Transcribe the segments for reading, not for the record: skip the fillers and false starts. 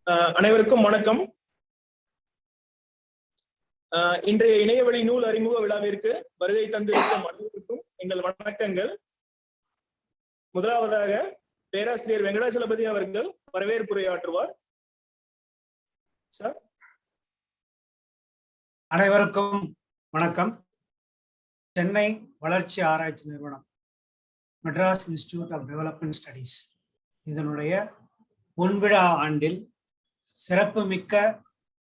அனைவருக்கும் வணக்கம். இன்றைய இணையவழி நூல் அறிமுக விழாவிற்கு வருகை தந்திருக்கும் அனைவருக்கும் எங்கள் வணக்கங்கள். முதலாவதாக பேராசிரியர் வெங்கடாச்சலபதி அவர்கள் வரவேற்புரையாற்றுவார். சார். அனைவருக்கும் வணக்கம். சென்னை வளர்ச்சி ஆராய்ச்சி நிறுவனம், Madras institute of development studies, இதனுடைய பொன்விழா ஆண்டில் சிறப்புமிக்க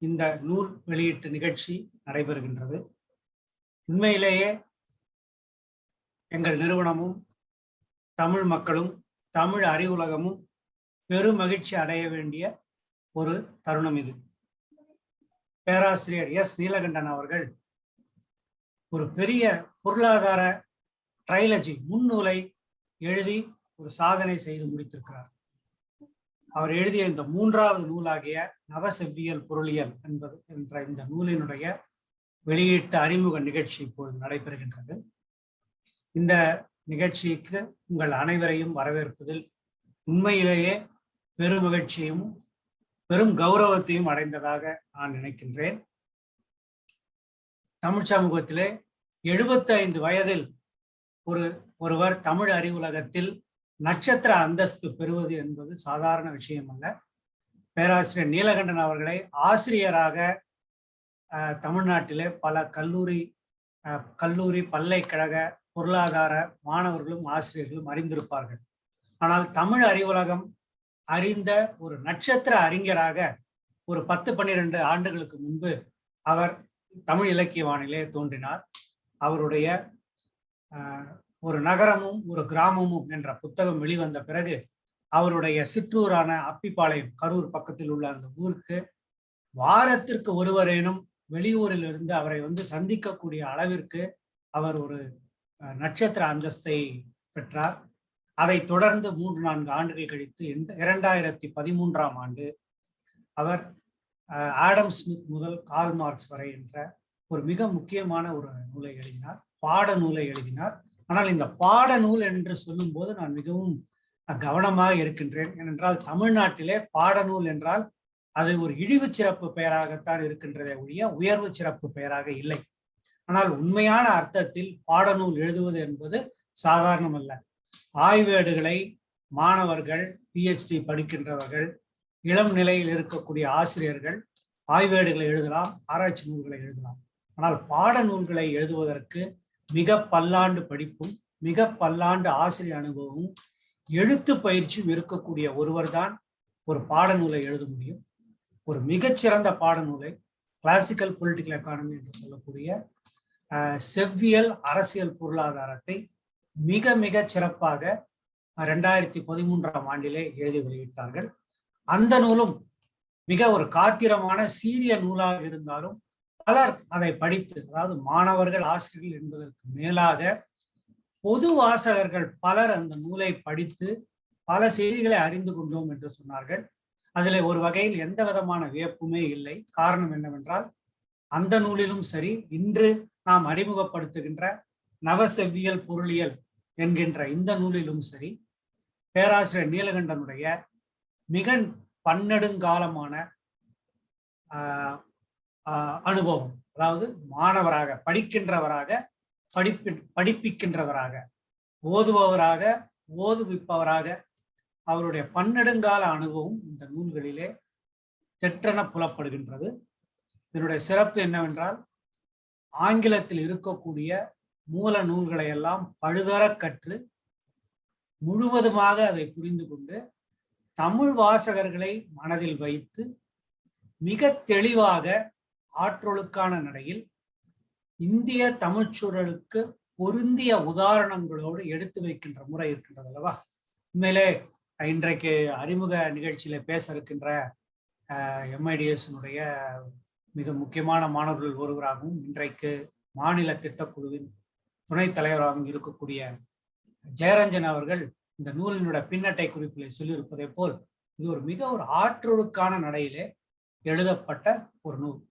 இந்த நூல் வெளியீட்டு நிகழ்ச்சி நடைபெறுகின்றது. உண்மையிலேயே எங்கள் நிறுவனமும் தமிழ் மக்களும் தமிழ் அறிவுலகமும் பெரும் மகிழ்ச்சி அடைய வேண்டிய ஒரு தருணம் இது. பேராசிரியர் எஸ். நீலகண்டன் அவர்கள் ஒரு பெரிய பொருளாதார ட்ரைலஜி முன்னூலை எழுதி ஒரு சாதனை செய்து முடித்திருக்கிறார். அவர் எழுதிய இந்த மூன்றாவது நூலாகிய நவசெவ்வியல் பொருளியல் என்ற இந்த நூலினுடைய வெளியீட்டு அறிமுக நிகழ்ச்சி இப்பொழுது நடைபெறுகின்றது. இந்த நிகழ்ச்சிக்கு உங்கள் அனைவரையும் வரவேற்பதில் உண்மையிலேயே பெரும் மகிழ்ச்சியும் பெரும் கௌரவத்தையும் அடைந்ததாக நான் நினைக்கின்றேன். தமிழ் சமூகத்திலே 75 வயதில் ஒருவர் தமிழ் அறிவுலகத்தில் நட்சத்திர அந்தஸ்து பெறுவது என்பது சாதாரண விஷயம் அல்ல. பேராசிரியர் நீலகண்டன் அவர்களை ஆசிரியராக தமிழ்நாட்டிலே பல கல்லூரி பல்கலைக்கழக பொருளாதார மாணவர்களும் ஆசிரியர்களும் அறிந்திருப்பார்கள். ஆனால் தமிழ் அறிவுலகம் அறிந்த ஒரு நட்சத்திர அறிஞராக ஒரு 10-12 ஆண்டுகளுக்கு முன்பு அவர் தமிழ் இலக்கிய வானிலே தோன்றினார். அவருடைய ஒரு நகரமும் ஒரு கிராமமும் என்ற புத்தகம் வெளிவந்த பிறகு அவருடைய சிற்றூரான அப்பிப்பாளையம், கரூர் பக்கத்தில் உள்ள அந்த ஊருக்கு வாரத்திற்கு ஒருவரேனும் வெளியூரில் இருந்து அவரை சந்திக்கக்கூடிய அளவிற்கு அவர் ஒரு நட்சத்திர அந்தஸ்தை பெற்றார். அதை தொடர்ந்து 3-4 ஆண்டுகள் கழித்து 2013ஆம் ஆண்டு அவர் ஆடம் ஸ்மித் முதல் கார்ல் மார்க்ஸ் வரை என்ற ஒரு மிக முக்கியமான ஒரு நூலை எழுதினார், பாட நூலை எழுதினார். ஆனால் இந்த பாடநூல் என்று சொல்லும் போது நான் மிகவும் கவனமாக இருக்கின்றேன். ஏனென்றால் தமிழ்நாட்டிலே பாடநூல் என்றால் அது ஒரு இழிவு சிறப்பு பெயராகத்தான் இருக்கின்றதே ஒழிய உயர்வு சிறப்பு பெயராக இல்லை. ஆனால் உண்மையான அர்த்தத்தில் பாடநூல் எழுதுவது என்பது சாதாரணமல்ல. ஆய்வேடுகளை மாணவர்கள், PhD படிக்கின்றவர்கள், இளம் நிலையில் இருக்கக்கூடிய ஆசிரியர்கள் ஆய்வேடுகளை எழுதலாம், ஆராய்ச்சி நூல்களை எழுதலாம். ஆனால் பாடநூல்களை எழுதுவதற்கு மிக பல்லாண்டு படிப்பும் மிக பல்லாண்டு ஆசிரியர் அனுபவமும் எழுத்து பயிற்சியும் இருக்கக்கூடிய ஒருவர் தான் ஒரு பாடநூலை எழுத முடியும். ஒரு மிகச்சிறந்த பாடநூலை கிளாசிக்கல் பொலிட்டிக்கல் எக்கானமி என்று சொல்லக்கூடிய செவ்வியல் அரசியல் பொருளாதாரத்தை மிக மிக சிறப்பாக 2013ஆம் ஆண்டிலே எழுதி வெளியிட்டார்கள். அந்த நூலும் மிக ஒரு காத்திரமான சீரிய நூலாக இருந்தாலும் பலர் அதை படித்து, அதாவது மாணவர்கள், ஆசிரியர்கள் என்பதற்கு மேலாக பொது வாசகர்கள் பலர் அந்த நூலை படித்து பல செய்திகளை அறிந்து கொண்டோம் என்று சொன்னார்கள். அதில் ஒரு வகையில் எந்த விதமான வியப்புமே இல்லை. காரணம் என்னவென்றால் அந்த நூலிலும் சரி, இன்று நாம் அறிமுகப்படுத்துகின்ற நவசெவ்வியல் பொருளியல் என்கின்ற இந்த நூலிலும் சரி, பேராசிரியர் நீலகண்டனுடைய மிக பன்னெடுங்காலமான அனுபவம், அதாவது மாணவராக, படிக்கின்றவராக, படிப்பிக்கின்றவராக, ஓதுபவராக, ஓதுவிப்பவராக அவருடைய பன்னெடுங்கால அனுபவம் இந்த நூல்களிலே தெற்றென புலப்படுகின்றது. இதனுடைய சிறப்பு என்னவென்றால் ஆங்கிலத்தில் இருக்கக்கூடிய மூல நூல்களை எல்லாம் பழுதர கற்று முழுவதுமாக அதை புரிந்து கொண்டு தமிழ் வாசகர்களை மனதில் வைத்து மிக தெளிவாக ஆற்றொழுக்கான நடையில் இந்திய தமிழ்ச்சூழலுக்கு பொருந்திய உதாரணங்களோடு எடுத்து வைக்கின்ற முறை இருக்கின்றது அல்லவா. உண்மையிலே இன்றைக்கு அறிமுக நிகழ்ச்சியில பேச இருக்கின்ற MIDS மிக முக்கியமான மாணவர்கள் ஒருவராகவும் இன்றைக்கு மாநில திட்டக்குழுவின் துணைத் தலைவராகவும் இருக்கக்கூடிய ஜெயரஞ்சன் அவர்கள் இந்த நூலினுடைய பின்னட்டை குறிப்பிலே சொல்லியிருப்பதை போல் இது ஒரு ஆற்றொழுக்கான நடையிலே எழுதப்பட்ட ஒரு நூல்.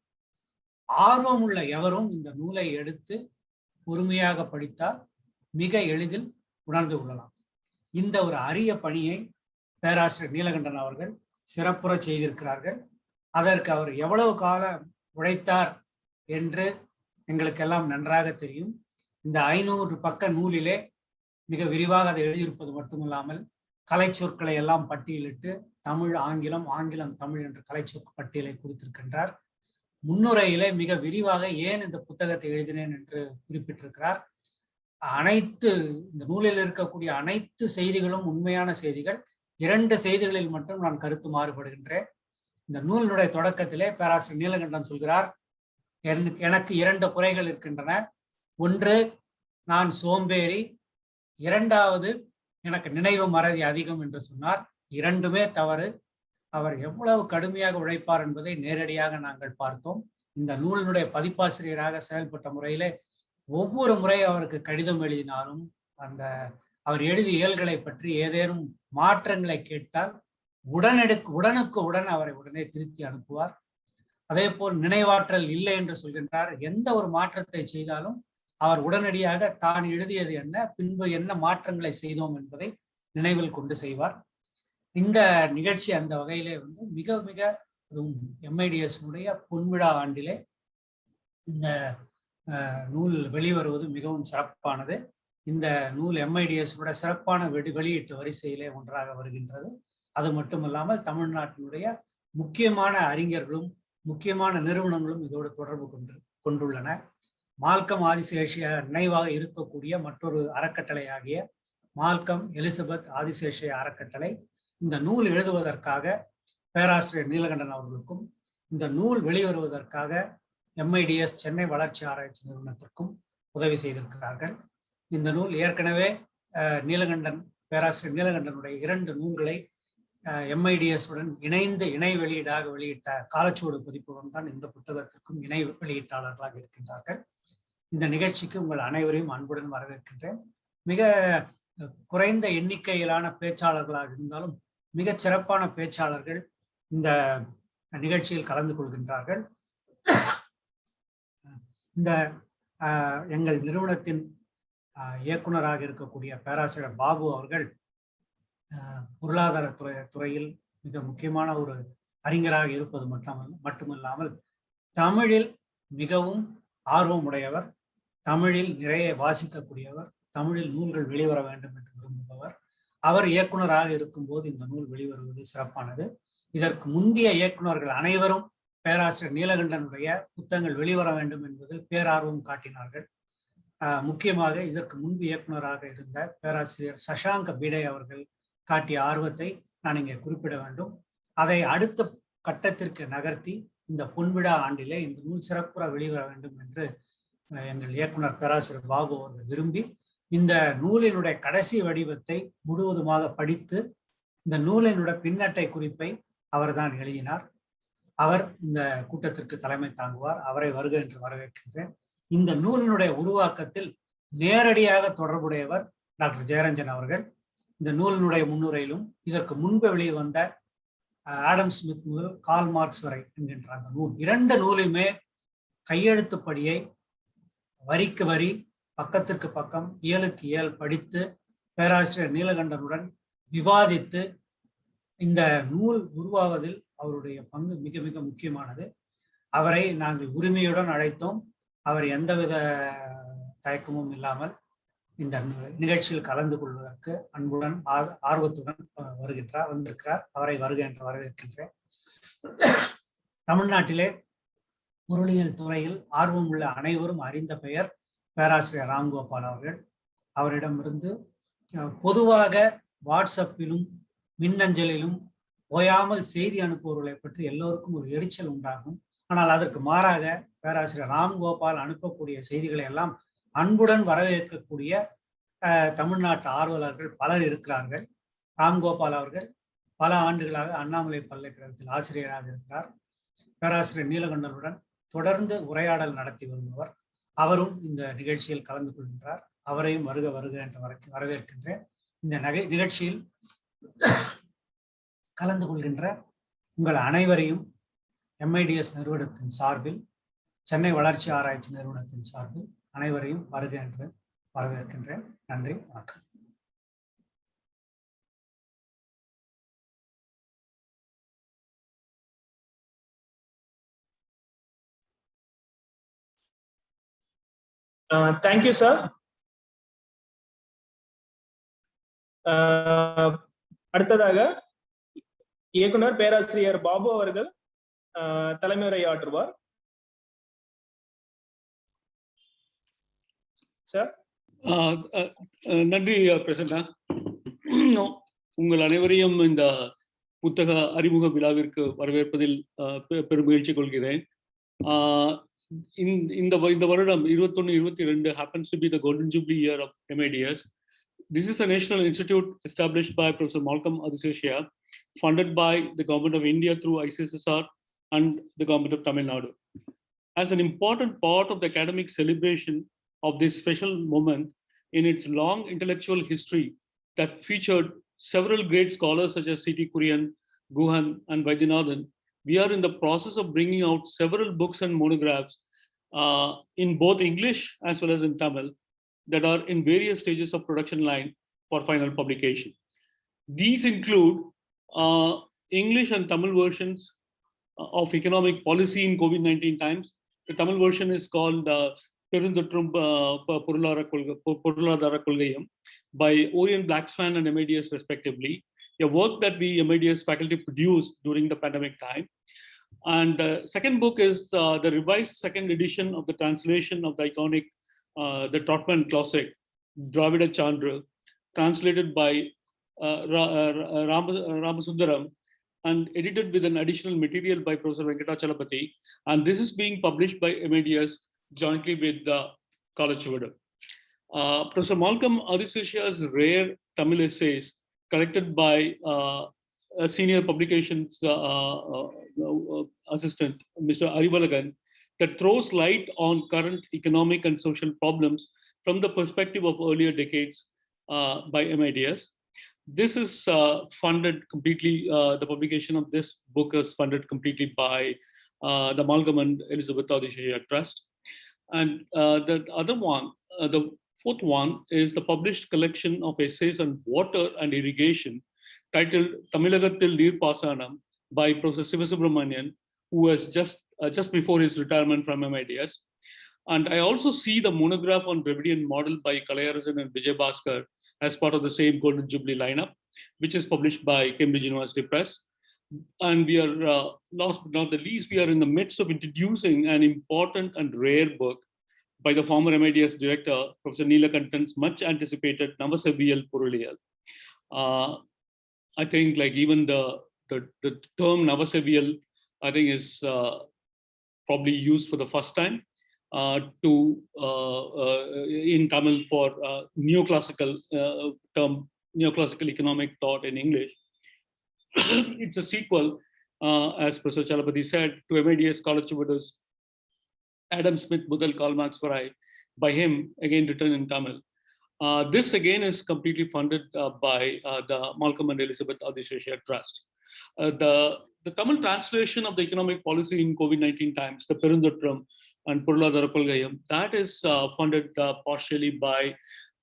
ஆர்வமுள்ள எவரும் இந்த நூலை எடுத்து பொறுமையாக படித்தால் மிக எளிதில் உணர்ந்து கொள்ளலாம். இந்த ஒரு அரிய பணியை பேராசிரியர் நீலகண்டன் அவர்கள் சிறப்புற செய்திருக்கிறார்கள். அதற்கு அவர் எவ்வளவு காலம் உழைத்தார் என்று எங்களுக்கெல்லாம் நன்றாக தெரியும். இந்த 500 பக்க நூலிலே மிக விரிவாக அதை எழுதியிருப்பது மட்டுமில்லாமல் கலை சொற்களை எல்லாம் பட்டியலிட்டு தமிழ் ஆங்கிலம், ஆங்கிலம் தமிழ் என்ற கலை சொற் பட்டியலை குறித்திருக்கின்றார். முன்னுரையிலே மிக விரிவாக ஏன் இந்த புத்தகத்தை எழுதினேன் என்று குறிப்பிட்டிருக்கிறார். அனைத்து இந்த நூலில் இருக்கக்கூடிய அனைத்து செய்திகளும் உண்மையான செய்திகள். 2 செய்திகளில் மட்டும் நான் கருத்து மாறுபடுகின்றேன். இந்த நூலினுடைய தொடக்கத்திலே பேராசிரியர் நீலகண்டன் சொல்கிறார், எனக்கு 2 குறைகள் இருக்கின்றன. ஒன்று, நான் சோம்பேறி. 2வது, எனக்கு நினைவு மறதி அதிகம் என்று சொன்னார். 2மே தவறு. அவர் எவ்வளவு கடுமையாக உழைப்பார் என்பதை நேரடியாக நாங்கள் பார்த்தோம். இந்த நூலினுடைய பதிப்பாசிரியராக செயல்பட்ட முறையிலே ஒவ்வொரு முறை அவருக்கு கடிதம் எழுதினாலும் அவர் எழுதிய இயல்களை பற்றி ஏதேனும் மாற்றங்களை கேட்டால் உடனுக்கு உடன் அவரை உடனே திருத்தி அனுப்புவார். அதே போல் நினைவாற்றல் இல்லை என்று சொல்கின்றார். எந்த ஒரு மாற்றத்தை செய்தாலும் அவர் உடனடியாக தான் எழுதியது என்ன, பின்பு என்ன மாற்றங்களை செய்தோம் என்பதை நினைவில் கொண்டு செய்வார். இந்த நிகழ்ச்சி அந்த வகையிலே மிக மிக MIDS பொன்விழா ஆண்டிலே இந்த நூல் வெளிவருவது மிகவும் சிறப்பானது. இந்த நூல் MIDS சிறப்பான வெளியீட்டு வரிசையிலே ஒன்றாக வருகின்றது. அது மட்டுமல்லாமல் தமிழ்நாட்டினுடைய முக்கியமான அறிஞர்களும் முக்கியமான நிறுவனங்களும் இதோடு தொடர்பு கொண்டுள்ளன. மால்கம் ஆதிசேஷிய நினைவாக இருக்கக்கூடிய மற்றொரு அறக்கட்டளை ஆகிய மால்கம் எலிசபெத் ஆதிசேஷிய அறக்கட்டளை இந்த நூல் எழுதுவதற்காக பேராசிரியர் நீலகண்டன் அவர்களுக்கும் இந்த நூல் வெளிவருவதற்காக MIDS சென்னை வளர்ச்சி ஆராய்ச்சி நிறுவனத்திற்கும் உதவி செய்திருக்கிறார்கள். இந்த நூல் ஏற்கனவே பேராசிரியர் நீலகண்டனுடைய 2 நூல்களை MIDS இணைந்து இணை வெளியீடாக வெளியிட்ட காலச்சுவடு பதிப்பகம் தான் இந்த புத்தகத்திற்கும் இணை வெளியீட்டாளர்களாக இருக்கின்றார்கள். இந்த நிகழ்ச்சிக்கு உங்கள் அனைவரையும் அன்புடன் வரவேற்கின்றேன். மிக குறைந்த எண்ணிக்கையிலான பேச்சாளர்களாக இருந்தாலும் மிகச் சிறப்பான பேச்சாளர்கள் இந்த நிகழ்ச்சியில் கலந்து கொள்கின்றார்கள். இந்த எங்கள் நிறுவனத்தின் இயக்குனராக இருக்கக்கூடிய பேராசிரியர் பாபு அவர்கள் பொருளாதார துறையில் மிக முக்கியமான ஒரு அறிஞராக இருப்பது மட்டுமல்லாமல் தமிழில் மிகவும் ஆர்வம் உடையவர், தமிழில் நிறைய வாசிக்கக்கூடியவர், தமிழில் நூல்கள் வெளிவர வேண்டும் என்று விரும்புபவர். அவர் இயக்குனராக இருக்கும்போது இந்த நூல் வெளிவருவது சிறப்பானது. இதற்கு முந்தைய இயக்குனர்கள் அனைவரும் பேராசிரியர் நீலகண்டனுடைய புத்தகங்கள் வெளிவர வேண்டும் என்பதில் பேரார்வம் காட்டினார்கள். முக்கியமாக இதற்கு முன்பு இயக்குனராக இருந்த பேராசிரியர் சஷாங்க பீடே அவர்கள் காட்டிய ஆர்வத்தை நான் இங்கே குறிப்பிட வேண்டும். அதை அடுத்த கட்டத்திற்கு நகர்த்தி இந்த பொன்விழா ஆண்டிலே இந்த நூல் சிறப்புற வெளிவர வேண்டும் என்று எங்கள் இயக்குனர் பேராசிரியர் பாபு அவர்கள் விரும்பி இந்த நூலினுடைய கடைசி வடிவத்தை முழுவதுமாக படித்து இந்த நூலினுடைய பின்னட்டை குறிப்பை அவர்தான் எழுதினார். அவர் இந்த கூட்டத்திற்கு தலைமை தாங்குவார். அவரை வருக என்று வரவேற்கின்றேன். இந்த நூலினுடைய உருவாக்கத்தில் நேரடியாக தொடர்புடையவர் டாக்டர் ஜெயரஞ்சன் அவர்கள். இந்த நூலினுடைய முன்னுரையிலும் இதற்கு முன்பு வெளிவந்த ஆடம் ஸ்மித் முதல் கால் மார்க்ஸ் வரை என்கின்ற அந்த நூல் 2 நூலுமே கையெழுத்துப்படியை வரிக்கு வரி பக்கத்திற்கு பக்கம் இயலுக்கு இயல் படித்து பேராசிரியர் நீலகண்டனுடன் விவாதித்து இந்த நூல் உருவாவதில் அவருடைய பங்கு மிக மிக முக்கியமானது. அவரை நாங்கள் உரிமையுடன் அழைத்தோம். அவர் எந்தவித தயக்கமும் இல்லாமல் இந்த நிகழ்ச்சியில் கலந்து கொள்வதற்கு அன்புடன் ஆர்வத்துடன் வந்திருக்கிறார். அவரை வருக என்று வரவேற்கின்றேன். தமிழ்நாட்டிலே பொருளியல் துறையில் ஆர்வம் உள்ள அனைவரும் அறிந்த பெயர் பேராசிரியர் ராம்கோபால் அவர்கள். அவரிடமிருந்து பொதுவாக வாட்ஸ்அப்பிலும் மின்னஞ்சலிலும் ஓயாமல் செய்தி அனுப்புபவர்களை பற்றி எல்லோருக்கும் ஒரு எரிச்சல் உண்டாகும். ஆனால் அதற்கு மாறாக பேராசிரியர் ராம்கோபால் அனுப்பக்கூடிய செய்திகளை எல்லாம் அன்புடன் வரவேற்கக்கூடிய தமிழ்நாட்டு ஆர்வலர்கள் பலர் இருக்கிறார்கள். ராம்கோபால் அவர்கள் பல ஆண்டுகளாக அண்ணாமலை பல்கலைக்கழகத்தில் ஆசிரியராக இருக்கிறார். பேராசிரியர் நீலகண்டனுடன் தொடர்ந்து உரையாடல் நடத்தி வருபவர். அவரும் இந்த நிகழ்ச்சியில் கலந்து கொள்கின்றார். அவரையும் வருக வருக என்று வரவேற்கின்றேன். இந்த நிகழ்ச்சியில் கலந்து கொள்கின்ற உங்கள் அனைவரையும் MIDS நிறுவனத்தின் சார்பில், சென்னை வளர்ச்சி ஆராய்ச்சி நிறுவனத்தின் சார்பில் அனைவரையும் வருக என்று வரவேற்கின்றேன். நன்றி, வணக்கம். Thank you, sir. அடுத்ததாக இயக்குனர் பேராசிரியர் பாபு அவர்கள் தலைமையுரையாற்றுவார். சார். நன்றி பிரசன்னா. உங்கள் அனைவரையும் இந்த புத்தக அறிமுக விழாவிற்கு வரவேற்பதில் பெரும் மகிழ்ச்சி கொள்கிறேன். இந்த வருடம் 21-22 happens to be the golden jubilee year of MIDS. This is a national institute established by Professor Malcolm Adisesha, funded by the government of India through ICSSR and the government of Tamil Nadu. As an important part of the academic celebration of this special moment in its long intellectual history that featured several great scholars such as C.T. Kurian, Guhan, and Vaidyanathan, we are in the process of bringing out several books and monographs in both English as well as in Tamil that are in various stages of production line for final publication. These include English and Tamil versions of economic policy in COVID-19 times. The Tamil version is called Perunthotrum Poruladara Kolgayam by Orion Blackswan and MIDS respectively, a work that we MIDS faculty produced during the pandemic time. And the second book is the revised second edition of the translation of the iconic the Trotman classic, Dravida Chandra, translated by Ramasundaram and edited with an additional material by Professor Venkatachalapati. And this is being published by MIDS jointly with the College of Professor Malcolm Adisesha's rare Tamil essays collected by a senior publications assistant, Mr. Arivalagan, that throws light on current economic and social problems from the perspective of earlier decades by MIDS. This is funded completely, the publication of this book is funded completely by the Malcolm and Elizabeth Adisesha Trust. And the other one, the fourth one, is the published collection of essays on water and irrigation titled Tamilagathil Neer Pasanam by Professor Sivasubramanian, who was just before his retirement from MIDS. And I also see the monograph on Dravidian model by Kalayarasan and Vijay Bhaskar as part of the same Golden Jubilee lineup, which is published by Cambridge University Press. And we are, last but not the least, we are in the midst of introducing an important and rare book by the former MIDS director, Professor Neelakantan's much anticipated Navasevvial Porulial. I think like even the term Navasevvial, I think is probably used for the first time in Tamil for neoclassical economic thought in English. It's a sequel, as Professor Chalapati said, to MIDS College of Adam Smith Mudal Karl Marx Varai, by him, again written in Tamil. This again is completely funded by the Malcolm and Elizabeth Adisesha Trust. The Tamil translation of the economic policy in COVID-19 times, the Perunthotram and Poruladara Kolgayam, that is funded partially by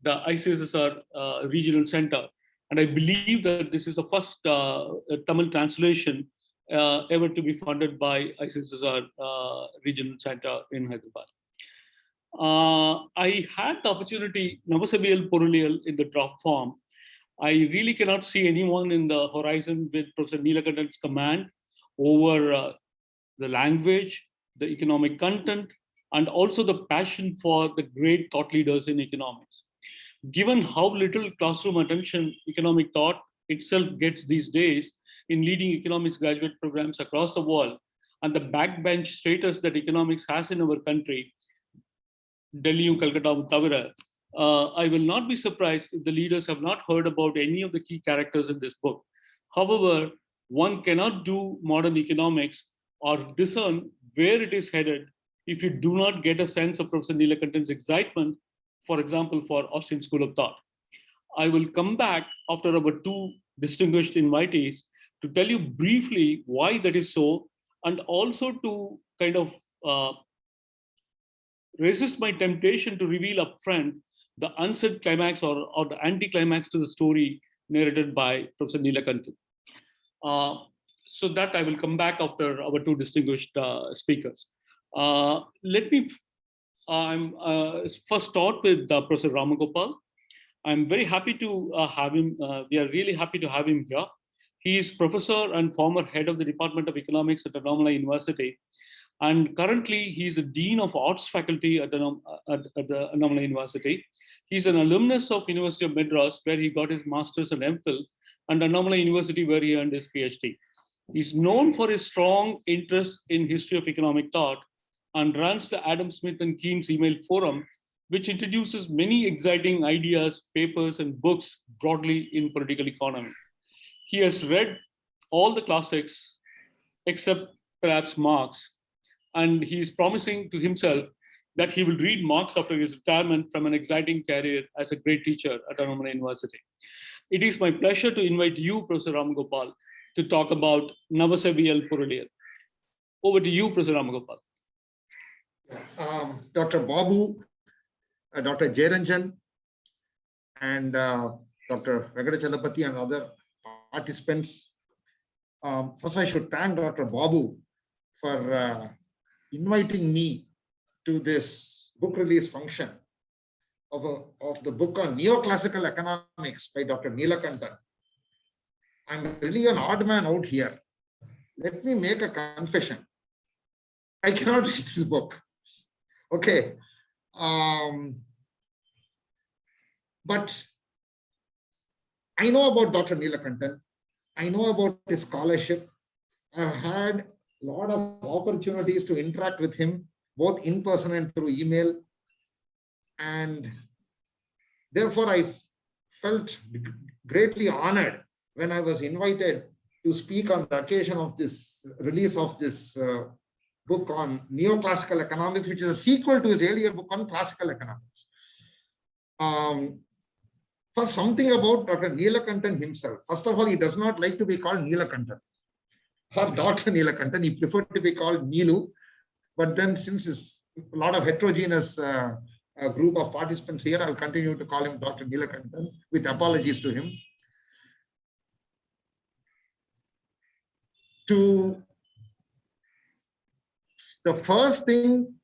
the ICSSR Regional Center. And I believe that this is the first Tamil translation ever to be funded by ICSSR Regional Center in Hyderabad. I had the opportunity, Navasevvial Porulial in the draft form. I really cannot see anyone in the horizon with Professor Neelakantan's command over the language, the economic content, and also the passion for the great thought leaders in economics. Given how little classroom attention economic thought itself gets these days in leading economics graduate programs across the world, and the backbench status that economics has in our country, Delhi, Calcutta, Tavira, I will not be surprised if the leaders have not heard about any of the key characters in this book. However, one cannot do modern economics or discern where it is headed if you do not get a sense of Professor Neelakantan's excitement, for example, for Austrian School of Thought. I will come back after our two distinguished invitees to tell you briefly why that is so, and also to kind of resist my temptation to reveal upfront the unsaid climax or the anti-climax to the story narrated by Professor Neelakantan. So that I will come back after our two distinguished speakers. Let me I'm first taught with Professor Ramagopal. I'm very happy to have him. We are really happy to have him here. He is professor and former head of the Department of Economics at Annamalai University. And currently, he is a dean of arts faculty at the Annamalai University. He's an alumnus of University of Madras, where he got his master's and MPhil, and Annamalai University, where he earned his PhD. He's known for his strong interest in history of economic thought and runs the Adam Smith and Keynes email forum, which introduces many exciting ideas, papers, and books broadly in political economy. He has read all the classics except perhaps Marx, and he is promising to himself that he will read Marx after his retirement from an exciting career as a great teacher at Annamalai University. It is my pleasure to invite you, Professor Ramagopal, to talk about Navasevvial Porulial. Over to you, Professor Ramagopal. Dr. Babu, Dr. Jairanjan, and Dr. Venkatachalapati and other participants. First, I should thank Dr. Babu for inviting me to this book release function of the book on neoclassical economics by Dr. Neelakantan. I'm really an odd man out here. Let me make a confession. I cannot read this book. Okay. But I know about Dr. Neelakantan. I know about his scholarship. I've had a lot of opportunities to interact with him, both in person and through email. And therefore, I felt greatly honored when I was invited to speak on the occasion of this release of this book on neoclassical economics, which is a sequel to his earlier book on classical economics. First, something about Dr. Neelakantan himself. First of all, he does not like to be called Neelakantan or Dr. Neelakantan. He preferred to be called Neelu. But then, since it's a lot of heterogeneous group of participants here, I'll continue to call him Dr. Neelakantan with apologies to him. The first thing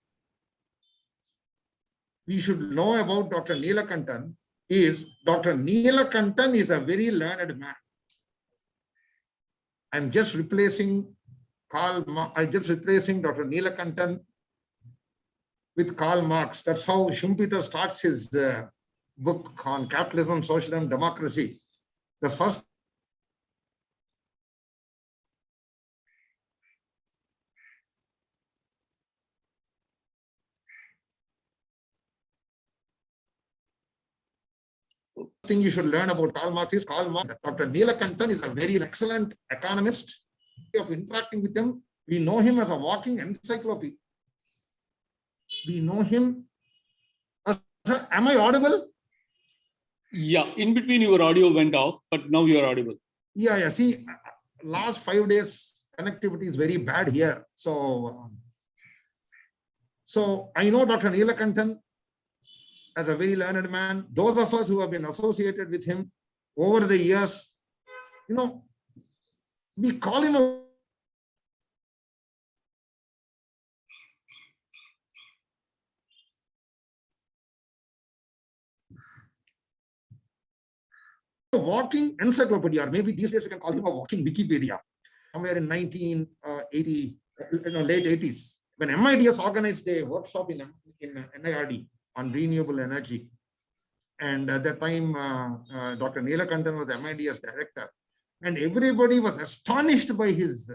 we should know about Dr. Neelakantan is Dr. Neelakantan is a very learned man. I'm just replacing Dr. Neelakantan with Karl Marx. That's how Schumpeter starts his book on capitalism, socialism, democracy. The first thing you should learn about Karl Marx is Karl Marx. Dr. Neelakantan is a very excellent economist. Of interacting with him, we know him as a walking encyclopedia. We know him. Am I audible? Yeah, in between your audio went off, but now you are audible. Yeah. See, last 5 days connectivity is very bad here. So I know Dr. Neelakantan as a very learned man. Those of us who have been associated with him over the years, we call him a walking encyclopedia, or maybe these days we can call him a walking Wikipedia. Somewhere in 1980, late 80s, when MIDS organized a workshop in NIRD on renewable energy. And at that time, Dr. Neelakantan was the MIDS director. And everybody was astonished by his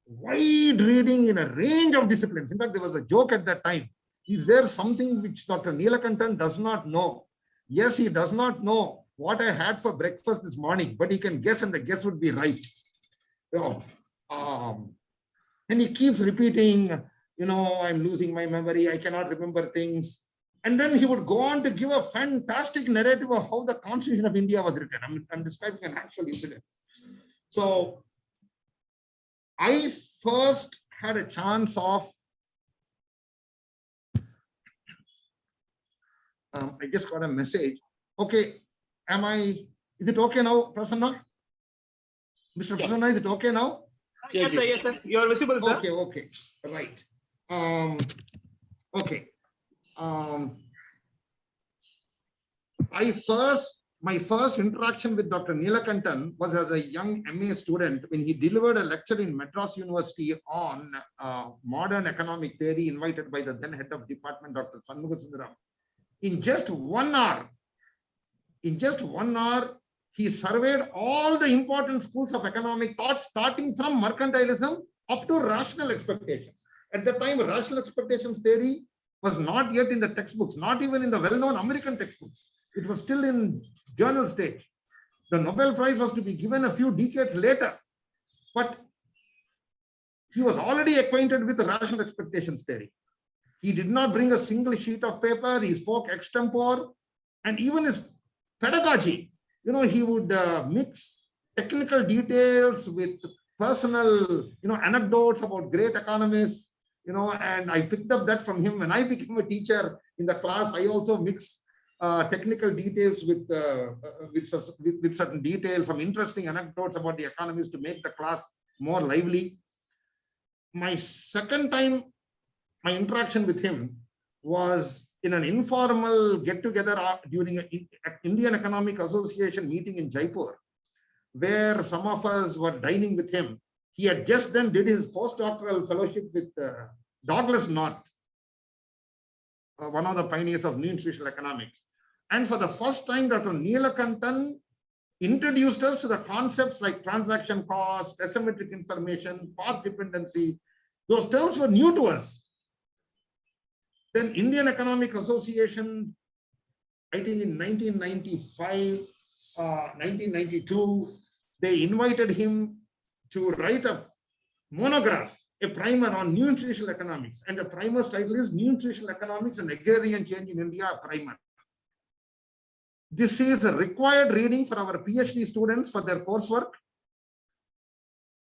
wide reading in a range of disciplines. In fact, there was a joke at that time. Is there something which Dr. Neelakantan does not know? Yes, he does not know what I had for breakfast this morning, but he can guess and the guess would be right. And he keeps repeating, I'm losing my memory. I cannot remember things. And then he would go on to give a fantastic narrative of how the Constitution of India was written. I'm describing an actual incident. So I first had a chance of, I just got a message. Okay, is it okay now, Prasanna? Mr. Yeah. Prasanna, is it okay now? Yes, sir. Yes, sir. You are visible, sir. Okay. Right. Okay. My first interaction with Dr. Neelakantan was as a young MA student when he delivered a lecture in Madras University on modern economic theory, invited by the then head of department, Dr. Shanmugasundaram. In just 1 hour, he surveyed all the important schools of economic thought, starting from mercantilism up to rational expectations. At the time, rational expectations theory was not yet in the textbooks, not even in the well-known American textbooks. It was still in journal stage. The Nobel Prize was to be given a few decades later, but he was already acquainted with the rational expectations theory. He did not bring a single sheet of paper. He spoke extempore, and even his pedagogy, he would mix technical details with personal, anecdotes about great economists, and I picked up that from him. When I became a teacher in the class, I also mix technical details with certain details, some interesting anecdotes about the economists to make the class more lively. My second time, my interaction with him was in an informal get-together during an Indian Economic Association meeting in Jaipur, where some of us were dining with him. He had just then did his postdoctoral fellowship with Douglas North, one of the pioneers of new institutional economics. And for the first time, Dr. Neelakantan introduced us to the concepts like transaction cost, asymmetric information, path dependency. Those terms were new to us. Then Indian Economic Association, I think in 1995, 1992, they invited him to write a monograph, a primer on new institutional economics. And the primer's title is New Institutional Economics and Agrarian Change in India, a primer. This is a required reading for our PhD students for their coursework.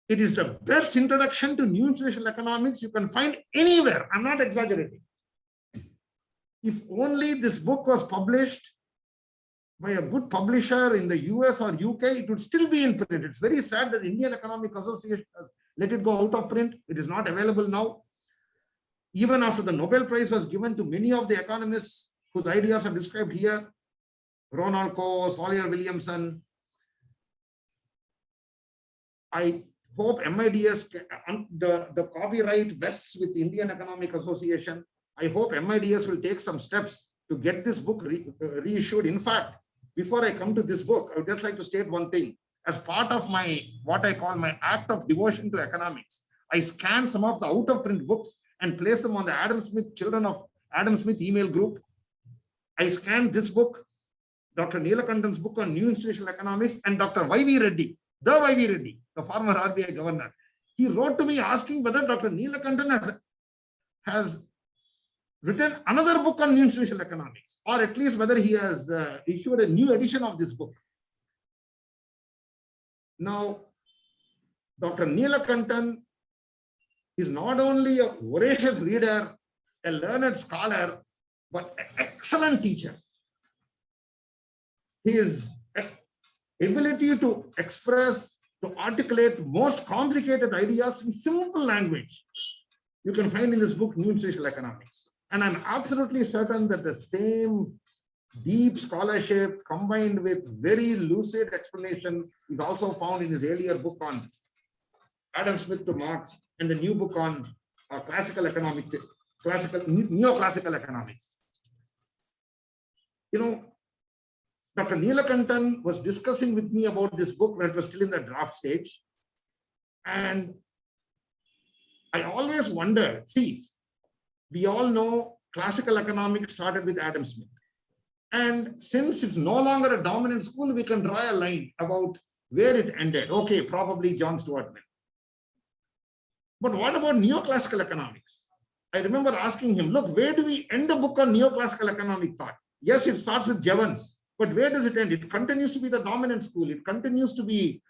It is the best introduction to new institutional economics you can find anywhere. I'm not exaggerating. If only this book was published by a good publisher in the US or UK, it would still be in print. It's very sad that Indian Economic Association has let it go out of print. It is not available now. Even after the Nobel Prize was given to many of the economists whose ideas are described here, Ronald Coase, Sawyer Williamson, I hope MIDS, the copyright vests with the Indian Economic Association. I hope MIDS will take some steps to get this book reissued. In fact, before I come to this book, I would just like to state one thing. As part of my, what I call my act of devotion to economics, I scanned some of the out-of-print books and placed them on the Adam Smith Children of Adam Smith email group. I scanned this book, Dr. Neelakantan's book on new institutional economics, and Dr. Y.V. Reddy, the former RBI governor. He wrote to me asking whether Dr. Neelakantan has written another book on new institutional economics, or at least whether he has issued a new edition of this book. Now, Dr. Neelakantan is not only a voracious reader, a learned scholar, but an excellent teacher. His ability to express, to articulate most complicated ideas in simple language, you can find in this book, New Institutional Economics. And I'm absolutely certain that the same deep scholarship combined with very lucid explanation is also found in his earlier book on Adam Smith to Marx and the new book on neoclassical economics. Dr. Neelakantan was discussing with me about this book when it was still in the draft stage. And I always wondered, see, we all know classical economics started with Adam Smith. And since it's no longer a dominant school, we can draw a line about where it ended. Okay, probably John Stuart Mill. But what about neoclassical economics? I remember asking him, look, where do we end a book on neoclassical economic thought? Yes, it starts with Jevons, but where does it end? It continues to be the dominant school. It continues to be,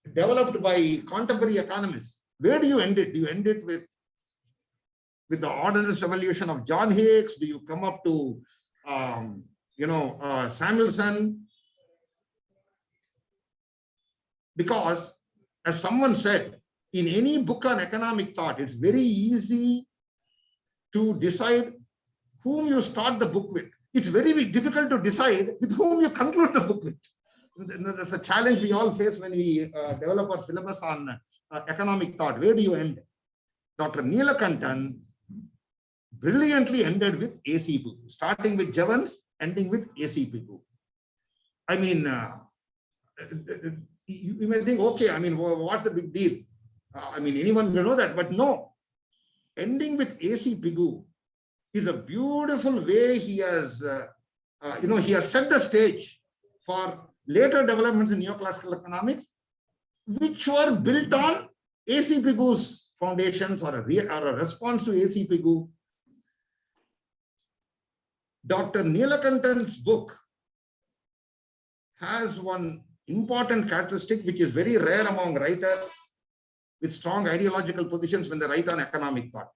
developed by contemporary economists. Where do you end it? Do you end it with the orderist revolution of John Hicks? Do you come up to, Samuelson? Because, as someone said, in any book on economic thought, it's very easy to decide whom you start the book with. It's very difficult to decide with whom you conclude the book with. That's a challenge we all face when we develop our syllabus on economic thought. Where do you end? Dr. Neelakantan brilliantly ended with A.C. Pigu, starting with Jevons, ending with A.C. Pigu. I mean, you may think, okay, I mean, what's the big deal? I mean, anyone will know that, but no. Ending with A.C. Pigu is a beautiful way he has, he has set the stage for later developments in neoclassical economics, which were built on A.C. Pigu's foundations or a response to A.C. Pigu. Dr. Neelakantan's book has one important characteristic which is very rare among writers with strong ideological positions when they write on economic thought.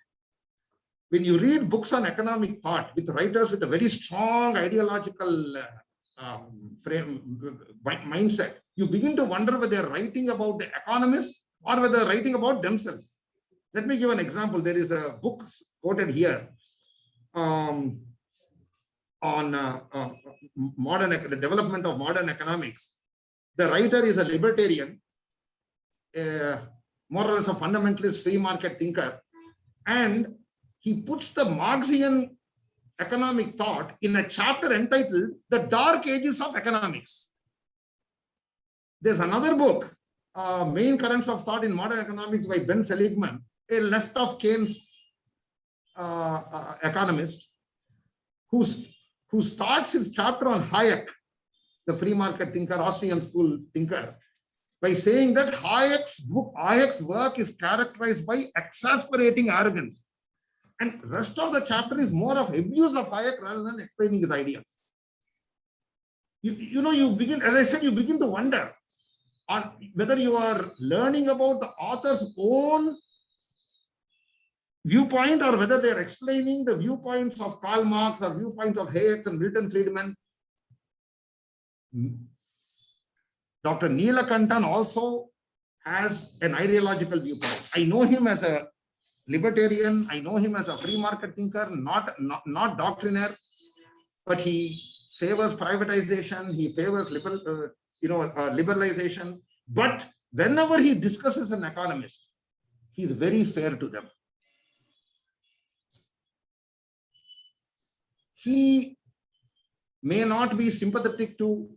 When you read books on economic thought with writers with a very strong ideological mindset, you begin to wonder whether they're writing about the economists or whether they're writing about themselves. Let me give an example. There is a book quoted here on the development of modern economics. The writer is a libertarian, more or less a fundamentalist free market thinker, and he puts the Marxian economic thought in a chapter entitled The Dark Ages of Economics. There's another book, Main Currents of Thought in Modern Economics by Ben Seligman, a left of Keynes economist, who starts his chapter on Hayek, the free market thinker, Austrian school thinker, by saying that Hayek's work is characterized by exasperating arrogance. And the rest of the chapter is more of abuse of Hayek rather than explaining his ideas. You begin, as I said, you begin to wonder on whether you are learning about the author's own viewpoint or whether they are explaining the viewpoints of Karl Marx or viewpoints of Hayek and Milton Friedman. Dr. Neelakantan also has an ideological viewpoint. I know him as a libertarian. I know him as a free market thinker, not doctrinaire, but he favors privatization. He favors liberalization. But whenever he discusses an economist, he is very fair to them. He may not be sympathetic to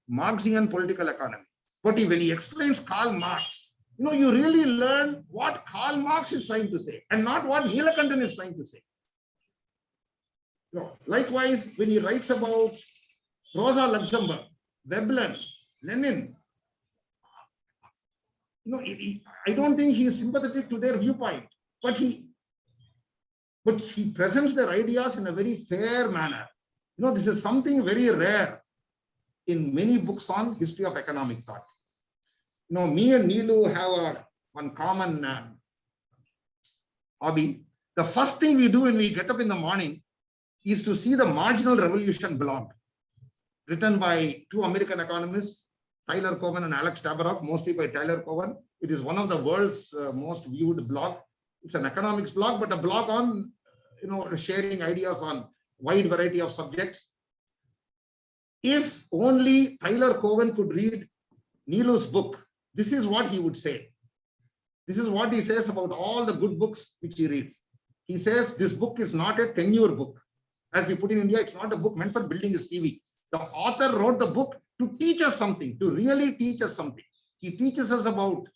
Marxian political economy, but when he explains Karl Marx, you really learn what Karl Marx is trying to say and not what Neelakantan is trying to say. Likewise, when he writes about Rosa Luxemburg, Veblen, Lenin, I don't think he is sympathetic to their viewpoint, but he presents their ideas in a very fair manner. This is something very rare in many books on history of economic thought. Me and Neelu have one common hobby. The first thing we do when we get up in the morning is to see the Marginal Revolution blog, written by two American economists, Tyler Cowen and Alex Tabarrok, mostly by Tyler Cowen. It is one of the world's most viewed blog. It's an economics blog, but a blog on sharing ideas on wide variety of subjects. If only Tyler Cowen could read Neelu's book, this is what he would say. This is what he says about all the good books which he reads. He says this book is not a tenure book. As we put in India, it's not a book meant for building a CV. The author wrote the book to teach us something, to really teach us something. He teaches us about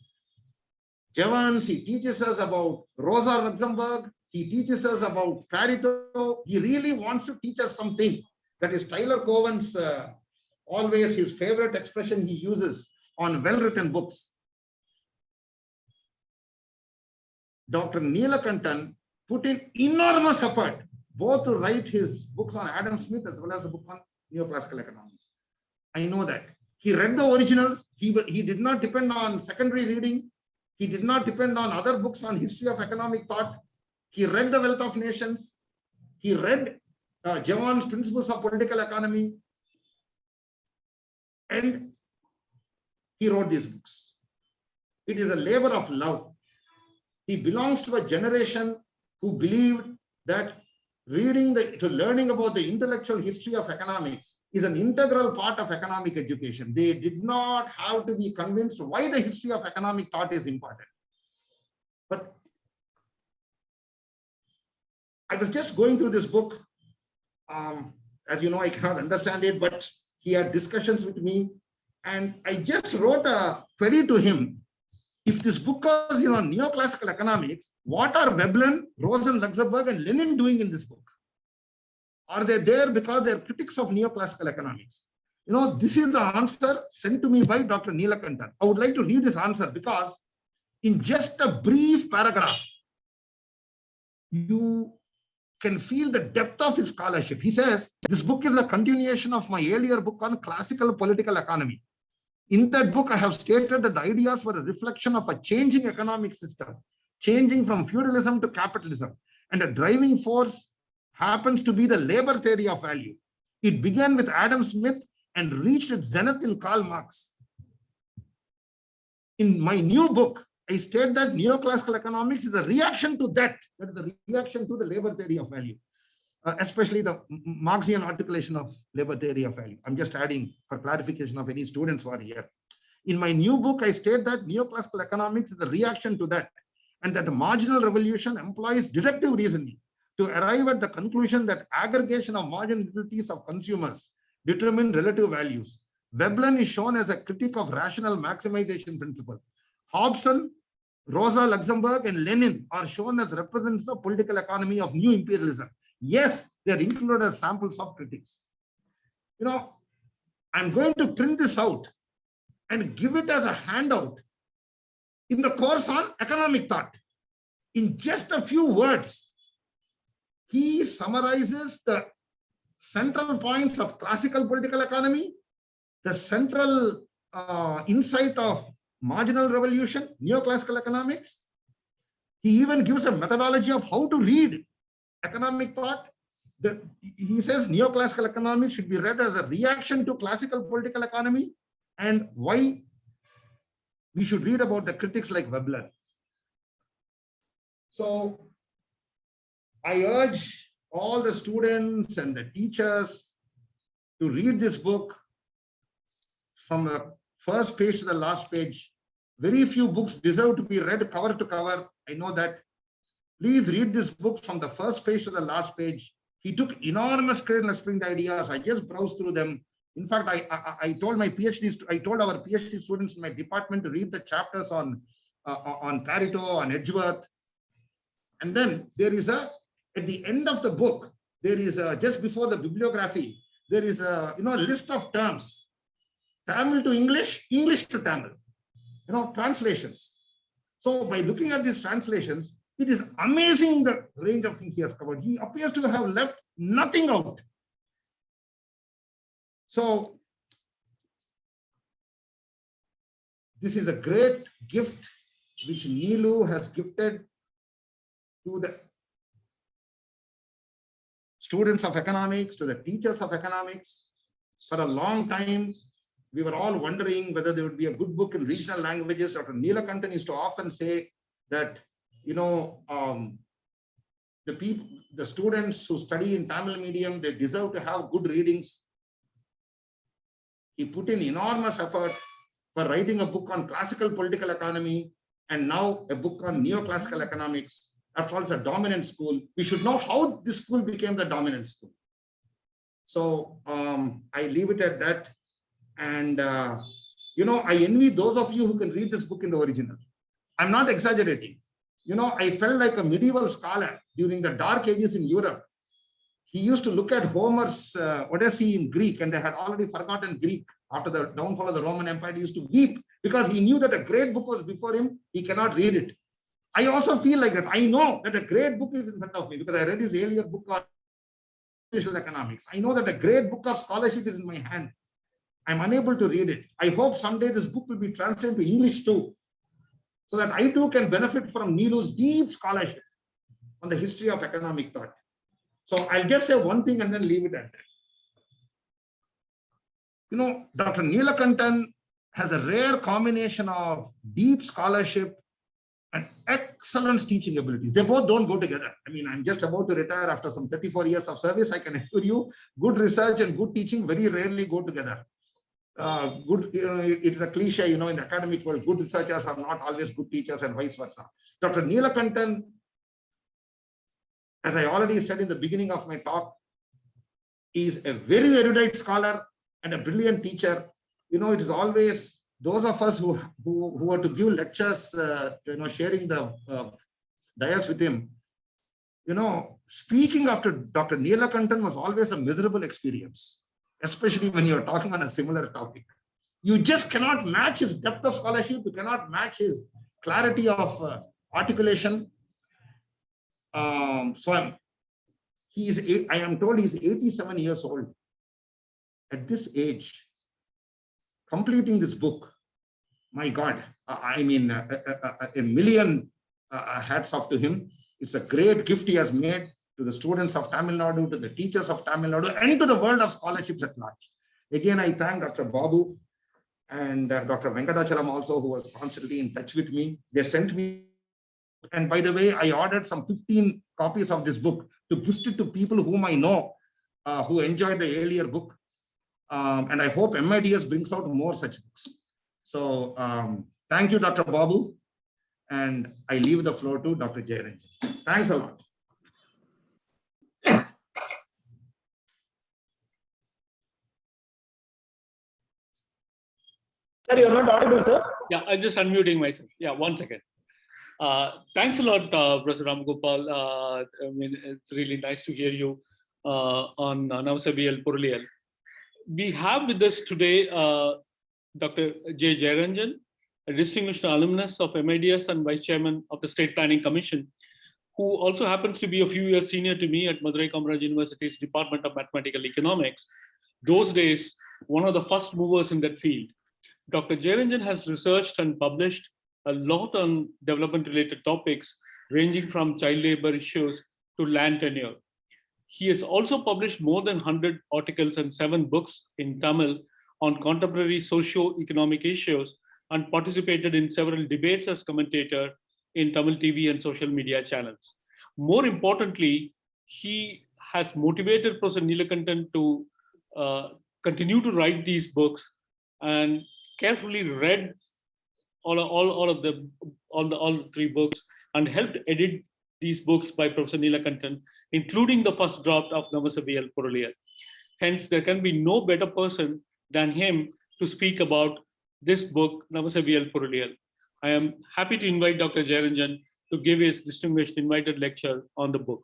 Jevons, he teaches us about Rosa Luxemburg, he teaches us about Pareto. He really wants to teach us something. That is Tyler Cowen's, always his favorite expression he uses on well-written books. Dr. Neelakantan put in enormous effort both to write his books on Adam Smith as well as the book on neoclassical economics. I know that. He read the originals. He did not depend on secondary reading. He did not depend on other books on history of economic thought. He read The Wealth of Nations. He read Jevons' Principles of Political Economy. And he wrote these books. It is a labor of love. He belongs to a generation who believed that learning about the intellectual history of economics is an integral part of economic education. They did not have to be convinced why the history of economic thought is important. But I was just going through this book. As you know, I cannot understand it, but he had discussions with me, and I just wrote a query to him. If this book was neoclassical economics, what are Veblen, Rosen, Luxemburg, and Lenin doing in this book? Are they there because they're critics of neoclassical economics? This is the answer sent to me by Dr. Neelakantan. I would like to read this answer because in just a brief paragraph, you can feel the depth of his scholarship. He says, this book is a continuation of my earlier book on classical political economy. In that book, I have stated that the ideas were a reflection of a changing economic system, changing from feudalism to capitalism, and a driving force happens to be the labor theory of value. It began with Adam Smith and reached its zenith in Karl Marx. In my new book, I state that neoclassical economics is a reaction to that is the reaction to the labor theory of value, especially the Marxian articulation of labor theory of value. I'm just adding for clarification of any students who are here. In my new book, I state that neoclassical economics is a reaction to that, and that the marginal revolution employs deductive reasoning to arrive at the conclusion that aggregation of marginal utilities of consumers determine relative values. Veblen is shown as a critic of rational maximization principle. Hobson, Rosa Luxemburg, and Lenin are shown as representatives of political economy of new imperialism. Yes, they are included as samples of critics. I'm going to print this out and give it as a handout in the course on economic thought. In just a few words, he summarizes the central points of classical political economy, the central insight of marginal revolution, neoclassical economics. He even gives a methodology of how to read economic thought. He says neoclassical economics should be read as a reaction to classical political economy, and why we should read about the critics like Veblen. So I urge all the students and the teachers to read this book from the first page to the last page. Very few books deserve to be read cover to cover. I know that. Please read this book from the first page to the last page. He took enormous care in explaining the ideas. I just browsed through them. In fact, I told our PhD students in my department to read the chapters on Pareto, on Edgeworth. And then there is at the end of the book, there is just before the bibliography, there is a list of terms. Tamil to English, English to Tamil, translations. So by looking at these translations, it is amazing the range of things he has covered. He appears to have left nothing out. So this is a great gift which Neelu has gifted to the students of economics, to the teachers of economics. For a long time, we were all wondering whether there would be a good book in regional languages. Dr. Neelakantan used to often say that, the students who study in Tamil medium, they deserve to have good readings. He put in enormous effort for writing a book on classical political economy and now a book on neoclassical economics. After all, it's a dominant school. We should know how this school became the dominant school. So I leave it at that. And, I envy those of you who can read this book in the original. I'm not exaggerating. I felt like a medieval scholar during the Dark Ages in Europe. He used to look at Homer's Odyssey in Greek, and they had already forgotten Greek after the downfall of the Roman Empire. He used to weep because he knew that a great book was before him. He cannot read it. I also feel like that. I know that a great book is in front of me because I read his earlier book on social economics. I know that a great book of scholarship is in my hand. I'm unable to read it. I hope someday this book will be translated to English too, so that I too can benefit from Neelu's deep scholarship on the history of economic thought. So I'll just say one thing and then leave it at that. Dr. Neelakantan has a rare combination of deep scholarship and excellent teaching abilities. They both don't go together. I mean, I'm just about to retire after some 34 years of service. I can assure you, good research and good teaching very rarely go together. It's a cliche, in the academic world, good researchers are not always good teachers and vice versa. Dr. Neelakantan, as I already said in the beginning of my talk, is a very erudite scholar and a brilliant teacher. It is always those of us who are to give lectures, sharing the dais with him. Speaking after Dr. Neelakantan was always a miserable experience, especially when you're talking on a similar topic. You just cannot match his depth of scholarship. You cannot match his clarity of articulation. I am told he's 87 years old. At this age, completing this book, my God, I mean, a million hats off to him. It's a great gift he has made to the students of Tamil Nadu, to the teachers of Tamil Nadu, and to the world of scholarships at large. Again, I thank Dr. Babu and Dr. Venkatachalam also, who was constantly in touch with me. They sent me, and by the way, I ordered some 15 copies of this book to gift it to people whom I know who enjoyed the earlier book. And I hope MIDS brings out more such books. So thank you, Dr. Babu. And I leave the floor to Dr. Jayaranjan. Thanks a lot. Sir, you're not audible, sir. Yeah, I'm just unmuting myself. Yeah, 1 second. Thanks a lot, Professor Ramgopal. I mean, it's really nice to hear you on Navasevvial Porulial. We have with us today Dr. J. Jayaranjan, a distinguished alumnus of MIDS and Vice Chairman of the State Planning Commission, who also happens to be a few years senior to me at Madurai Kamaraj University's Department of Mathematical Economics. Those days, one of the first movers in that field. Dr. Jayaranjan has researched and published a lot on development-related topics, ranging from child labor issues to land tenure. He has also published more than 100 articles and 7 books in Tamil on contemporary socio-economic issues and participated in several debates as commentator in Tamil TV and social media channels. More importantly, he has motivated Professor Neelakantan to continue to write these books and carefully read all 3 books and helped edit these books by Professor Neelakantan, including the first draft of Navasevvial Porulial. Hence, there can be no better person than him to speak about this book, Navasevvial Porulial. I am happy to invite Dr. Jayaranjan to give his distinguished invited lecture on the book.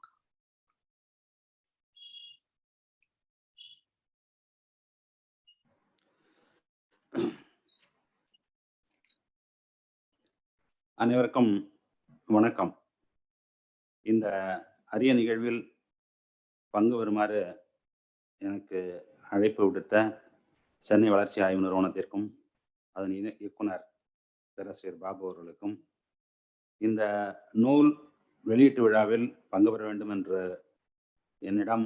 அனைவருக்கும் வணக்கம். இந்த அரிய நிகழ்வில் பங்கு வருமாறு எனக்கு அழைப்பு விடுத்த சென்னை வளர்ச்சி ஆய்வு நிறுவனத்திற்கும் அதன் இயக்குனர் பேராசிரியர் பாபு அவர்களுக்கும் இந்த நூல் வெளியீட்டு விழாவில் பங்கு பெற வேண்டும் என்று என்னிடம்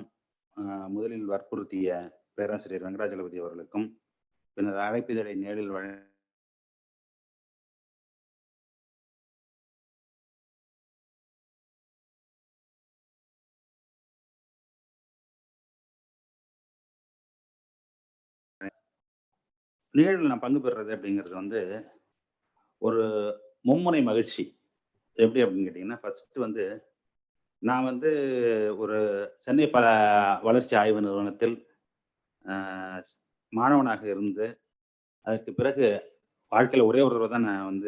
முதலில் வற்புறுத்திய பேராசிரியர் வெங்கடாஜலபதி அவர்களுக்கும் பின்னர் அழைப்பிதழை நேரில் நிகழ்வில் நான் பங்கு பெறுறது அப்படிங்கிறது ஒரு மும்முனை மகிழ்ச்சி. எப்படி அப்படின்னு கேட்டிங்கன்னா, ஃபர்ஸ்ட் நான் ஒரு சென்னை வளர்ச்சி ஆய்வு நிறுவனத்தில் மாணவனாக இருந்து அதற்கு பிறகு வாழ்க்கையில் ஒரே ஒரு தடவை தான் நான்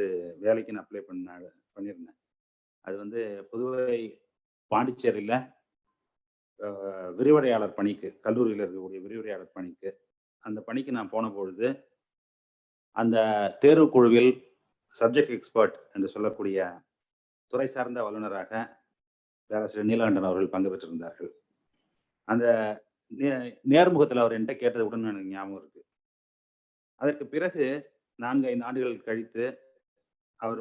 வேலைக்கு நான் அப்ளை பண்ணியிருந்தேன். அது புதுவை பாண்டிச்சேரியில் விரிவுரையாளர் பணிக்கு, கல்லூரியில் இருக்கக்கூடிய விரிவுரையாளர் பணிக்கு, அந்த பணிக்கு நான் போன பொழுது அந்த தேர்வு குழுவில் சப்ஜெக்ட் எக்ஸ்பர்ட் என்று சொல்லக்கூடிய துறை சார்ந்த வல்லுநராக பேராசிரியர் நீலகண்டன் அவர்கள் பங்கு பெற்றிருந்தார்கள். அந்த நேர்முகத்தில் அவர் என்கிட்ட கேட்டது உடனே எனக்கு ஞாபகம் இருக்கு. அதற்கு பிறகு 4-5 ஆண்டுகள் கழித்து அவர்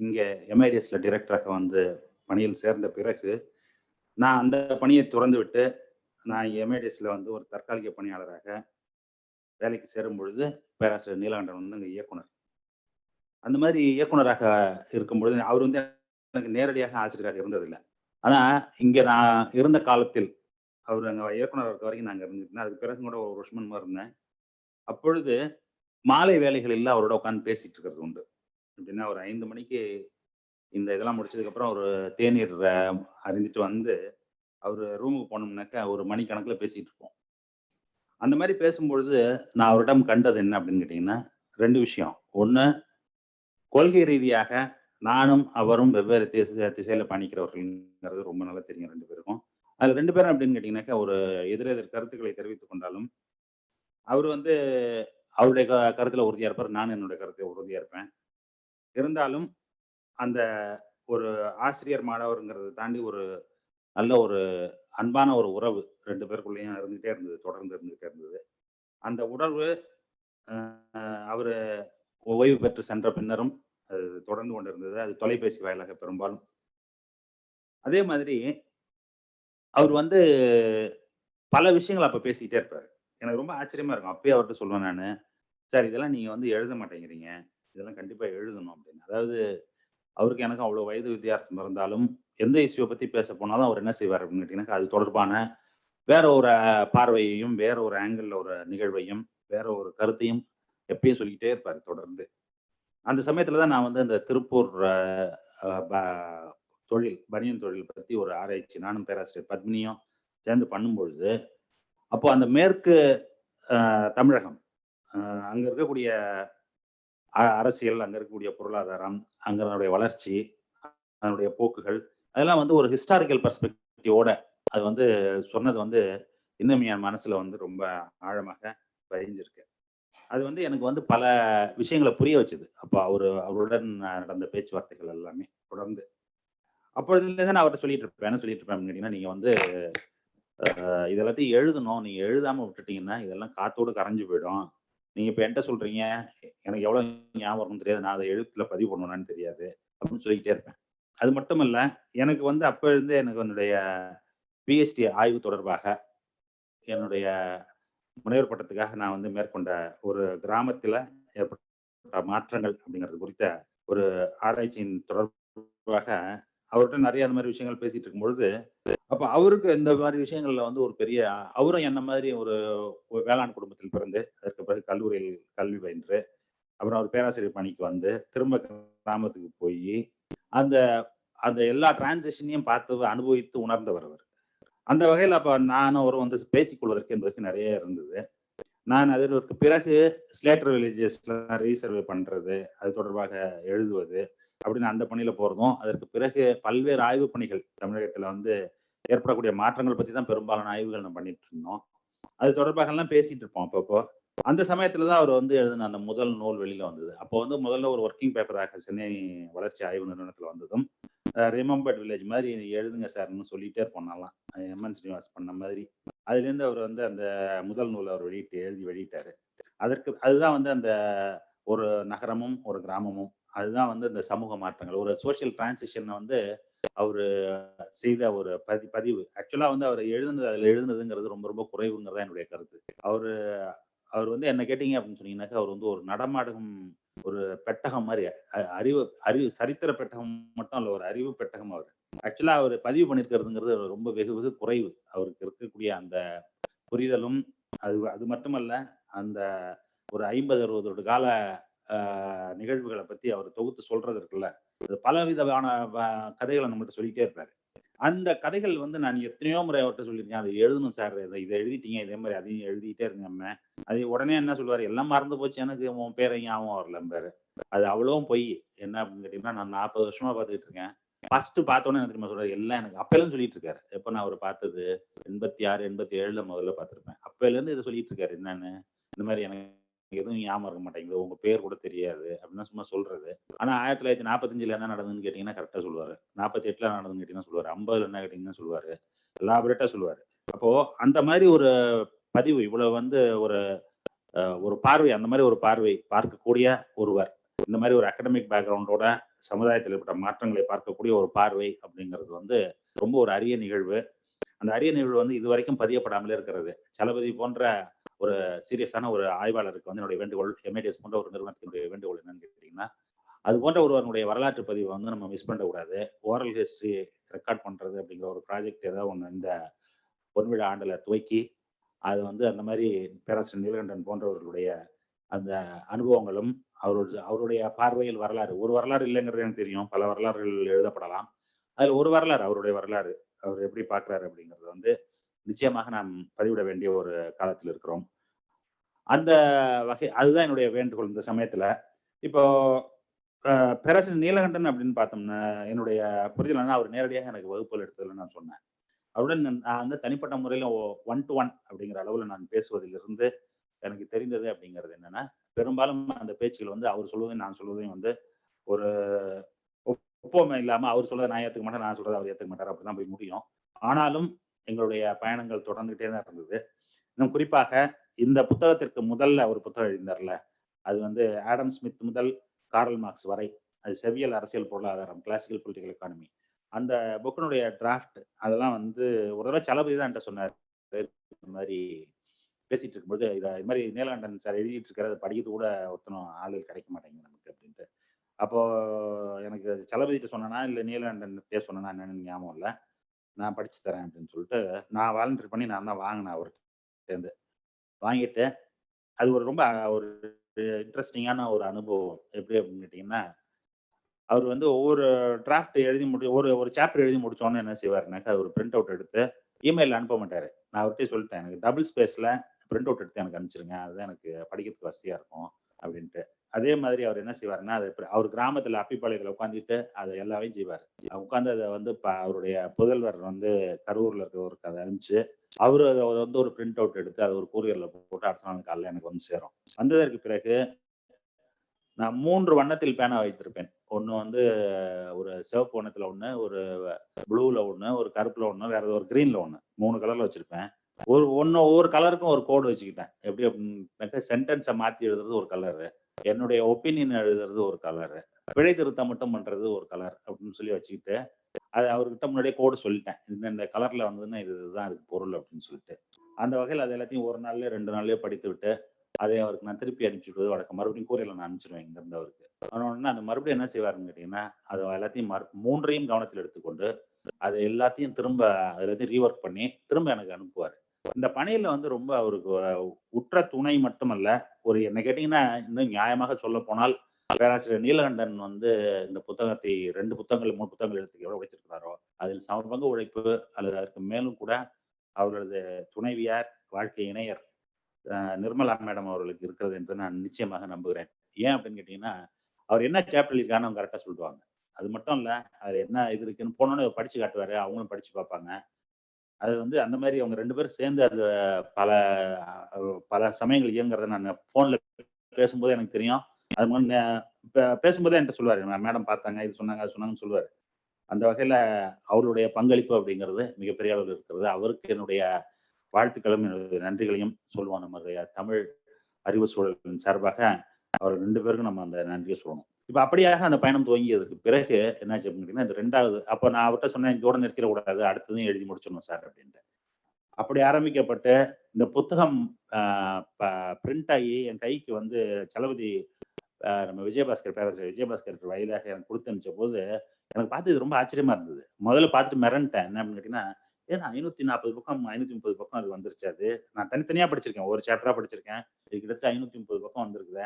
இங்கே MIDSல டைரக்டராக பணியில் சேர்ந்த பிறகு நான் அந்த பணியை துறந்து விட்டு நான் MIDSல ஒரு தற்காலிக பணியாளராக வேலைக்கு சேரும் பொழுது பேராசிரியர் நீலகண்டன் அங்கே இயக்குனர். அந்த மாதிரி இயக்குனராக இருக்கும்பொழுது அவர் வந்து எனக்கு நேரடியாக ஆசிரியராக இருந்ததில்லை. ஆனா இங்க நான் இருந்த காலத்தில் அவர் அங்க இயக்குனர் இருக்க வரைக்கும் நாங்க இருந்துருந்தேன். அதுக்கு பிறகு கூட ஒரு வருஷம் என்னமோ இருந்தேன். அப்பொழுது மாலை வேளைகளில் அவரோட உட்கார்ந்து பேசிட்டு இருக்கிறது உண்டு. எப்படின்னா ஒரு 5 மணிக்கு இந்த இதெல்லாம் முடிச்சதுக்கப்புறம் ஒரு தேநீர் அருந்திட்டு வந்து அவரு ரூமுக்கு போனோம்னாக்கா ஒரு மணிக்கணக்குல பேசிட்டு இருப்போம். அந்த மாதிரி பேசும்பொழுது நான் அவரிடம் கண்டது என்ன அப்படின்னு கேட்டீங்கன்னா, 2 விஷயம். ஒண்ணு, கொள்கை ரீதியாக நானும் அவரும் வெவ்வேறு திசையில பயணிக்கிறவர்கள்ங்கிறது ரொம்ப நல்லா தெரியும் 2 பேருக்கும். அதுல 2 பேரும் எப்படின்னு கேட்டீங்கன்னாக்கா, ஒரு எதிரெதிர் கருத்துக்களை தெரிவித்துக் கொண்டாலும், அவரு வந்து அவருடைய கருத்துல உறுதியா இருப்பார். நானும் என்னுடைய கருத்துல உறுதியா இருப்பேன். இருந்தாலும் அந்த ஒரு ஆசிரியர் மாணவர்ங்கிறத தாண்டி ஒரு நல்ல ஒரு அன்பான ஒரு உறவு 2 பேருக்குள்ளேயும் இருந்துகிட்டே இருந்தது. தொடர்ந்து இருந்துகிட்டே இருந்தது. அந்த உணர்வு அவரு ஓய்வு பெற்று சென்ற பின்னரும் அது தொடர்ந்து கொண்டிருந்தது. அது தொலைபேசி வாயிலாக பெரும்பாலும். அதே மாதிரி அவர் வந்து பல விஷயங்கள் அப்ப பேசிக்கிட்டே இருப்பாரு. எனக்கு ரொம்ப ஆச்சரியமா இருக்கும். அப்பயே அவர்ட்ட சொல்லுவேன் நானு, "சார் இதெல்லாம் நீங்க வந்து எழுத மாட்டேங்கிறீங்க. இதெல்லாம் கண்டிப்பா எழுதணும்" அப்படின்னு. அதாவது அவருக்கு எனக்கும் அவ்வளோ வயது வித்தியாசம் இருந்தாலும், எந்த இஷ்யூவ பத்தி பேச போனாலும் அவர் என்ன செய்வார் அப்படின்னு கேட்டீங்கன்னா, அது தொடர்பான வேற ஒரு பார்வையையும், வேற ஒரு ஆங்கிள்ல ஒரு நிகழ்வையும், வேற ஒரு கருத்தையும் எப்பயும் சொல்லிக்கிட்டே இருப்பாரு தொடர்ந்து. அந்த சமயத்துல தான் நான் வந்து இந்த திருப்பூர் அ ப தொழில், பனியன் தொழில் பத்தி ஒரு ஆராய்ச்சி நானும் பேராசிரியர் பத்மினியும் சேர்ந்து பண்ணும்பொழுது, அப்போ அந்த மேற்கு தமிழகம், அ அங்க இருக்கக்கூடிய அரசியல், அங்க இருக்கக்கூடிய பொருளாதாரம், அங்கனுடைய வளர்ச்சி, அதனுடைய போக்குகள், அதெல்லாம் வந்து ஒரு ஹிஸ்டாரிக்கல் பெர்ஸ்பெக்டிவோட அது வந்து சொன்னது வந்து இன்னும் என் மனசுல வந்து ரொம்ப ஆழமாக பதிஞ்சிருக்கு. அது வந்து எனக்கு வந்து பல விஷயங்கள புரிய வச்சது. அப்ப அவருடன் நடந்த பேச்சுவார்த்தைகள் எல்லாமே தொடர்ந்து. அப்பொழுதுலேருந்து நான் அவர்ட்ட சொல்லிட்டு இருப்பேன். என்ன சொல்லிட்டு இருப்பேன் அப்படின்னு கேட்டீங்கன்னா, நீங்க வந்து இது எல்லாத்தையும் எழுதணும். நீங்க எழுதாம விட்டுட்டீங்கன்னா, இதெல்லாம் காத்தோட கரைஞ்சு போயிடும். நீங்க இப்ப என்ட்ட சொல்றீங்க, எனக்கு எவ்வளவு ஞாபகம் இருக்கும்னு தெரியாது. நான் அத எழுத்துல பதிவு பண்ணுவேனான்னு தெரியாது. அப்படின்னு சொல்லிக்கிட்டே இருப்பேன். அது மட்டும் இல்ல, எனக்கு வந்து அப்ப இருந்தே எனக்கு என்னுடைய பிஹெச்டி ஆய்வு தொடர்பாக என்னுடைய முனைவர் பட்டத்துக்காக நான் வந்து மேற்கொண்ட ஒரு கிராமத்தில ஏற்பட்ட மாற்றங்கள் அப்படிங்கிறது குறித்த ஒரு ஆராய்ச்சியின் தொடர்பாக அவர்ட்ட நிறைய அந்த மாதிரி விஷயங்கள் பேசிட்டு இருக்கும்பொழுது, அப்ப அவருக்கு இந்த மாதிரி விஷயங்கள்ல வந்து ஒரு பெரிய அவரும் என்ன மாதிரி ஒரு வேளாண் குடும்பத்தில் பிறந்து, அதற்கு பிறகு கல்லூரியில் கல்வி பயின்று, அப்புறம் அவர் பேராசிரியர் பணிக்கு வந்து, திரும்ப கிராமத்துக்கு போயி, அந்த அந்த எல்லா டிரான்சிஷனையும் பார்த்து அனுபவித்து உணர்ந்தவர் அவர். அந்த வகையில அப்ப நானும் அவரும் வந்து பேசிக் கொள்வதற்கு என்பதற்கு நிறைய இருந்தது. நான் அதற்கு பிறகு ஸ்லேட்டர் வில்லேஜஸ்ல ரீசர்வே பண்றது, அது தொடர்பாக எழுதுவது, அப்படின்னு அந்த பணியில போறதும், அதற்கு பிறகு பல்வேறு ஆய்வு பணிகள் தமிழகத்துல வந்து ஏற்படக்கூடிய மாற்றங்கள் பத்தி தான் பெரும்பாலான ஆய்வுகள் நம்ம பண்ணிட்டு இருந்தோம். அது தொடர்பாக எல்லாம் பேசிட்டு இருப்போம் அப்பப்போ. அந்த சமயத்துல தான் அவர் வந்து எழுதின அந்த முதல் நூல் வெளியில வந்தது. அப்போ வந்து முதல்ல ஒரு ஒர்க்கிங் பேப்பராக சென்னை வளர்ச்சி ஆய்வு நிறுவனத்துல வந்ததும், ரிமெம்பர்ட் வில்லேஜ் மாதிரி எழுதுங்க சார்ன்னு சொல்லிட்டே இருப்போம் நான்லாம். எம்.என். ஸ்ரீனிவாஸ் பண்ண மாதிரி. அதுலேருந்து அவர் வந்து அந்த முதல் நூல் அவர் எழுதி வெளியிட்டாரு. அதுதான் வந்து அந்த ஒரு நகரமும், ஒரு கிராமமும். அதுதான் வந்து இந்த சமூக மாற்றங்கள். ஒரு சோசியல் டிரான்சிஷன வந்து அவரு செய்த ஒரு பதிவு. ஆக்சுவலா வந்து அவர் அதுல எழுதுனதுங்கிறது ரொம்ப ரொம்ப குறைவுங்கிறது தான் என்னுடைய கருத்து. அவரு அவர் வந்து என்ன கேட்டீங்க அப்படின்னு சொன்னீங்கன்னாக்கா, அவர் வந்து ஒரு நடமாடும் ஒரு பெட்டகம் மாரி. அறிவு அறிவு சரித்திர பெட்டகம் மட்டும் இல்ல, ஒரு அறிவு பெட்டகம் அவரு. ஆக்சுவலா அவரு பதிவு பண்ணியிருக்கிறதுங்கிறது ரொம்ப வெகு வெகு குறைவு. அவருக்கு இருக்கக்கூடிய அந்த புரிதலும், அது அது மட்டுமல்ல, அந்த ஒரு 50, 60 கால நிகழ்வுகள பத்தி அவர் தொகுத்து சொல்றது இருக்குல்ல, அது பலவிதமான கதைகள நம்மள்ட்ட சொல்லிட்டே இருப்பாரு. அந்த கதைகள் வந்து நான் எத்தனையோ முறை அவர்ட்ட சொல்லியிருக்கேன். "அத எழுதணும் சார். இத எழுதிட்டீங்க. இதே மாரி அதையும் எழுதிட்டே இருங்கம்பேன்." அது உடனே என்ன சொல்லுவாரு, "எல்லாம் மறந்து போச்சு. எனக்கு உன் பேரே ஞாபகம் வரலம்பாரு." அது அவ்வளவும் பொய். என்ன அப்படின்னு கேட்டீங்கன்னா, நான் 40 வருஷமா பார்த்துக்கிட்டு இருக்கேன். ஃபர்ஸ்ட்டு பார்த்தோனே என்ன தெரியுமா சொல்றாரு, எல்லாம் எனக்கு அப்பைலருந்து சொல்லிட்டு இருக்காரு. எப்ப நான் அவர பார்த்தது 86, 87ல முதல்ல பார்த்திருப்பேன். அப்பைலருந்து இத சொல்லிட்டு இருக்காரு. என்னன்னு, இந்த மாரி எனக்கு எதுவும் ஞாபகம் இருக்க மாட்டேங்குது. உங்க பேர் கூட தெரியாது. அப்படின்னா சும்மா சொல்றது. ஆனா 1945ல என்ன நடந்ததுன்னு கேட்டீங்கன்னா, கரெக்ட்டா சொல்லுவாரு. 48ல என்ன நடந்ததுன்னு கேட்டீங்கன்னா சொல்லுவாரு. 50ல என்ன கேட்டீங்கன்னா சொல்லுவாரு. எலாபரேட்டா சொல்லுவாரு. அப்போ அந்த மாரி ஒரு பதிவு இவ்வளவு வந்து ஒரு பார்வை, அந்த மாரி ஒரு பார்வை பார்க்கக்கூடிய ஒருவர். இந்த மாரி ஒரு அகாடமிக் பேக்கிரவுண்டோட சமுதாயத்தில் ஏற்பட்ட மாற்றங்களை பார்க்கக்கூடிய ஒரு பார்வை அப்படிங்கிறது வந்து ரொம்ப ஒரு அரிய நிகழ்வு. அந்த அரிய நிகழ்வு வந்து இதுவரைக்கும் பதியப்படாமலே இருக்கிறது. சலபதி போன்ற ஒரு சீரியஸான ஒரு ஆய்வாளருக்கு வந்து என்னுடைய வேண்டுகோள், எம்ஐடிஎஸ் போன்ற ஒரு நிறுவனத்தினுடைய வேண்டுகோள் என்னன்னு கேட்டீங்கன்னா, அது போன்ற ஒருவனுடைய வரலாற்று பதிவை வந்து நம்ம மிஸ் பண்ணக்கூடாது. ஓரல் ஹிஸ்டரி ரெக்கார்ட் பண்றது அப்படிங்கிற ஒரு ப்ராஜெக்ட் ஏதாவது ஒன்று இந்த பொன்விழா ஆண்டுல துவக்கி அது வந்து அந்த மாதிரி பேராசிரியர் நீலகண்டன் போன்றவர்களுடைய அந்த அனுபவங்களும் அவருடைய பார்வையில் வரலாறு, ஒரு வரலாறு இல்லைங்கிறது எனக்கு தெரியும், பல வரலாறுகள் எழுதப்படலாம். அதில் ஒரு வரலாறு, அவருடைய வரலாறு, அவர் எப்படி பார்க்குறாரு அப்படிங்கிறது வந்து நிச்சயமாக நாம் பதிவிட வேண்டிய ஒரு காலத்தில் இருக்கிறோம். அந்த வகை அதுதான் என்னுடைய வேண்டுகோள் இந்த சமயத்துல. இப்போ பேராசிரியர் நீலகண்டன் அப்படின்னு பார்த்தோம்னா, என்னுடைய புரிதல் என்ன, அவர் நேரடியாக எனக்கு வகுப்புகள் எடுத்ததில்ல நான் சொன்னேன். அவருடன் நான் வந்து தனிப்பட்ட முறையில 1 to 1 அப்படிங்கிற அளவுல நான் பேசுவதிலிருந்து எனக்கு தெரிந்தது அப்படிங்கிறது என்னன்னா, பெரும்பாலும் அந்த பேச்சுகள் வந்து அவர் சொல்வதையும் நான் சொல்வதையும் வந்து ஒரு ஒப்புமை இல்லாம அவர் சொல்றதை நான் ஏத்துக்க மாட்டேன், நான் சொல்றதை அவர் ஏத்துக்க மாட்டார், அப்படிதான் போய் முடியும். ஆனாலும் எங்களுடைய பயணங்கள் தொடர்ந்துகிட்டே தான் இருந்தது. இன்னும் குறிப்பாக இந்த புத்தகத்திற்கு முதல்ல ஒரு புத்தகம் எழுதினார்ல, அது வந்து ஆடம் ஸ்மித் முதல் கார்ல் மார்க்ஸ் வரை, அது செவ்வியல் அரசியல் பொருளாதாரம், கிளாசிக்கல் பொலிட்டிக்கல் எக்கானமி. அந்த புக்கினுடைய டிராஃப்ட் அதெல்லாம் வந்து ஒரு தடவை சலபதி தான் என்கிட்ட சொன்னார். இந்த மாதிரி பேசிட்டு இருக்கும்போது, இது மாதிரி நீலகண்டன் சார் எழுதிட்டு இருக்கிறத படிக்கிறது கூட ஒருத்தனும் ஆளுகள் கிடைக்க மாட்டேங்குது நமக்கு அப்படின்ட்டு. அப்போ எனக்கு சலபதிட்ட சொன்னேனா இல்லை நீலகண்டன் சொன்னேனா என்னன்னு ஞாபகம் இல்லை. நான் படிச்சு தரேன் அப்படின்னு சொல்லிட்டு நான் வாலண்டியர் பண்ணி நான் தான் வாங்கினேன் அவர்கிட்ட சேர்ந்து. வாங்கிட்டு அது ஒரு ரொம்ப ஒரு இன்ட்ரெஸ்டிங்கான ஒரு அனுபவம். எப்படி அப்படின்னு கேட்டிங்கன்னா, அவர் வந்து ஒவ்வொரு டிராஃப்ட் எழுதி ஒரு சாப்டர் எழுதி முடிச்சோன்னு என்ன செய்வாருனாக்கா, அது ஒரு பிரிண்ட் அவுட் எடுத்து இமெயிலில் அனுப்ப மாட்டார். நான் அவர்கிட்ட சொல்லிட்டேன், எனக்கு டபுள் ஸ்பேஸில் பிரிண்ட் அவுட் எடுத்து எனக்கு அனுப்பிச்சிருங்க, அதுதான் எனக்கு படிக்கிறதுக்கு வசதியாக இருக்கும் அப்படின்ட்டு. அதே மாதிரி அவர் என்ன செய்வாருன்னா, அது அவர் கிராமத்தில் அப்பிப்பாளையத்தில் உட்காந்துட்டு அதை எல்லாமே செய்வார். உட்காந்து அதை வந்து அவருடைய புதல்வர் வந்து கரூரில் இருக்கிறவருக்கு அதை அனுப்பிச்சு அவரு அதை வந்து ஒரு பிரிண்ட் அவுட் எடுத்து அதை ஒரு கூரியரில் போட்டு அடுத்த நாள் காலையில் எனக்கு வந்து சேரும். வந்ததற்கு பிறகு நான் 3 வண்ணத்தில் பேனா வைத்திருப்பேன். ஒண்ணு வந்து ஒரு சிவப்பு வண்ணத்துல ஒண்ணு, ஒரு ப்ளூல ஒண்ணு, ஒரு கருப்புல ஒண்ணு, வேற ஒரு கிரீன்ல ஒண்ணு. 3 கலர்ல வச்சிருப்பேன். ஒவ்வொரு கலருக்கும் ஒரு கோடு வச்சுக்கிட்டேன். எப்படி அப்படின்னாக்கா, சென்டென்ஸ மாத்தி எழுதுறது ஒரு கலரு, என்னுடைய ஒப்பீனியன் எழுதுறது ஒரு கலரு, பிழை திருத்தம் மட்டும் பண்றது ஒரு கலர் அப்படின்னு சொல்லி வச்சுக்கிட்டு, அது அவர்கிட்ட முன்னாடியே கோடு சொல்லிட்டேன். இந்த கலர்ல வந்ததுன்னா இதுதான் அதுக்கு பொருள் அப்படின்னு சொல்லிட்டு. அந்த வகையில் அது எல்லாத்தையும் 1 நாள்லயோ 2 நாள்லயோ படித்து விட்டு அதை அவருக்கு நான் திருப்பி அனுப்பிச்சுடுவது வழக்கம். மறுபடியும் கூரையில் நான் அனுப்பிச்சிடுவேன் இங்கிருந்து அவருக்கு. ஆனால் அந்த மறுபடியும் என்ன செய்வாருன்னு கேட்டீங்கன்னா, அதை எல்லாத்தையும் 3ஐயும் கவனத்தில் எடுத்துக்கொண்டு அதை எல்லாத்தையும் திரும்ப எல்லாத்தையும் ரீஒர்க் பண்ணி திரும்ப எனக்கு அனுப்புவார். இந்த பணியில வந்து ரொம்ப அவருக்கு உற்ற துணை மட்டுமல்ல, ஒரு என்ன கேட்டீங்கன்னா இன்னும் நியாயமாக சொல்ல போனால் பேராசிரியர் நீலகண்டன் வந்து இந்த புத்தகத்தை 2 புத்தகங்கள் 3 புத்தகங்கள் எடுத்து எவ்வளவு உழைச்சிருக்கிறாரோ அதில் சமபங்கு உழைப்பு அல்லது அதற்கு மேலும் கூட அவரது துணைவியார், வாழ்க்கை இணையர் நிர்மலா மேடம் அவர்களுக்கு இருக்கிறது என்று நான் நிச்சயமாக நம்புகிறேன். ஏன் அப்படின்னு கேட்டீங்கன்னா, அவர் என்ன சாப்டர் எழுதியிருக்காருன்னு அவங்க கரெக்டா சொல்லுவாங்க. அது மட்டும் இல்ல, அது என்ன இது இருக்குன்னு போனோன்னு படிச்சு காட்டுவாரு, அவங்களும் படிச்சு பார்ப்பாங்க. அது வந்து அந்த மாதிரி அவங்க 2 பேரும் சேர்ந்து அது பல பல சமயங்கள் இயங்குறத நான் போன்ல பேசும்போது எனக்கு தெரியும். அது மாதிரி பேசும்போதே என்கிட்ட சொல்லுவாரு, மேடம் பார்த்தாங்க, இது சொன்னாங்க, அது சொன்னாங்கன்னு சொல்லுவாரு. அந்த வகையில அவருடைய பங்களிப்பு அப்படிங்கிறது மிகப்பெரிய அளவில் இருக்கிறது. அவருக்கு என்னுடைய வாழ்த்துக்களும் நன்றிகளையும் சொல்லுவோம். நம்மளுடைய தமிழ் அறிவு சூழலின் சார்பாக அவர் 2 பேருக்கும் நம்ம அந்த நன்றியை சொல்லணும். இப்ப அப்படியாக அந்த பயணம் துவங்கியதுக்கு பிறகு என்னாச்சு அப்படின்னு இந்த 2வது அப்ப நான் அவர்கிட்ட சொன்னேன், இதோட நிறுத்திடக்கூடாது, அடுத்ததையும் எழுதி முடிச்சிடணும் சார் அப்படின்ட்டு. அப்படி ஆரம்பிக்கப்பட்டு இந்த புத்தகம் பிரிண்ட் ஆகி என் கைக்கு வந்து சலபதி நம்ம விஜயபாஸ்கர் பேராசிரியர் விஜயபாஸ்கர் வயதாக எனக்கு கொடுத்து அனுப்பிச்ச போது எனக்கு பார்த்து இது ரொம்ப ஆச்சரியமா இருந்தது. முதல்ல பார்த்துட்டு மிரண்டேன். என்ன அப்படின்னு கேட்டீங்கன்னா, ஏன்னா 540 பக்கம் 530 பக்கம் அது வந்துருச்சு. அது நான் தனித்தனியா படிச்சிருக்கேன், ஒரு சாப்டரா படிச்சிருக்கேன். இது கிட்டத்தட்ட 530 பக்கம் வந்திருக்குது.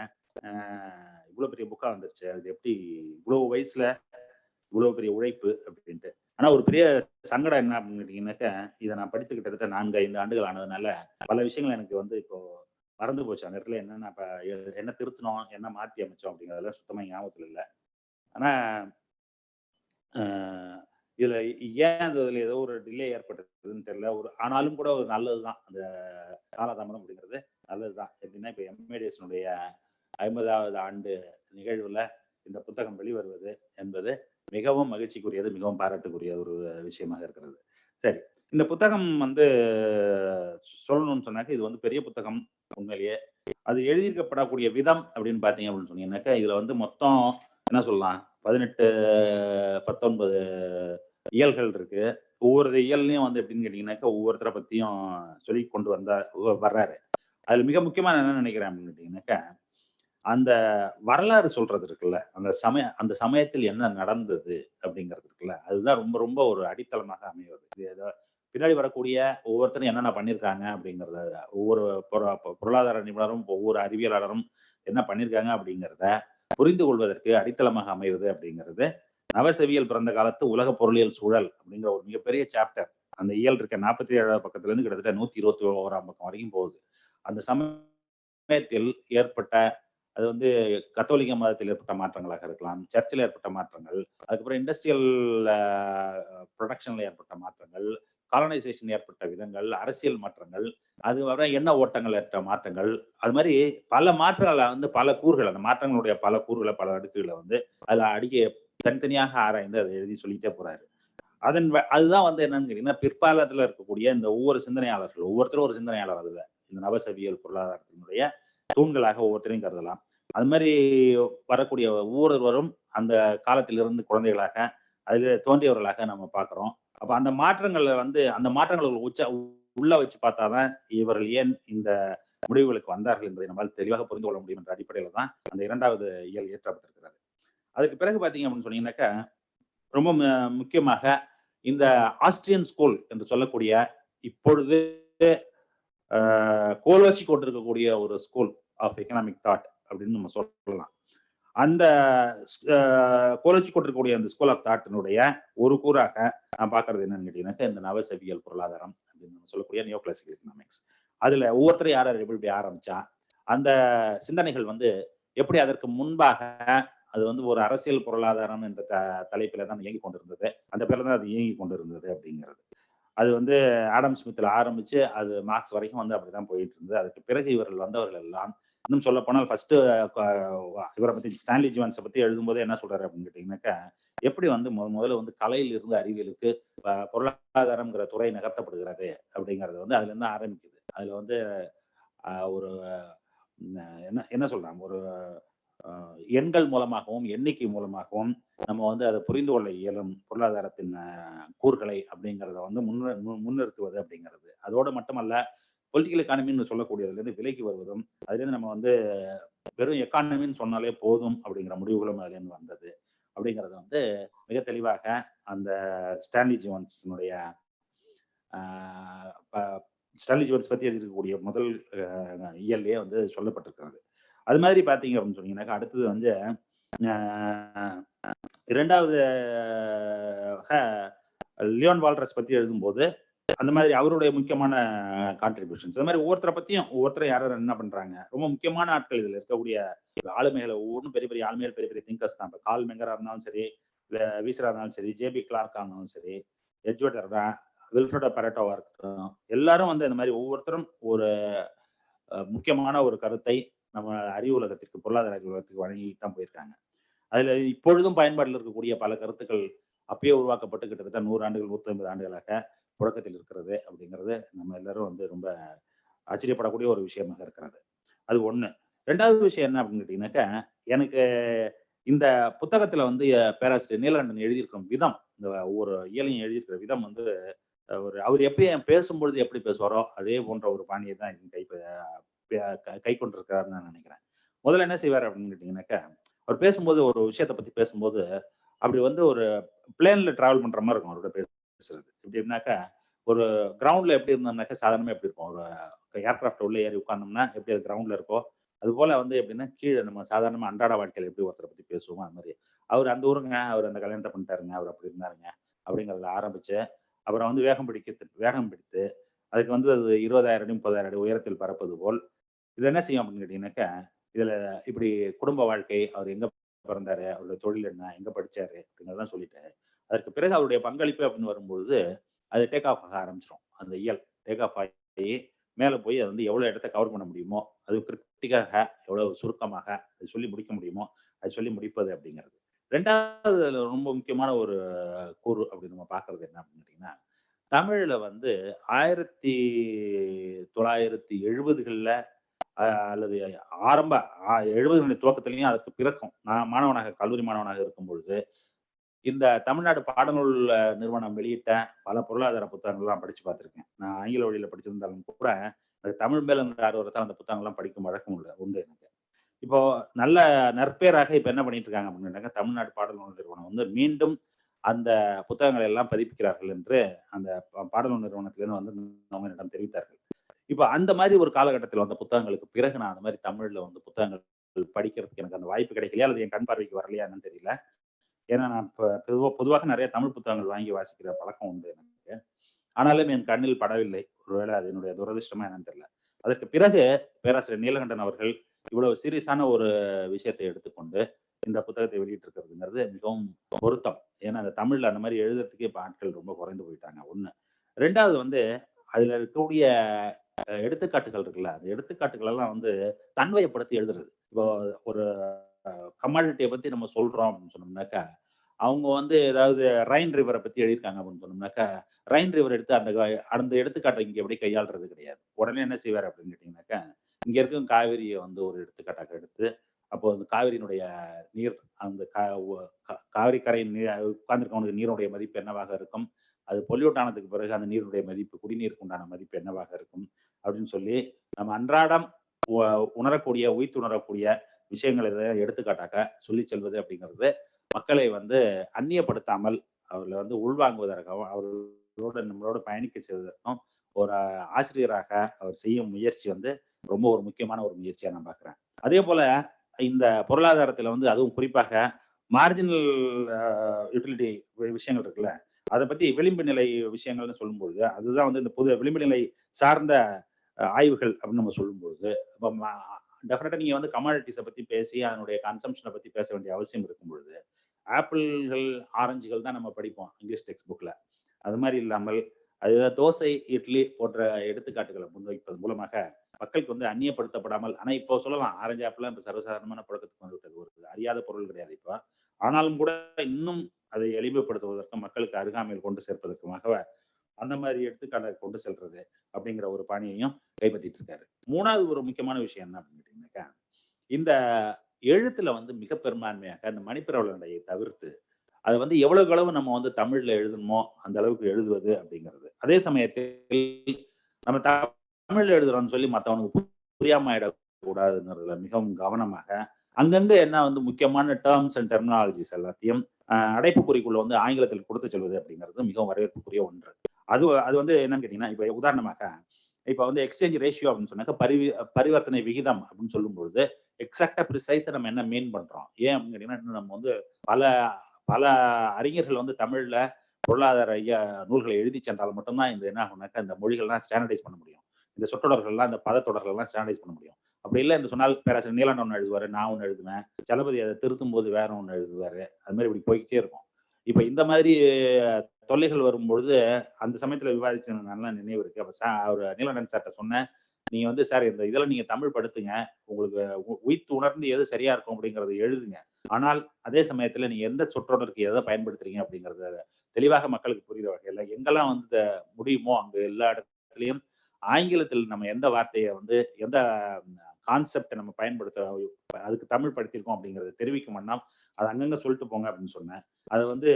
இவ்வளவு பெரிய புக்கா வந்துருச்சு, அது எப்படி இவ்வளவு வயசுல இவ்வளவு பெரிய உழைப்பு அப்படின்ட்டு. ஆனா ஒரு பெரிய சங்கடம் என்ன அப்படின்னு கேட்டீங்கன்னாக்கா, இதை நான் படித்து கிட்டத்தட்ட 4-5 ஆண்டுகள் ஆனதுனால பல விஷயங்கள் எனக்கு வந்து இப்போ மறந்து போச்சு. அந்த இடத்துல என்னென்ன என்ன திருத்தணும், என்ன மாத்தி அமைச்சோம் அப்படிங்கிறதெல்லாம் சுத்தமா ஞாபகத்துல இல்லை. ஆனா இதுல ஏன் அதுல ஏதோ ஒரு டிலே ஏற்பட்டதுன்னு தெரியல. ஆனாலும் கூட ஒரு நல்லதுதான், அந்த காலதாமதம் அப்படிங்கிறது நல்லதுதான். எப்படின்னா இப்ப எம்ஏடிஎஸ்னுடைய 50வது ஆண்டு நிகழ்வுல இந்த புத்தகம் வெளிவருவது என்பது மிகவும் மகிழ்ச்சிக்குரியது, மிகவும் பாராட்டுக்குரிய ஒரு விஷயமாக இருக்கிறது. சரி, இந்த புத்தகம் வந்து சொல்லணும்னு சொன்னாக்க இது வந்து பெரிய புத்தகம் உண்மையிலேயே. அது எழுதியிருக்கப்படக்கூடிய விதம் அப்படின்னு பாத்தீங்க அப்படின்னு சொன்னீங்கன்னாக்கா, இதுல வந்து மொத்தம் என்ன சொல்லலாம் 18-19 இயல்கள் இருக்கு. ஒவ்வொரு இயல்லையும் வந்து எப்படின்னு கேட்டீங்கன்னாக்கா ஒவ்வொருத்தரை பத்தியும் சொல்லி கொண்டு வர்றாரு. அதுல மிக முக்கியமா என்ன நினைக்கிறேன் அப்படின்னு கேட்டீங்கன்னாக்கா, அந்த வரலாறு சொல்றது இருக்குல்ல, அந்த சமயத்தில் என்ன நடந்தது அப்படிங்கிறது இருக்குல்ல, அதுதான் ரொம்ப ரொம்ப ஒரு அடித்தளமாக அமைவது. பின்னாடி வரக்கூடிய ஒவ்வொருத்தரும் என்னென்ன பண்ணியிருக்காங்க அப்படிங்கிறத ஒவ்வொரு பொருளாதார நிபுணரும் ஒவ்வொரு அறிவியலாளரும் என்ன பண்ணியிருக்காங்க அப்படிங்கிறத புரிந்து கொள்வதற்கு அடித்தளமாக அமைவது அப்படிங்கிறது நவசெவியல் பிறந்த காலத்து உலக பொருளியல் சூழல் அப்படிங்கிற ஒரு மிகப்பெரிய சாப்டர். அந்த இயல் இருக்க 47 பக்கத்துல இருந்து கிட்டத்தட்ட 121 பக்கம் வரைக்கும் போகுது. அந்த சமயத்தில் ஏற்பட்ட அது வந்து கத்தோலிக்க மதத்தில் ஏற்பட்ட மாற்றங்களாக இருக்கலாம், சர்ச்சில் ஏற்பட்ட மாற்றங்கள், அதுக்கப்புறம் இண்டஸ்ட்ரியல் ப்ரொடக்ஷன்ல ஏற்பட்ட மாற்றங்கள், காலனைசேஷன் ஏற்பட்ட விதங்கள், அரசியல் மாற்றங்கள், அது எண்ண ஓட்டங்கள் ஏற்பட்ட மாற்றங்கள், அது மாதிரி பல மாற்றங்களை வந்து பல கூறுகள், அந்த மாற்றங்களுடைய பல கூறுகளை பல அடுக்குகளை வந்து அதுல அடிக்க தனித்தனியாக ஆராய்ந்து அதை எழுதி சொல்லிட்டே போறாரு. அதுதான் வந்து என்னன்னு கேட்டீங்கன்னா, பிற்காலத்துல இருக்கக்கூடிய இந்த ஒவ்வொரு சிந்தனையாளர்கள் ஒவ்வொருத்தரும் ஒரு சிந்தனையாளர். அதுல இந்த நவசெவியல் பொருளாதாரத்தினுடைய தூண்களாக ஒவ்வொருத்தரையும் கருதலாம். அது மாதிரி வரக்கூடிய ஒவ்வொருவரும் அந்த காலத்திலிருந்து குழந்தைகளாக அதில் தோன்றியவர்களாக நம்ம பார்க்கிறோம். அப்ப அந்த மாற்றங்களை வந்து அந்த மாற்றங்களை உள்ள வச்சு பார்த்தாதான் இவர்கள் ஏன் இந்த முடிவுகளுக்கு வந்தார்கள் என்பதை நம்மால் தெளிவாக புரிந்து கொள்ள முடியும் என்ற அடிப்படையில தான் அந்த 2வது இயல் இயற்றப்பட்டிருக்கிறது. அதுக்கு பிறகு பார்த்தீங்க அப்படின்னு சொன்னீங்கன்னாக்கா, ரொம்ப முக்கியமாக இந்த ஆஸ்ட்ரியன் ஸ்கூல் என்று சொல்லக்கூடிய இப்பொழுது கோலோச்சி கொண்டிருக்கக்கூடிய ஒரு ஸ்கூல் ஆஃப் எக்கனாமிக் தாட் அப்படின்னு நம்ம சொல்லலாம். அந்த கோலோச்சி கொண்டிருக்கக்கூடிய அந்த ஸ்கூல் ஆஃப் தாட்டினுடைய ஒரு கூறாக நான் பார்க்கறது என்னன்னு கேட்டீங்கன்னாக்கா, இந்த நவசெவியல் பொருளாதாரம் அப்படின்னு சொல்லக்கூடிய நியோ கிளாசிக்கல் எக்கனாமிக்ஸ். அதுல ஒவ்வொருத்தரும் யார் எப்படி ஆரம்பிச்சா, அந்த சிந்தனைகள் வந்து எப்படி அதற்கு முன்பாக அது வந்து ஒரு அரசியல் பொருளாதாரம் என்ற தலைப்பில தான் இயங்கி கொண்டிருந்தது, அந்த பேர்ல தான் அது இயங்கி கொண்டிருந்தது அப்படிங்கிறது. அது வந்து ஆடம் ஸ்மித்ல ஆரம்பிச்சு அது மார்க்ஸ் வரைக்கும் வந்து அப்படிதான் போயிட்டு இருந்தது. அதுக்கு பிறகு இவர்கள் வந்தவர்கள் எல்லாம் இன்னும் சொல்ல போனால் ஃபர்ஸ்ட் இவரை பத்தி ஸ்டான்லி ஜோன்ஸை பத்தி எழுதும்போது என்ன சொல்றாரு அப்படின்னு கேட்டீங்கன்னாக்கா, எப்படி வந்து முதல்ல வந்து கலையில் இருந்து அறிவியலுக்கு பொருளாதாரம்ங்கிற துறை நகர்த்தப்படுகிறது அப்படிங்கிறது வந்து அதுல இருந்து ஆரம்பிக்குது. அதுல வந்து ஒரு என்ன என்ன சொல்றாங்க, ஒரு எண்கள் மூலமாகவும் எண்ணிக்கை மூலமாகவும் நம்ம வந்து அதை புரிந்து கொள்ள இயலும் பொருளாதாரத்தின் கூறுகளை அப்படிங்கிறத வந்து முன்னிறுத்துவது அப்படிங்கிறது. அதோடு மட்டுமல்ல, பொலிட்டிக்கல் எக்கானமின்னு சொல்லக்கூடியதுல இருந்து விலகி வருவதும், அதுல இருந்து நம்ம வந்து வெறும் எக்கானமின்னு சொன்னாலே போதும் அப்படிங்கிற முடிவுகளும் அதுல இருந்து வந்தது அப்படிங்கறது வந்து மிக தெளிவாக அந்த ஸ்டான்லி ஜோன்ஸினுடைய ஸ்டான்லி ஜோன்ஸ் பத்தி எழுதியிருக்கக்கூடிய முதல் இயல்லையே வந்து சொல்லப்பட்டிருக்கிறது. அது மாதிரி பாத்தீங்க அப்படின்னு சொன்னீங்கன்னாக்கா, அடுத்தது வந்து 2வது லியோன் வால்ரஸ் பத்தி எழுதும்போது அந்த மாதிரி அவருடைய முக்கியமான கான்ட்ரிபியூஷன்ஸ், அது மாதிரி ஒவ்வொருத்தரை பத்தியும் ஒவ்வொருத்தரை யாரும் என்ன பண்றாங்க, ரொம்ப முக்கியமான ஆட்கள் இதுல இருக்கக்கூடிய ஆளுமைகளை ஒவ்வொன்றும் பெரிய பெரிய ஆளுமைகள், பெரிய பெரிய திங்கர்ஸ் தான். கால் மெங்கரா இருந்தாலும் சரி, வீசரா இருந்தாலும் சரி, ஜேபி கிளார்க்கா இருந்தாலும் சரி, எட்வர்ட் வில்ஃப்ரெடோ பரேட்டோவா இருக்கட்டும், எல்லாரும் வந்து இந்த மாதிரி ஒவ்வொருத்தரும் ஒரு முக்கியமான ஒரு கருத்தை நம்ம அறிவு உலகத்திற்கு, பொருளாதார அறிவு உலகத்துக்கு வழங்கிட்டு தான் போயிருக்காங்க. அதுல இப்பொழுதும் பயன்பாட்டில் இருக்கக்கூடிய பல கருத்துக்கள் அப்பயே உருவாக்கப்பட்டு கிட்டத்தட்ட 100 ஆண்டுகள் 150 ஆண்டுகளாக புழக்கத்தில் இருக்கிறது அப்படிங்கிறது நம்ம எல்லாரும் வந்து ரொம்ப ஆச்சரியப்படக்கூடிய ஒரு விஷயமாக இருக்கிறது. அது ஒண்ணு. 2வது விஷயம் என்ன அப்படின்னு கேட்டீங்கன்னாக்கா, எனக்கு இந்த புத்தகத்துல வந்து பேராசிரியர் நீலகண்டன் எழுதியிருக்கும் விதம், இந்த ஒவ்வொரு இயலையும் எழுதியிருக்கிற விதம் வந்து அவர் எப்பயும் பேசும்பொழுது எப்படி பேசுவாரோ அதே போன்ற ஒரு பாணியை தான் கை கொண்டிருக்கிறாருன்னு நான் நினைக்கிறேன். முதல்ல என்ன செய்வார் அப்படின்னு கேட்டீங்கன்னாக்கா, அவர் பேசும்போது ஒரு விஷயத்தை பத்தி பேசும்போது அப்படி வந்து ஒரு பிளேன்ல டிராவல் பண்ற மாதிரி இருக்கும் அவரோட பேசுறது. எப்படின்னாக்கா, ஒரு கிரவுண்ட்ல எப்படி இருந்தோம்னாக்கா சாதாரணமா எப்படி இருக்கும், ஒரு ஏர்கிராஃப்ட் உள்ள ஏறி உட்கார்ந்தோம்னா எப்படி அது கிரவுண்ட்ல இருக்கோ, அது போல வந்து எப்படின்னா கீழே நம்ம சாதாரணமா அன்றாட வாழ்க்கையில எப்படி ஒருத்தரை பத்தி பேசுவோம் அது மாதிரி அவர் அந்த ஊருங்க, அவர் அந்த கல்யாணத்தை பண்ணிட்டாருங்க, அவர் அப்படி இருந்தாருங்க அப்படிங்கிறதுல ஆரம்பிச்சு, அப்புறம் வந்து வேகம் பிடித்து அதுக்கு வந்து அது 20,000 அடி 30,000 அடி உயரத்தில் பறப்பது போல் இது என்ன செய்யும் அப்படின்னு கேட்டீங்கன்னாக்கா, இதுல இப்படி குடும்ப வாழ்க்கை, அவர் எங்க பிறந்தாரு, அவருடைய தொழில் என்ன, எங்க படிச்சாரு அப்படிங்கிறதான் சொல்லிட்டு, அதற்கு பிறகு அவருடைய பங்களிப்பு அப்படின்னு வரும்பொழுது அது டேக் ஆஃப் ஆக ஆரம்பிச்சிடும். அந்த இயல் டேக் ஆஃப் ஆகி மேல போய் அது வந்து எவ்வளவு இடத்த கவர் பண்ண முடியுமோ, அது கிரிட்டிக்காக எவ்வளவு சுருக்கமாக அது சொல்லி முடிக்க முடியுமோ அது சொல்லி முடிப்பது அப்படிங்கிறது. 2வது ரொம்ப முக்கியமான ஒரு கூறு அப்படி நம்ம பார்க்கறது என்ன அப்படின்னு கேட்டீங்கன்னா, தமிழ்ல வந்து 1970களில் அல்லது ஆரம்ப 70களின் துவக்கத்திலையும் அதற்கு பிறக்கும் நான் கல்லூரி மாணவனாக இருக்கும் பொழுது இந்த தமிழ்நாடு பாடநூல் நிறுவனம் வெளியிட்ட பல பொருளாதார புத்தகங்கள்லாம் படிச்சு பார்த்திருக்கேன். நான் ஆங்கில வழியில படிச்சிருந்தாலும் கூட தமிழ் மேல இருந்த ஆர்வத்தால் அந்த புத்தகங்கள்லாம் படிக்கும் வழக்கம் உண்டு எனக்கு. இப்போ நல்ல நற்பேராக இப்ப என்ன பண்ணிட்டு இருக்காங்க அப்படின்னாக்க, தமிழ்நாடு பாடல் நூல் நிறுவனம் வந்து மீண்டும் அந்த புத்தகங்களை எல்லாம் பதிப்பிக்கிறார்கள் என்று அந்த பாடல் நூல் நிறுவனத்திலிருந்து வந்து அவங்க என்னிடம் தெரிவித்தார்கள். இப்ப அந்த மாதிரி ஒரு காலகட்டத்தில் வந்த புத்தகங்களுக்கு பிறகு நான் அந்த மாதிரி தமிழ்ல வந்து புத்தகங்கள் படிக்கிறதுக்கு எனக்கு அந்த வாய்ப்பு கிடைக்கலையா அல்லது என் கண் பார்வைக்கு வரலையா என்னன்னு தெரியல. ஏன்னா நான் பொதுவாக நிறைய தமிழ் புத்தகங்கள் வாங்கி வாசிக்கிற பழக்கம் உண்டு எனக்கு. ஆனாலும் என் கண்ணில் படவில்லை. ஒருவேளை அது என்னுடைய துரதிர்ஷ்டமா என்னன்னு தெரியல. அதற்கு பிறகு பேராசிரியர் நீலகண்டன் அவர்கள் இவ்வளவு சீரியஸான ஒரு விஷயத்தை எடுத்துக்கொண்டு இந்த புத்தகத்தை வெளியிட்டிருக்கிறதுங்கிறது மிகவும் பொருத்தம். ஏன்னா அந்த தமிழ்ல அந்த மாதிரி எழுதுறதுக்கே இப்ப ஆட்கள் ரொம்ப குறைந்து போயிட்டாங்க. ஒண்ணு. 2வது வந்து அதுல இருக்கக்கூடிய எடுத்துக்காட்டுகள் இருக்குல்ல, அந்த எடுத்துக்காட்டுகள் எல்லாம் வந்து தன்வயப்படுத்தி எழுதுறது. இப்போ ஒரு கமாடிட்டியை பத்தி நம்ம சொல்றோம் அப்படின்னு சொன்னோம்னாக்கா, அவங்க வந்து ஏதாவது ரைன் ரிவரை பத்தி எழுதியிருக்காங்க அப்படின்னு சொன்னோம்னாக்கா, ரைன் ரிவர் எடுத்து அந்த எடுத்துக்காட்டை இங்க எப்படி கையாளுறது கிடையாது. உடனே என்ன செய்வார் அப்படின்னு கேட்டீங்கன்னாக்கா, இங்க இருக்கும் காவிரியை வந்து ஒரு எடுத்துக்காட்டாக எடுத்து, அப்போ அந்த காவிரியினுடைய நீர் அந்த காவிரி கரையின் நீர் உட்கார்ந்துருக்கவனுக்கு நீருடைய மதிப்பு என்னவாக இருக்கும், அது பொல்யூட் ஆனதுக்கு பிறகு அந்த நீருடைய மதிப்பு, குடிநீருக்கு உண்டான மதிப்பு என்னவாக இருக்கும் அப்படின்னு சொல்லி நம்ம அன்றாடம் உணரக்கூடிய உணரக்கூடிய விஷயங்களை எடுத்துக்காட்டாக சொல்லி செல்வது அப்படிங்கிறது மக்களை வந்து அந்நியப்படுத்தாமல் அவர்களை வந்து உள்வாங்குவதற்காகவும் நம்மளோட பயணிக்க செய்வதற்கும் ஒரு ஆசிரியராக அவர் செய்யும் முயற்சி வந்து ரொம்ப ஒரு முக்கியமான ஒரு முயற்சியா நான் பார்க்கிறேன். அதே போல இந்த பொருளாதாரத்துல வந்து அதுவும் குறிப்பாக மார்ஜினல் யூட்டிலிட்டி விஷயங்கள் இருக்குல்ல, அதை பத்தி விளிம்பு நிலை விஷயங்கள்னு சொல்லும்பொழுது அதுதான் வந்து இந்த புது விளிம்பு நிலை சார்ந்த ஆய்வுகள் அப்படின்னு நம்ம சொல்லும்பொழுது டெஃபினட்டா நீங்க வந்து கமாடிட்டிஸை பத்தி பேசி அதனுடைய கன்சம்ஷனை பத்தி பேச வேண்டிய அவசியம் இருக்கும் பொழுது ஆப்பிள்கள் ஆரஞ்சுகள் தான் நம்ம படிப்போம் இங்கிலீஷ் டெக்ஸ்ட் புக்ல. அது மாதிரி இல்லாமல் அது தோசை இட்லி போன்ற எடுத்துக்காட்டுகளை முன்வைப்பது மூலமாக மக்களுக்கு வந்து அந்நியப்படுத்தப்படாமல், ஆனா இப்போ சொல்லலாம் ஆரஞ்சு ஆப்பிள் இப்போ சர்வசாதாரணமான புழக்கத்துக்கு வந்துவிட்டது, ஒரு அறியாத பொருள் கிடையாது இப்போ. ஆனாலும் கூட இன்னும் அதை எளிமைப்படுத்துவதற்கும் மக்களுக்கு அருகாமையில் கொண்டு சேர்ப்பதற்குமாக அந்த மாதிரி எடுத்துக்காட்டை கொண்டு செல்றது அப்படிங்கிற ஒரு பாணியையும் கைப்பற்றிட்டு இருக்காரு. 3வது ஒரு முக்கியமான விஷயம் என்ன அப்படின்னு கேட்டீங்கன்னாக்கா, இந்த எழுத்துல வந்து மிக பெரும்பான்மையாக அந்த மணிப்பிரவலனையை தவிர்த்து அது வந்து எவ்வளவுக்கு அளவு நம்ம வந்து தமிழ்ல எழுதணுமோ அந்த அளவுக்கு எழுதுவது அப்படிங்கிறது. அதே சமயத்தில் நம்ம தமிழ்ல எழுதுறோம்னு சொல்லி மற்றவனுக்கு புரியாம ஆயிடக்கூடாதுங்கிறதுல மிகவும் கவனமாக அங்கங்க என்ன வந்து முக்கியமான டேர்ம்ஸ் அண்ட் டெர்மினாலஜிஸ் எல்லாத்தையும் அடைப்புக்குறிக்குள்ள வந்து ஆங்கிலத்தில் கொடுத்து செல்வது அப்படிங்கிறது மிகவும் வரவேற்புக்குரிய ஒன்று. அது வந்து என்னன்னு கேட்டீங்கன்னா, இப்ப உதாரணமாக இப்ப வந்து எக்ஸ்சேஞ்ச் ரேஷியோ அப்படின்னு சொன்னாக்க பரிவர்த்தனை விகிதம் அப்படின்னு சொல்லும்பொழுது எக்ஸாக்டா ப்ரிசைஸா நம்ம என்ன மீன் பண்றோம், ஏன் அப்படின்னு கேட்டீங்கன்னா, நம்ம வந்து பல பல அறிஞர்கள் வந்து தமிழ்ல பொருளாதார நூல்களை எழுதி சென்றால் மட்டும்தான் இந்த என்ன ஆகும்னாக்கா இந்த மொழிகள்லாம் ஸ்டாண்டர்டைஸ் பண்ண முடியும். இந்த சொற்றொடர்கள்லாம் இந்த பதத்தொடர்கள்லாம் ஸ்டாண்டர்டைஸ் பண்ண முடியும். அப்படி இல்லை என்று சொன்னால் பேராசிரியர் நீலாண்டன் ஒன்று எழுதுவாரு, நான் ஒன்று எழுதுவேன், சலபதி அதை திருத்தும் போது வேற ஒன்று எழுதுவாரு, அது மாதிரி இப்படி போய்கிட்டே இருக்கும். இப்ப இந்த மாதிரி தொல்லைகள் வரும்பொழுது அந்த சமயத்துல விவாதிச்ச நல்லா நினைவு இருக்கு. அப்ப அவர் நீலாண்டன் சார்ட்ட சொன்னேன், நீங்க வந்து சார் இந்த இதெல்லாம் நீங்க தமிழ் படுத்துங்க, உங்களுக்கு உய்த்து உணர்ந்து எது சரியா இருக்கும் அப்படிங்கறத எழுதுங்க. ஆனால் அதே சமயத்துல நீங்க எந்த சொற்றொடருக்கு எதை பயன்படுத்துறீங்க அப்படிங்கறத தெளிவாக மக்களுக்கு புரிகிற வகையில எங்கெல்லாம் வந்து முடியுமோ அங்க எல்லா இடத்துலயும் ஆங்கிலத்தில் நம்ம எந்த வார்த்தையை வந்து எந்த கான்செப்டை நம்ம பயன்படுத்த அதுக்கு தமிழ் படுத்திருக்கோம் அப்படிங்கறத தெரிவிக்கும் வண்ணம் அதை அங்கங்க சொல்லிட்டு போங்க அப்படின்னு சொன்னேன். அது வந்து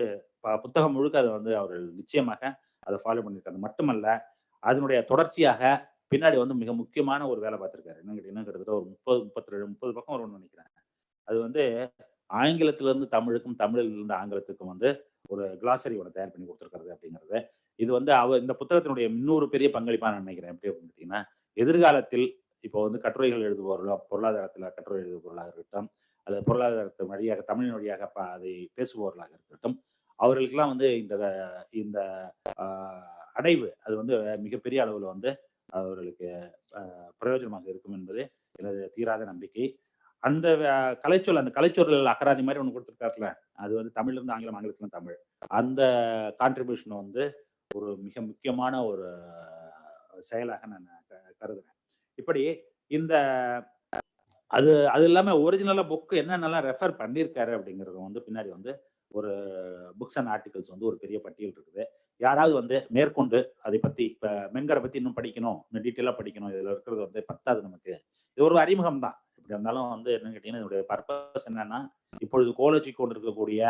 புத்தகம் முழுக்க அதை வந்து அவர்கள் நிச்சயமாக அதை ஃபாலோ பண்ணியிருக்காரு. மட்டுமல்ல அதனுடைய தொடர்ச்சியாக பின்னாடி வந்து மிக முக்கியமான ஒரு வேலை பார்த்திருக்காரு. என்னன்னு கேட்டீங்கன்னா கிட்டத்தட்ட ஒரு 30 பக்கம் வரும்னு நினைக்கிறேன். அது வந்து ஆங்கிலத்துல இருந்து தமிழுக்கும் தமிழில் இருந்து ஆங்கிலத்துக்கும் வந்து ஒரு கிளாசரி ஒன்று தயார் பண்ணி கொடுத்துருக்காரு அப்படிங்கிறது. இது வந்து இந்த புத்தகத்தினுடைய இன்னொரு பெரிய பங்களிப்பா நான் நினைக்கிறேன். எப்படி அப்படின்னு கேட்டீங்கன்னா, எதிர்காலத்தில் இப்போ வந்து கட்டுரைகள் எழுதுபவர்களோ, பொருளாதாரத்துல கட்டுரை எழுதுபவர்களாக இருக்கட்டும், அல்லது பொருளாதாரத்தின் வழியாக தமிழின் வழியாக அதை பேசுபவர்களாக இருக்கட்டும், அவர்களுக்கெல்லாம் வந்து இந்த அடைவு அது வந்து மிகப்பெரிய அளவில் வந்து அவர்களுக்கு பிரயோஜனமாக இருக்கும் என்பது எனது தீராத நம்பிக்கை. அந்த கலைச்சொல் அகராதி மாதிரி ஒன்று கொடுத்துருக்காருல, அது வந்து தமிழ்ல இருந்து ஆங்கிலம், ஆங்கிலத்துல இருந்து தமிழ், அந்த கான்ட்ரிபியூஷன் வந்து ஒரு மிக முக்கியமான ஒரு செயலாக நான் கருதுறேன். இப்படி இந்த அது இல்லாம ஒரிஜினலா புக் என்னென்னலாம் ரெஃபர் பண்ணியிருக்காரு அப்படிங்கிறது வந்து பின்னாடி வந்து ஒரு புக்ஸ் அண்ட் ஆர்டிகல்ஸ் வந்து ஒரு பெரிய பட்டியல் இருக்குது. யாராவது வந்து மேற்கொண்டு அதை பத்தி இப்ப மென்கரை பத்தி இன்னும் படிக்கணும், இன்னும் டீட்டெயிலா படிக்கணும், இதுல இருக்கிறது வந்து பத்தாது நமக்கு, இது ஒரு அறிமுகம் தான். எப்படி இருந்தாலும் வந்து என்னன்னு கேட்டீங்கன்னா, இதனுடைய பர்பஸ் என்னன்னா, இப்பொழுது கோலோச்சி கொண்டிருக்கக்கூடிய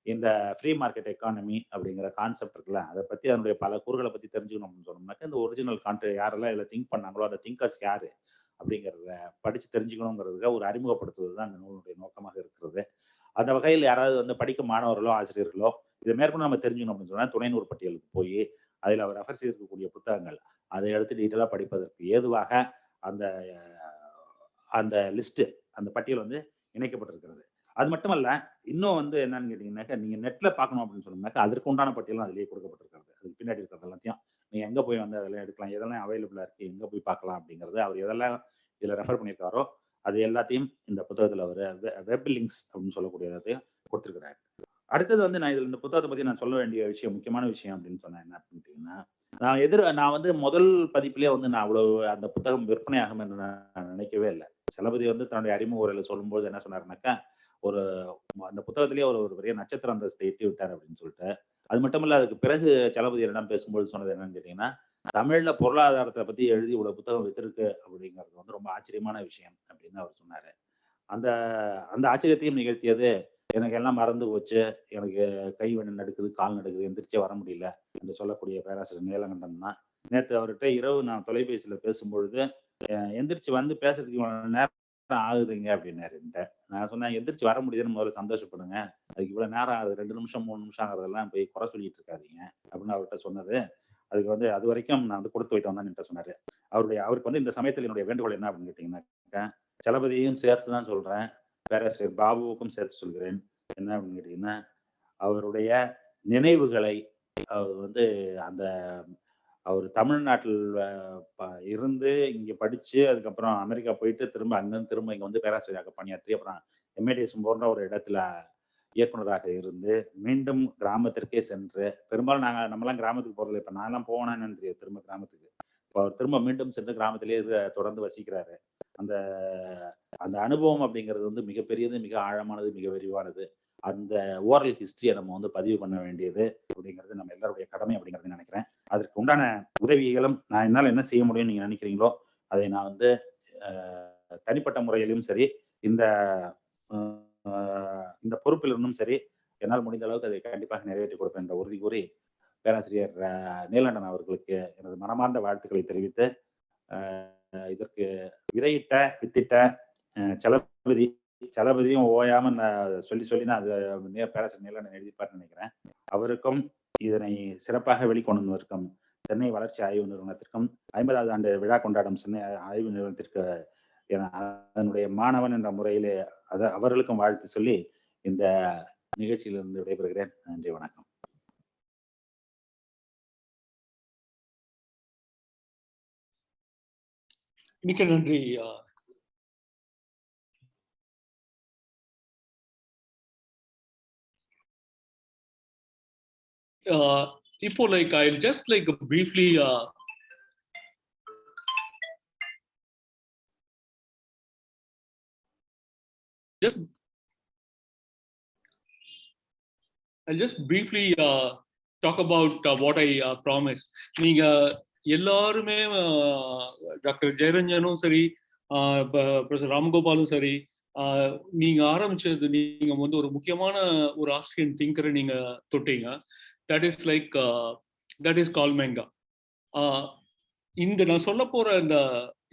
இந்த ஃப்ரீ மார்க்கெட் எக்கானமி அப்படிங்கிற கான்செப்ட் இருக்குல்ல, அதை பத்தி அதனுடைய பல கூறுகளை பத்தி தெரிஞ்சுக்கணும் அப்படின்னு சொன்னோம்னாக்க இந்த ஒரிஜினல் யாரெல்லாம் இதுல திங்க் பண்ணாங்களோ அந்த திங்கர்ஸ் யாரு, அப்படிங்கிறத படித்து தெரிஞ்சுக்கணுங்கிறதுக்காக ஒரு அறிமுகப்படுத்துவது தான் அந்த நூலுடைய நோக்கமாக இருக்கிறது. அந்த வகையில் யாராவது வந்து படிக்கும் மாணவர்களோ ஆசிரியர்களோ இதை மேற்கொண்டு நம்ம தெரிஞ்சுக்கணும் அப்படின்னு சொன்னால் துணை நூறு பட்டியலுக்கு போய் அதில் அவர் ரெஃபர் செய்திருக்கக்கூடிய புத்தகங்கள் அதை எடுத்து டீட்டெயிலாக படிப்பதற்கு ஏதுவாக அந்த அந்த லிஸ்ட்டு அந்த பட்டியல் வந்து இணைக்கப்பட்டிருக்கிறது. அது மட்டுமல்ல, இன்னும் வந்து என்னன்னு கேட்டீங்கன்னாக்கா, நீங்க நெட்ல பார்க்கணும் அப்படின்னு சொன்னோம்னாக்கா அதற்கு உண்டான பட்டியலும் அதிலேயே கொடுக்கப்பட்டிருக்கிறது. அதுக்கு பின்னாடி இருக்கிறது எல்லாத்தையும் நீங்க எங்க போய் வந்து அதெல்லாம் எடுக்கலாம், எதெல்லாம் அவைலபிளா இருக்கு, எங்க போய் பார்க்கலாம் அப்படிங்கிறது அவர் எதெல்லாம் இதுல ரெஃபர் பண்ணியிருக்காரோ அது எல்லாத்தையும் இந்த புத்தகத்துல அவர் வெப் லிங்க்ஸ் அப்படின்னு சொல்லக்கூடியதையும் கொடுத்துருக்கிறாரு. அடுத்தது வந்து நான் இதுல இந்த புத்தகத்தை பத்தி நான் சொல்ல வேண்டிய விஷயம், முக்கியமான விஷயம் அப்படின்னு சொன்னேன் என்ன அப்படின்ட்டீங்கன்னா, நான் வந்து முதல் பதிப்பிலே வந்து நான் அவ்வளவு அந்த புத்தகம் விற்பனை ஆகும் என்று நான் நினைக்கவே இல்லை. சலபதி வந்து தன்னுடைய அறிமுக உரையில சொல்லும்போது என்ன சொன்னாருனாக்கா, ஒரு அந்த புத்தகத்திலேயே ஒரு பெரிய நட்சத்திர அந்தஸ்தை எட்டி விட்டார் அப்படின்னு சொல்லிட்டு. அது மட்டும் இல்ல, அதுக்கு பிறகு சலபதி என்னிடம் பேசும்போது சொன்னது என்னன்னு கேட்டீங்கன்னா, தமிழ்ல பொருளாதாரத்தை பத்தி எழுதி இவ்வளவு புத்தகம் வித்திருக்கு அப்படிங்கிறது வந்து ரொம்ப ஆச்சரியமான விஷயம் அப்படின்னு அவர் சொன்னாரு. அந்த அந்த ஆச்சரியத்தையும் நிகழ்த்தியது, எனக்கு எல்லாம் மறந்து போச்சு, எனக்கு கை நடுக்குது, கால் நடுக்குது, எந்திரிச்சே வர முடியல என்று சொல்லக்கூடிய பேராசிரியர் நீலகண்டன் தான். நேற்று அவர்கிட்ட இரவு நான் தொலைபேசியில பேசும்பொழுது, எந்திரிச்சு வந்து பேசுறதுக்கு இவ்வளவு நேரம் ஆகுதுங்க அப்படின்னாரு. நான் சொன்னேன், எந்திரிச்சு வர முடியுதுன்னு முதல்ல சந்தோஷப்படுங்க, அதுக்கு இவ்வளவு நேரம் ஆகுது, 2 நிமிஷம் 3 நிமிஷம் ஆகுறதெல்லாம் போய் குறை சொல்லிட்டு இருக்காதீங்க அப்படின்னு அவர்கிட்ட சொன்னது. அதுக்கு வந்து அது வரைக்கும் நான் வந்து கொடுத்து வைத்தவன் தான் என்கிட்ட சொன்னாரு. அவருக்கு வந்து இந்த சமயத்தில் என்னுடைய வேண்டுகோள் என்ன அப்படின்னு கேட்டீங்கன்னாக்கா, சலபதியையும் சேர்த்து தான் சொல்றேன், பேராசிரியர் பாபுவுக்கும் சேர்த்து சொல்கிறேன். என்ன அப்படின்னு கேட்டீங்கன்னா, அவருடைய நினைவுகளை அவர் வந்து அந்த அவர் தமிழ்நாட்டில் இருந்து இங்க படிச்சு அதுக்கப்புறம் அமெரிக்கா போயிட்டு திரும்ப அங்கிருந்து திரும்ப இங்க வந்து பேராசிரியராக பணியாற்றி அப்புறம் எம்ஏடிஎஸ் போன்ற ஒரு இடத்துல இயக்குனராக இருந்து மீண்டும் கிராமத்திற்கே சென்று, பெரும்பாலும் நம்மலாம் கிராமத்துக்கு போறதில்லை, இப்ப நான்லாம் போனேன்னு தெரியாது திரும்ப கிராமத்துக்கு. இப்போ அவர் திரும்ப மீண்டும் சென்று கிராமத்திலேயே தொடர்ந்து வசிக்கிறாரு. அந்த அந்த அனுபவம் அப்படிங்கிறது வந்து மிகப்பெரியது, மிக ஆழமானது, மிக விரிவானது. அந்த ஓரல் ஹிஸ்டரியை நம்ம வந்து பதிவு பண்ண வேண்டியது அப்படிங்கிறது நம்ம எல்லாருடைய கடமை அப்படிங்கிறது நினைக்கிறேன். அதற்கு உண்டான உதவிகளும் நான் என்னால் என்ன செய்ய முடியும்னு நீங்க நினைக்கிறீங்களோ அதை நான் வந்து தனிப்பட்ட முறையிலும் சரி, இந்த இந்த பொறுப்பிலிருந்தும் சரி, என்னால் முடிந்த அளவுக்கு அதை கண்டிப்பாக நிறைவேற்றி கொடுப்பேன் என்ற உறுதி கூறி பேராசிரியர் நீலகண்டன் அவர்களுக்கு எனது மனமார்ந்த வாழ்த்துக்களை தெரிவித்து, இதற்கு வித்திட்ட சலபதியும் ஓயாம சொல்லி நான் அது பேராசிரியர் நீலகண்டன் எழுதிப்பார்னு நினைக்கிறேன். அவருக்கும் இதனை சிறப்பாக வெளிக்கொண்டு சென்னை வளர்ச்சி ஆய்வு நிறுவனத்திற்கும் 50வது ஆண்டு விழா கொண்டாடும் சென்னை ஆய்வு நிறுவனத்திற்கு அதனுடைய மாணவன் என்ற முறையிலே அவர்களுக்கும் வாழ்த்து சொல்லி இந்த நிகழ்ச்சியிலிருந்து விடைபெறுகிறேன். நன்றி, வணக்கம். மிக்க நன்றி. இப்போ I'll just briefly I'll just briefly talk about what I promised. நீங்க எல்லாருமே டாக்டர் ஜெயரஞ்சனும் சரி, ப்ரொஃபசர் ராம்கோபாலும் சரி, நீங்க ஆரம்பிச்சது, நீங்க வந்து ஒரு முக்கியமான ஒரு ஆஸ்ட்ரியன் திங்கரை நீங்க தொட்டீங்க. that is கால் மெங்கா. இந்த நான் சொல்ல போற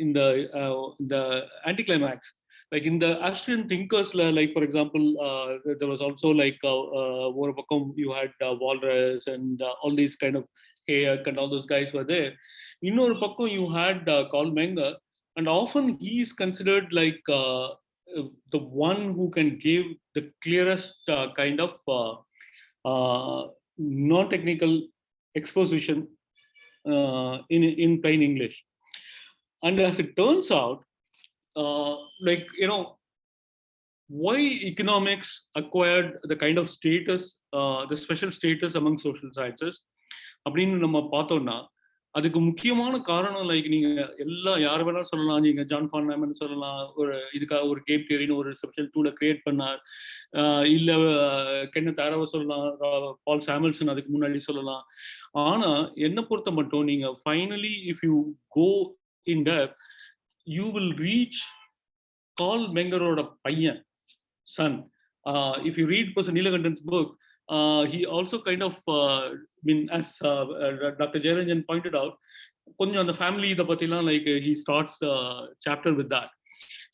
இந்த anti climax, in the Austrian thinkers, for example, there was also ஒரு பக்கம் you had Walras and all these kind of Hayek and all those guys were there. இன்னொரு பக்கம் you had Karl Menger, and often he is considered the one who can give the clearest kind of non-technical exposition in plain English. And as it turns out, why economics acquired the kind of status, the special status among social sciences அப்படின்னு நம்ம பார்த்தோம்னா, அதுக்கு முக்கியமான காரணம் நீங்க எல்லாம் யார் வேணாலும் சொல்லலாம். நீங்க ஜான் ஃபான் நேமன் சொல்லலாம், இதுக்காக ஒரு கேம் தியரின்னு ஒரு ஸ்பெஷல் டூலை கிரியேட் பண்ணார். இல்ல கென்னத் ஆரோவை சொல்லலாம், பால் சாமுவல்சன் அதுக்கு முன்னாடி சொல்லலாம். ஆனா என்ன பொறுத்த மட்டும் நீங்க finally if you go in depth, you will reach Karl Mengeroட பையன், son. If you read Professor Neelakantan's book, he also kind of, as Dr. Jayaranjan pointed out, கொஞ்சம் அந்த family இத பத்திலாம் like he starts a chapter with that.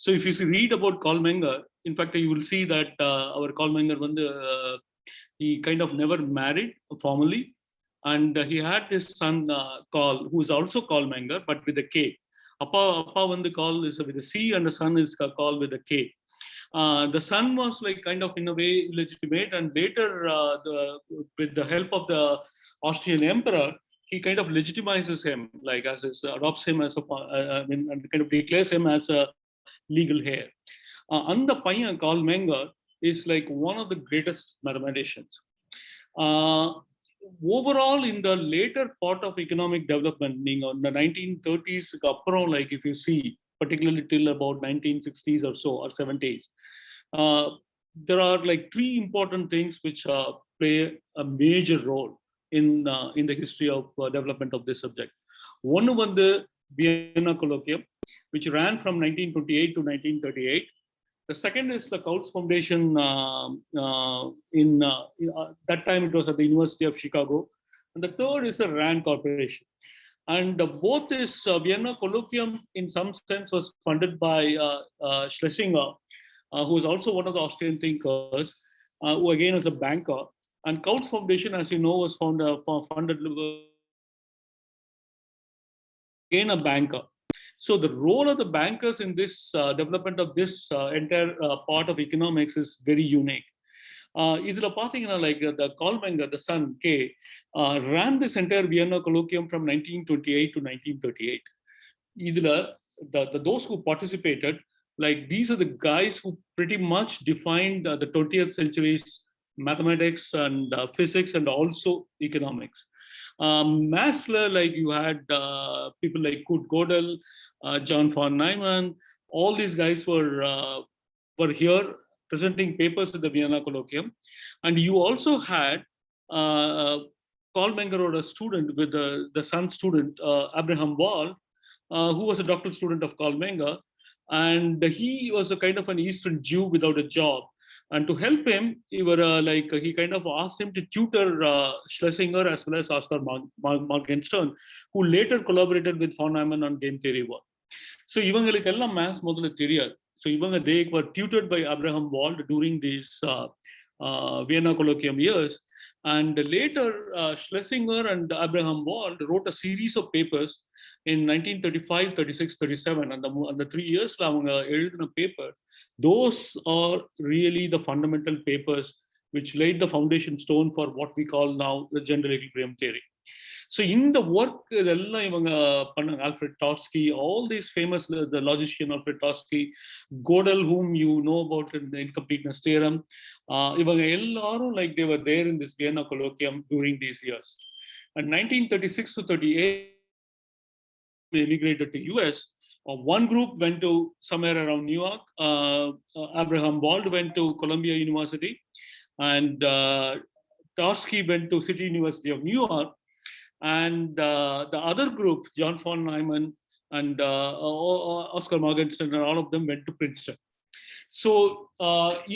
So if you read about Karl Menger, in fact you will see that our Karl Menger வந்து he kind of never married formally, and he had this son Karl, who is also Karl Menger but with a K. அப்பா வந்து Karl is with a C and the son is Karl with a K. The son was like kind of in a way illegitimate, and later with the help of the Austrian emperor, he kind of legitimizes him, like as his, adopts him as a, and kind of declares him as a legal heir. And the paiyan Karl Menger is like one of the greatest mathematicians. Overall, in the later part of economic development, in the 1930s, like if you see, particularly till about 1960s or so, or 70s, there are like three important things which play a major role in the history of development of this subject. One was the Vienna Colloquium, which ran from 1928 to 1938. The second is the Coutts Foundation. That time it was at the University of Chicago. And the third is the RAND Corporation. And both this Vienna Colloquium, in some sense, was funded by Schlesinger, who is also one of the Austrian thinkers, who again is a banker. And Coutts Foundation, as you know, was funded again a banker. So the role of the bankers in this development of this entire part of economics is very unique. Idhula pathina like the Karl Menger, the son K, ran this entire Vienna Colloquium from 1928 to 1938. Idhula, those who participated, like these are the guys who pretty much defined the 20th century's mathematics and physics and also economics. Massler, like you had people like Kurt Gödel, John von Neumann, all these guys were here presenting papers at the Vienna Colloquium. And you also had Karl Menger, or a student with the son student, Abraham Wald, who was a doctoral student of Karl Menger. And he was a kind of an Eastern Jew without a job. And to help him, he kind of asked him to tutor Schlesinger as well as Oscar Morgenstern, who later collaborated with von Neumann on game theory work. So இவங்களுக்கு எல்லாம் maths முதல்ல தெரியாது. So இவங்க they were tutored by Abraham Wald during these Vienna Colloquium years. And later Schlesinger and Abraham Wald wrote a series of papers in 1935, 36, 37. And the 3 years அவங்க எழுதின paper, those are really the fundamental papers which laid the foundation stone for what we call now the general equilibrium theory. So in the work, Alfred Tarski, all these famous, the logician Alfred Tarski, Gödel, whom you know about in the incompleteness theorem, like they were there in this Vienna Colloquium during these years. And 1936 to 38, they immigrated to US. One group went to somewhere around New York. Abraham Wald went to Columbia University, and Tarski went to City University of New York. And the other group, John von Neumann and Oscar Morgenstern, and all of them went to Princeton. So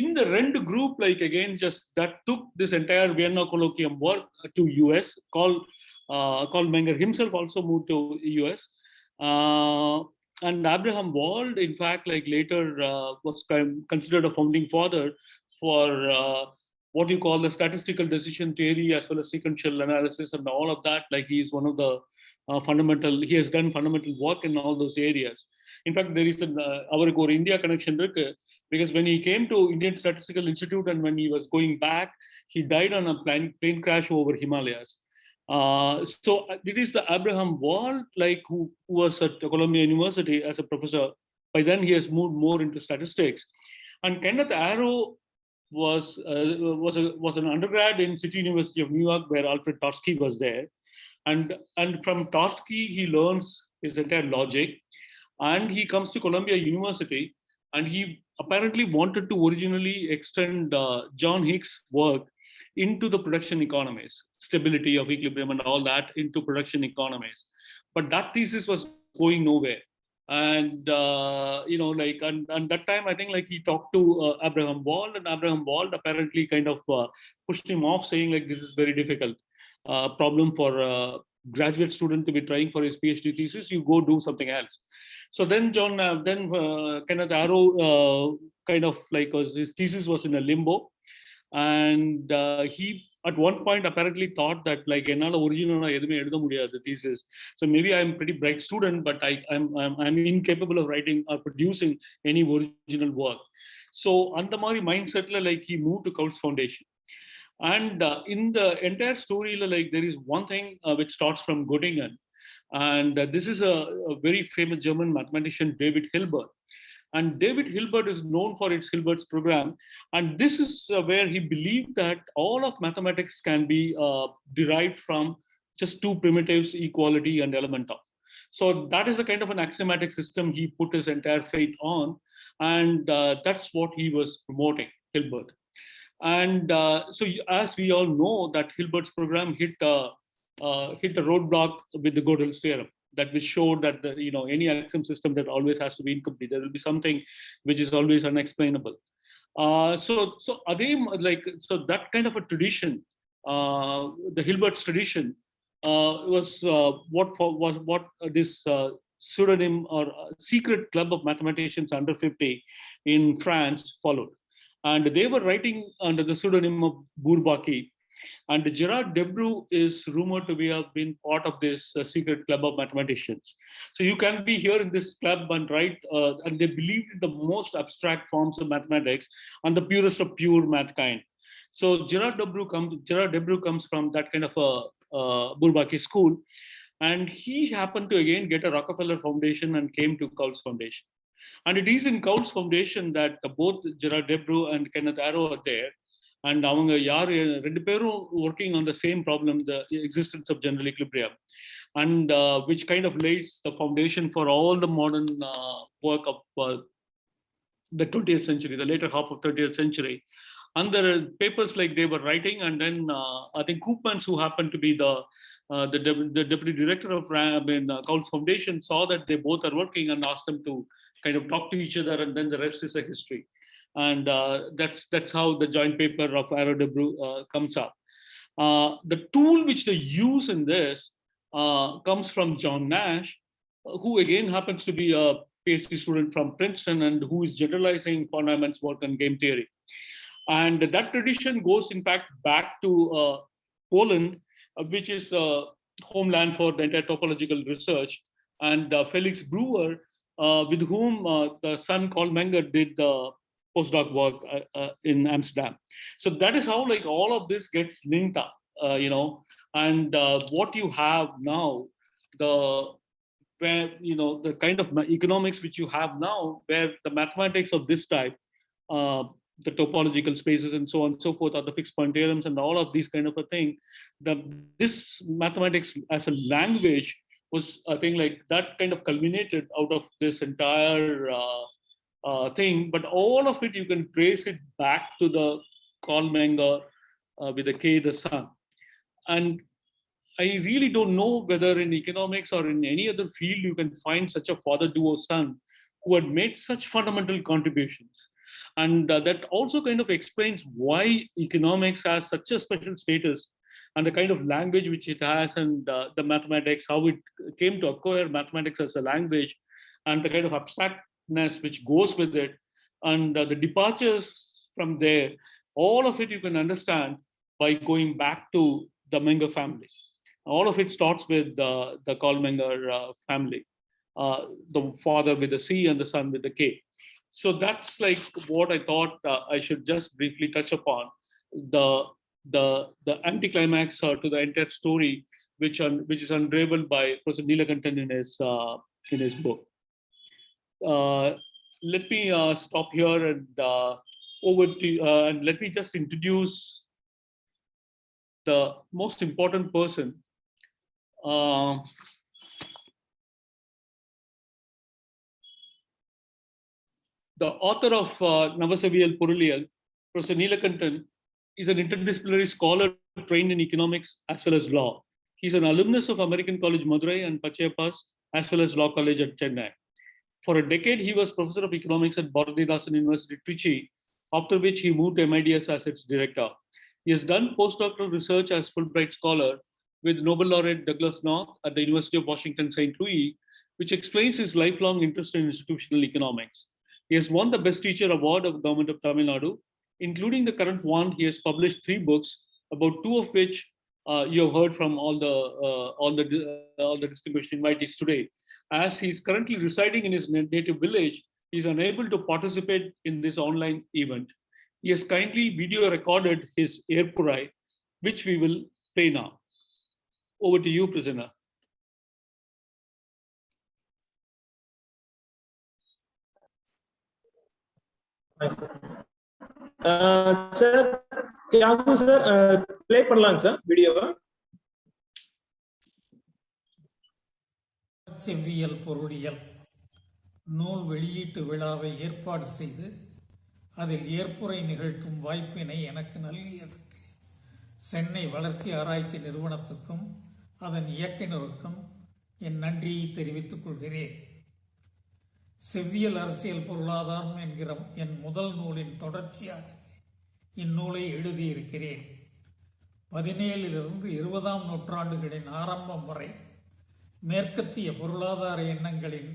in the Rend group, like again, just that took this entire Vienna Colloquium work to US. Karl Menger himself also moved to US. And Abraham Wald, in fact, like later was considered a founding father for what you call the statistical decision theory, as well as sequential analysis and all of that. Like he is one of the he has done fundamental work in all those areas. In fact, there is our India connection, because when he came to Indian Statistical Institute and when he was going back, he died on a plane crash over Himalayas. So it is the Abraham Wald, like who was at Columbia University as a professor. By then he has moved more into statistics. And Kenneth Arrow was an undergrad in City University of New York, where Alfred Tarski was there. And from Tarski, he learns his entire logic. And he comes to Columbia University, and he apparently wanted to originally extend John Hicks' work into the production economies, stability of equilibrium and all that into production economies. But that thesis was going nowhere. And and that time I think like he talked to Abraham Wald, and Abraham Wald apparently kind of pushed him off, saying like this is very difficult problem for graduate student to be trying for his PhD thesis, you go do something else. So then Kenneth Arrow kind of like his thesis was in a limbo, and he at one point apparently thought that like original the thesis. So maybe I'm a pretty bright student, but I'm incapable of writing or producing any original work. So on the mindset, like he moved to Kautz Foundation. And in the entire story, like there is one thing which starts from Göttingen. And this is a very famous German mathematician, David Hilbert. And David Hilbert is known for its Hilbert's program. And this is where he believed that all of mathematics can be derived from just two primitives, equality and element of. So that is a kind of an axiomatic system he put his entire faith on. And that's what he was promoting, Hilbert. And so as we all know that Hilbert's program hit a roadblock with the Gödel's theorem, that which showed that any axiom system that always has to be incomplete. There will be something which is always unexplainable. So that kind of a tradition, the Hilbert's tradition, was what this pseudonym or secret club of mathematicians under 50 in France followed. And they were writing under the pseudonym of Bourbaki. And Gerard Debreu is rumored to have been part of this secret club of mathematicians. So you can be here in this club and write, and they believe in the most abstract forms of mathematics and the purest of pure math kind. So Gerard Debreu comes from that kind of a Bourbaki school. And he happened to again get a Rockefeller Foundation and came to Kautz Foundation. And it is in Kautz Foundation that both Gerard Debreu and Kenneth Arrow are there. And working on the same problem, the existence of general equilibrium, and which kind of lays the foundation for all the modern work of the 20th century, the later half of 20th century. And there are papers like they were writing, and then I think Koopmans, who happened to be the deputy director of Kautz Foundation, saw that they both are working and asked them to kind of talk to each other, and then the rest is a history. And that's how the joint paper of Arrow Debreu comes up. The tool which they use in this comes from John Nash, who again happens to be a PhD student from Princeton and who is generalizing von Neumann's work on game theory. And that tradition goes, in fact, back to Poland, which is homeland for the entire topological research. And Felix Brouwer, with whom the son Carl Menger did the postdoc work in Amsterdam. So that is how like all of this gets linked up, and what you have now, the kind of economics which you have now, where the mathematics of this type, the topological spaces and so on and so forth, are the fixed point theorems and all of these kind of a thing. This mathematics as a language was, I think, like that kind of culminated out of this entire thing, but all of it you can trace it back to the Carl Menger with the K, the son. And I really don't know whether in economics or in any other field you can find such a father duo son who had made such fundamental contributions. And that also kind of explains why economics has such a special status, and the kind of language which it has, and the mathematics, how it came to acquire mathematics as a language, and the kind of abstractness which goes with it, and the departures from there. All of it you can understand by going back to the Menger family. All of it starts with the Carl Menger family, the father with the C and the son with the K. So that's like what I thought I should just briefly touch upon, the anticlimax to the entire story, which is unraveled by Professor Neelakantan in his book. Let me stop here and over to and let me just introduce the most important person. The author of Navasevvial Porulial, Professor Neelakantan, is an interdisciplinary scholar trained in economics as well as law. He's an alumnus of American College Madurai and Pachayappa's as well as Law College at Chennai. For a decade, he was professor of economics at Bharathidasan University, Trichy, after which he moved to MIDS as its director. He has done postdoctoral research as Fulbright scholar with Nobel laureate Douglas North at the University of Washington, St. Louis, which explains his lifelong interest in institutional economics. He has won the Best Teacher Award of the Government of Tamil Nadu. Including the current one, he has published 3 books, about 2 of which you have heard from all the distinguished invitees today. As he is currently residing in his native village, he is unable to participate in this online event. He has kindly video recorded his Airpurai, which we will play now. Over to you, Prasanna. Sir Thiyagu sir play பண்ணலாங்க sir வீடியோவை. நவச்செவ்வியல் பொருளியல் நூல் வெளியீட்டு விழாவை ஏற்பாடு செய்து அதில் ஏற்புரை நிகழ்த்தும் வாய்ப்பினை எனக்கு நல்கியதற்கு சென்னை வளர்ச்சி ஆராய்ச்சி நிறுவனத்துக்கும் அதன் இயக்குநருக்கும் என் நன்றியை தெரிவித்துக் கொள்கிறேன். செவ்வியல் அரசியல் பொருளாதாரம் என்கிற என் முதல் நூலின் தொடர்ச்சியாக இந்நூலை எழுதியிருக்கிறேன். 17லிருந்து 20ஆம் நூற்றாண்டுகளின் ஆரம்பம் வரை மேற்கத்திய பொருளாதார எண்ணங்களின்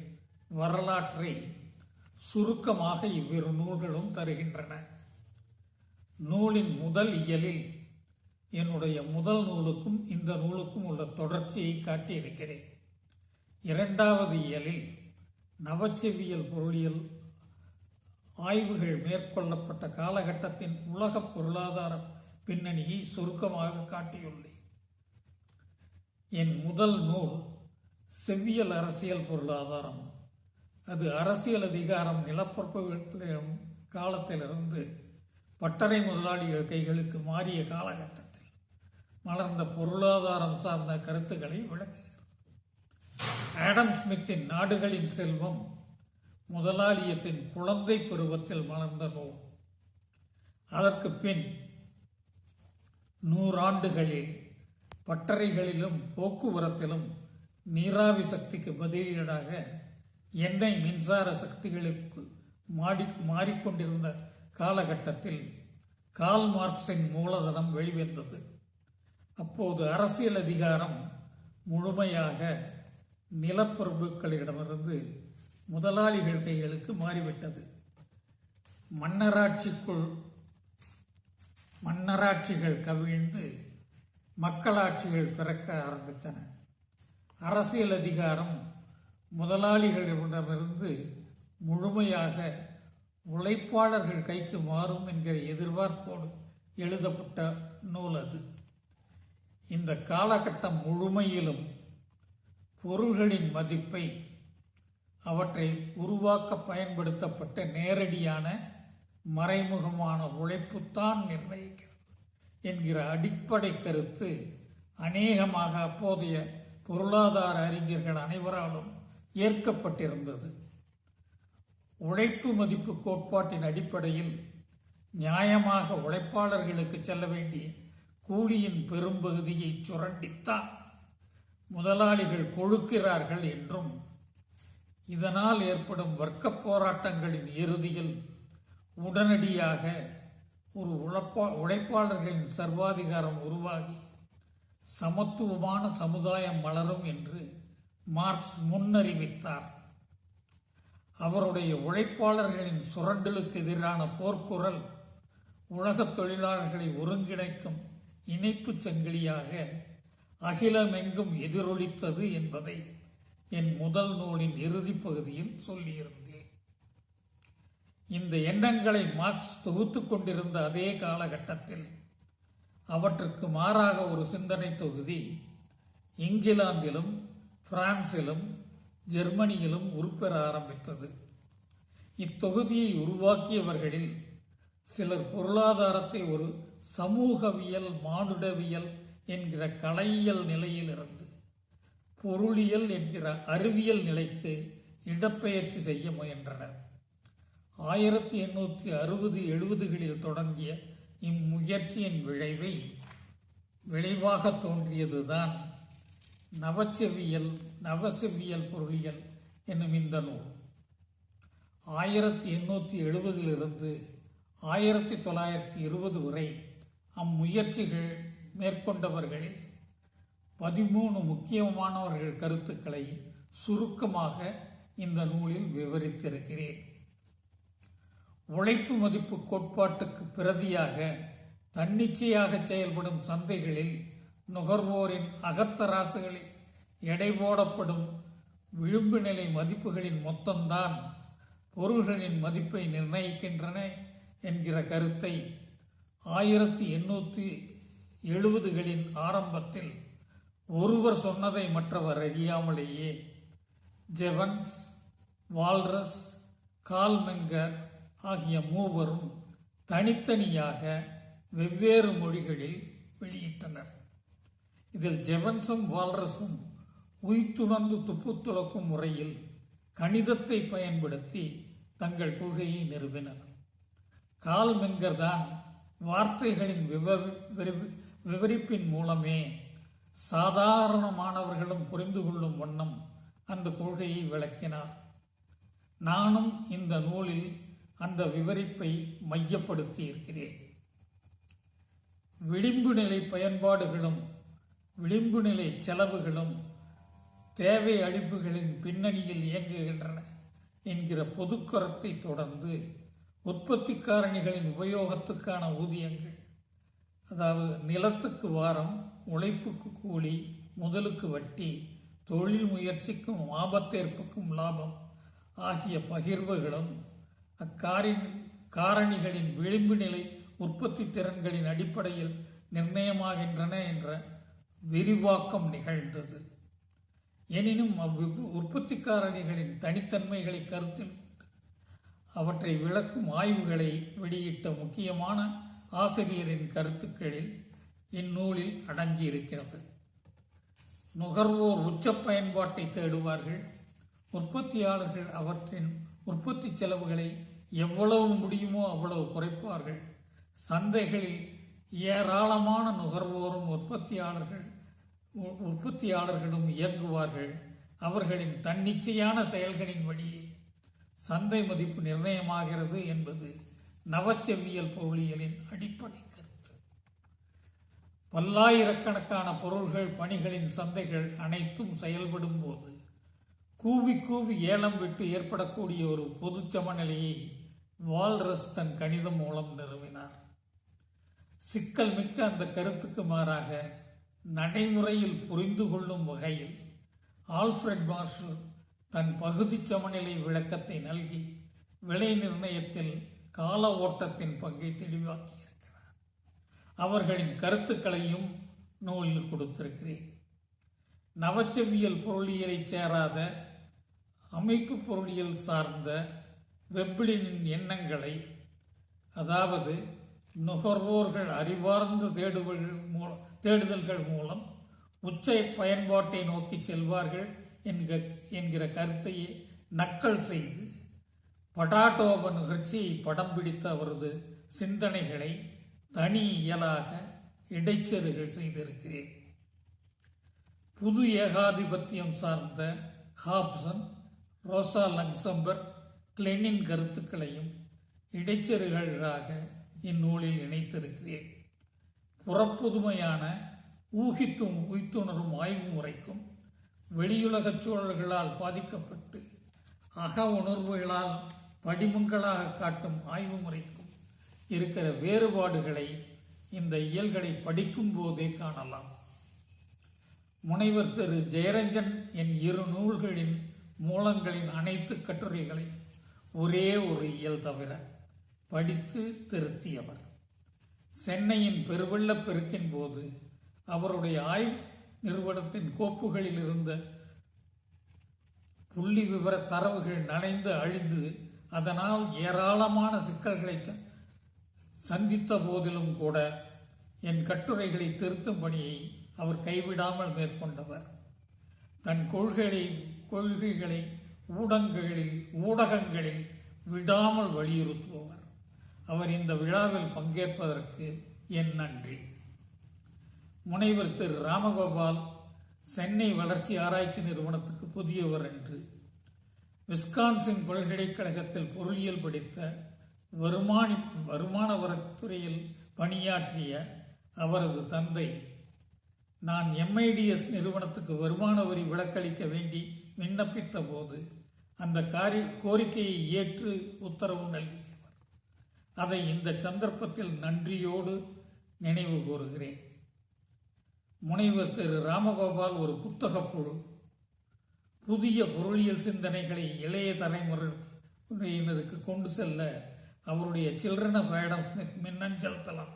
வரலாற்றை சுருக்கமாக இவ்விரு நூல்களும் தருகின்றன. நூலின் முதல் இயலில் என்னுடைய முதல் நூலுக்கும் இந்த நூலுக்கும் உள்ள தொடர்ச்சியை காட்டியிருக்கிறேன். 2வது இயலில் நவச்செவ்வியல் பொருளியல் ஆய்வுகள் மேற்கொள்ளப்பட்ட காலகட்டத்தின் உலக பொருளாதார பின்னணியை சுருக்கமாக காட்டியுள்ளேன். என் முதல் நூல் செவ்வியல் அரசியல் பொருளாதாரம். அது அரசியல் அதிகாரம் நிலப்பரப்பு காலத்திலிருந்து பட்டறை முதலாளிகள் கைகளுக்கு மாறிய காலகட்டத்தில் மலர்ந்த பொருளாதாரம் சார்ந்த கருத்துக்களை விளக்குகிறது. ஆடம் ஸ்மித்தின் நாடுகளின் செல்வம் முதலாளியத்தின் குழந்தை பருவத்தில் மலர்ந்த நூல். அதற்கு பின் 100 ஆண்டுகளில் பட்டறைகளிலும் போக்குவரத்திலும் நீராவி சக்திக்கு பதிலீடாக எண்ணெய் மின்சார சக்திகளுக்கு மாறிக்கொண்டிருந்த காலகட்டத்தில் கார்ல் மார்க்சின் மூலதனம் வெளிவந்தது. அப்போது அரசியல் அதிகாரம் முழுமையாக நிலப்பிரபுக்களிடமிருந்து முதலாளிகள் கைகளுக்கு மாறிவிட்டது. மன்னராட்சிகள் கவிழ்ந்து மக்களாட்சிகள் பிறக்க ஆரம்பித்தன. அரசியல் அதிகாரம் முதலாளிகளிடமிருந்து முழுமையாக உழைப்பாளர்கள் கைக்கு மாறும் என்கிற எதிர்பார்ப்போடு எழுதப்பட்ட நூல் அது. இந்த காலகட்டம் முழுமையிலும் பொருள்களின் மதிப்பை அவற்றை உருவாக்க பயன்படுத்தப்பட்ட நேரடியான மறைமுகமான உழைப்புத்தான் நிர்ணயிக்கிறது என்கிற அடிப்படை கருத்து அநேகமாக அப்போதைய பொருளாதார அறிஞர்கள் அனைவராலும் ஏற்கப்பட்டிருந்தது. உழைப்பு மதிப்பு கோட்பாட்டின் அடிப்படையில் நியாயமாக உழைப்பாளர்களுக்கு செல்ல வேண்டிய கூலியின் பெரும்பகுதியை சுரண்டித்தான் முதலாளிகள் கொழுக்கிறார்கள் என்றும், இதனால் ஏற்படும் வர்க்க போராட்டங்களின் இறுதியில் உடனடியாக ஒரு உழைப்பாளர்களின் சர்வாதிகாரம் உருவாகி சமத்துவமான சமுதாயம் மலரும் என்று மார்க்ஸ் முன்னறிவித்தார். அவருடைய உழைப்பாளர்களின் சுரண்டலுக்கு எதிரான போர்க்குரல் உலக தொழிலாளர்களை ஒருங்கிணைக்கும் இணைப்பு சங்கிலியாக அகிலமெங்கும் எதிரொலித்தது என்பதை என் முதல் நூலின் இறுதி பகுதியில் சொல்லியிருந்தேன். இந்த எண்ணங்களை மார்க்ஸ் தொகுத்து கொண்டிருந்த அதே காலகட்டத்தில் அவற்றுக்கு மாறாக ஒரு சிந்தனை தொகுதி இங்கிலாந்திலும் பிரான்சிலும் ஜெர்மனியிலும் உருப்பெற ஆரம்பித்தது. இத்தொகுதியை உருவாக்கியவர்களில் சிலர் பொருளாதாரத்தை ஒரு சமூகவியல் மானுடவியல் என்கிற கலையியல் நிலையிலிருந்து பொருளியல் என்கிற அறிவியல் நிலைக்கு இடப்பெயர்ச்சி செய்ய முயன்றனர். 1860-70களில் தொடங்கிய இம்முயற்சியின் விளைவாக தோன்றியதுதான் நவசெவ்வியல் பொருளியல் என்னும் இந்த நூல். 1870லிருந்து 1920 வரை அம்முயற்சிகள் மேற்கொண்டவர்களில் 13 முக்கியமானவர்கள் கருத்துக்களை சுருக்கமாக இந்த நூலில் விவரித்திருக்கிறேன். உழைப்பு மதிப்பு கோட்பாட்டுக்கு பிரதியாக தன்னிச்சையாக செயல்படும் சந்தைகளில் நுகர்வோரின் அகத்தராசுகளில் எடை போடப்படும் விளிம்பு நிலை மதிப்புகளின் மொத்தம்தான் பொருள்களின் மதிப்பை நிர்ணயிக்கின்றன என்கிற கருத்தை 1870களின் ஆரம்பத்தில் ஒருவர் சொன்னதை மற்றவர் அறியாமலேயே ஜெவன்ஸ், வால்ரஸ், கால்மெங்கர் ஆகிய மூவரும் தனித்தனியாக வெவ்வேறு மொழிகளில் வெளியிட்டனர். இதில் ஜெவன்ஸும் வால்ரஸும் உய்த்துணர்ந்து துப்பு துளக்கும் முறையில் கணிதத்தை பயன்படுத்தி தங்கள் கொள்கையை நிறுவினர். கால்மெங்கர் தான் வார்த்தைகளின் விவரிப்பின் மூலமே சாதாரணமானவர்களும் புரிந்து கொள்ளும் வண்ணம் அந்த கொள்கையை விளக்கினார். நானும் இந்த நூலில் அந்த விவரிப்பை மையப்படுத்தி இருக்கிறேன். விளிம்பு நிலை பயன்பாடுகளும் விளிம்பு நிலை செலவுகளும் தேவை அளிப்புகளின் பின்னணியில் இயங்குகின்றன என்கிற பொதுக்கருத்தை தொடர்ந்து உற்பத்தி காரணிகளின் உபயோகத்துக்கான ஊதியங்கள், அதாவது நிலத்துக்கு வாரம், உழைப்புக்கு கூலி, முதலுக்கு வட்டி, தொழில் முயற்சிக்கும் ஆபத்தேற்புக்கும் லாபம் ஆகிய பகிர்வுகளும் அக்காரணிகளின் விளிம்பு நிலை உற்பத்தி திறன்களின் அடிப்படையில் நிர்ணயமாகின்றன என்ற விரிவாக்கம் நிகழ்ந்தது. எனினும் உற்பத்தி காரணிகளின் தனித்தன்மைகளை கருத்தில் அவற்றை விளக்கும் ஆய்வுகளை வெளியிட்ட முக்கியமான ஆசிரியரின் கருத்துக்களில் இந்நூலில் அடங்கியிருக்கிறது. நுகர்வோர் உச்ச பயன்பாட்டை தேடுவார்கள். உற்பத்தியாளர்கள் அவற்றின் உற்பத்தி செலவுகளை எவ்வளவு முடியுமோ அவ்வளவு குறைப்பார்கள். சந்தைகளில் ஏராளமான நுகர்வோரும் உற்பத்தியாளர்களும் இயங்குவார்கள். அவர்களின் தன்னிச்சையான செயல்களின் வழியே சந்தை மதிப்பு நிர்ணயமாகிறது என்பது நவச்செவ்வியல் பொருளியலின் அடிப்படை கருத்து. பல்லாயிரக்கணக்கான பொருள்கள், பணிகளின் சந்தைகள் அனைத்தும் செயல்படும் போது கூவி கூவி ஏலம் விட்டு ஏற்படக்கூடிய ஒரு பொது சமநிலையை வால்ரஸ் தன் கணிதம் மூலம் நிறுவினார். சிக்கல் மிக்க அந்த கருத்துக்கு மாறாக நடைமுறையில் புரிந்து கொள்ளும் வகையில் ஆல்ஃபிரட் மார்ஷல் தன் பகுதி சமநிலை விளக்கத்தை நல்கி விலை நிர்ணயத்தில் கால ஓட்டத்தின் பங்கை தெளிவாக்கியிருக்கிறார். அவர்களின் கருத்துக்களையும் நூலில் கொடுத்திருக்கிறேன். நவச்செவ்வியல் பொருளியலை சேராத அமைப்பு பொருளியல் சார்ந்த வெப்ளினின் எண்ணங்களை, அதாவது நுகர்வோர்கள் அறிவார்ந்த தேடுதல்கள் மூலம் உச்ச பயன்பாட்டை நோக்கி செல்வார்கள் என்கிற கருத்தையே நக்கல் செய்து படாட்டோப நிகழ்ச்சியை படம் பிடித்த அவரது சிந்தனைகளை தனி இயலாக இடைச்செருகள் செய்திருக்கிறேன். புது ஏகாதிபத்தியம் சார்ந்த ஹாப்சன், ரோசா லக்சம்பர்க், கிளெனின் கருத்துக்களையும் இடைச்செருகளாக இந்நூலில் இணைத்திருக்கிறேன். புறப்புதுமையான உய்த்துணரும் ஆய்வு முறைக்கும் வெளியுலக சூழல்களால் பாதிக்கப்பட்டு அக உணர்வுகளால் படிமங்களாக காட்டும் ஆய்வு முறைக்கும் இருக்கிற வேறுபாடுகளை இந்த இயல்களை படிக்கும் போதே காணலாம். முனைவர் திரு ஜெயரஞ்சன் என் 2 நூல்களின் மூலங்களின் அனைத்து கட்டுரைகளை ஒரே ஒரு இயல் தவிர படித்து திருத்தியவர். சென்னையின் பெருவெள்ளப் பெருக்கின் போது அவருடைய ஆய்வு நிறுவனத்தின் கோப்புகளில் இருந்த புள்ளி விவர தரவுகள் நனைந்து அழிந்து அதனால் ஏராளமான சிக்கல்களை சந்தித்த போதிலும் கூட என் கட்டுரைகளை திருத்தும் பணியை அவர் கைவிடாமல் மேற்கொண்டவர். தன் கொள்கைகளை ஊடகங்களில் விடாமல் வலியுறுத்துபவர். அவர் இந்த விழாவில் பங்கேற்பதற்கு என் நன்றி. முனைவர் திரு ராமகோபால் சென்னை வளர்ச்சி ஆராய்ச்சி நிறுவனத்துக்கு புதியவர் என்று விஸ்கான்சின் பல்கலைக்கழகத்தில் பொருளியல் படித்த வருமான வரித்துறையில் பணியாற்றிய அவரது தந்தை நான் MIDS நிறுவனத்துக்கு வருமான வரி விலக்களிக்க வேண்டி விண்ணப்பித்த போது அந்த கோரிக்கையை ஏற்று உத்தரவு நல்கியவர். அதை இந்த சந்தர்ப்பத்தில் நன்றியோடு நினைவு கூறுகிறேன். முனைவர் திரு ராமகோபால் ஒரு புத்தகக்குழு புதிய பொருளியல் சிந்தனைகளை இளைய தலைமுறையினருக்கு கொண்டு செல்ல அவருடைய சில்ட்ரன் ஆஃப் ஆடம் ஸ்மித் மின்னஞ்சல் தளம்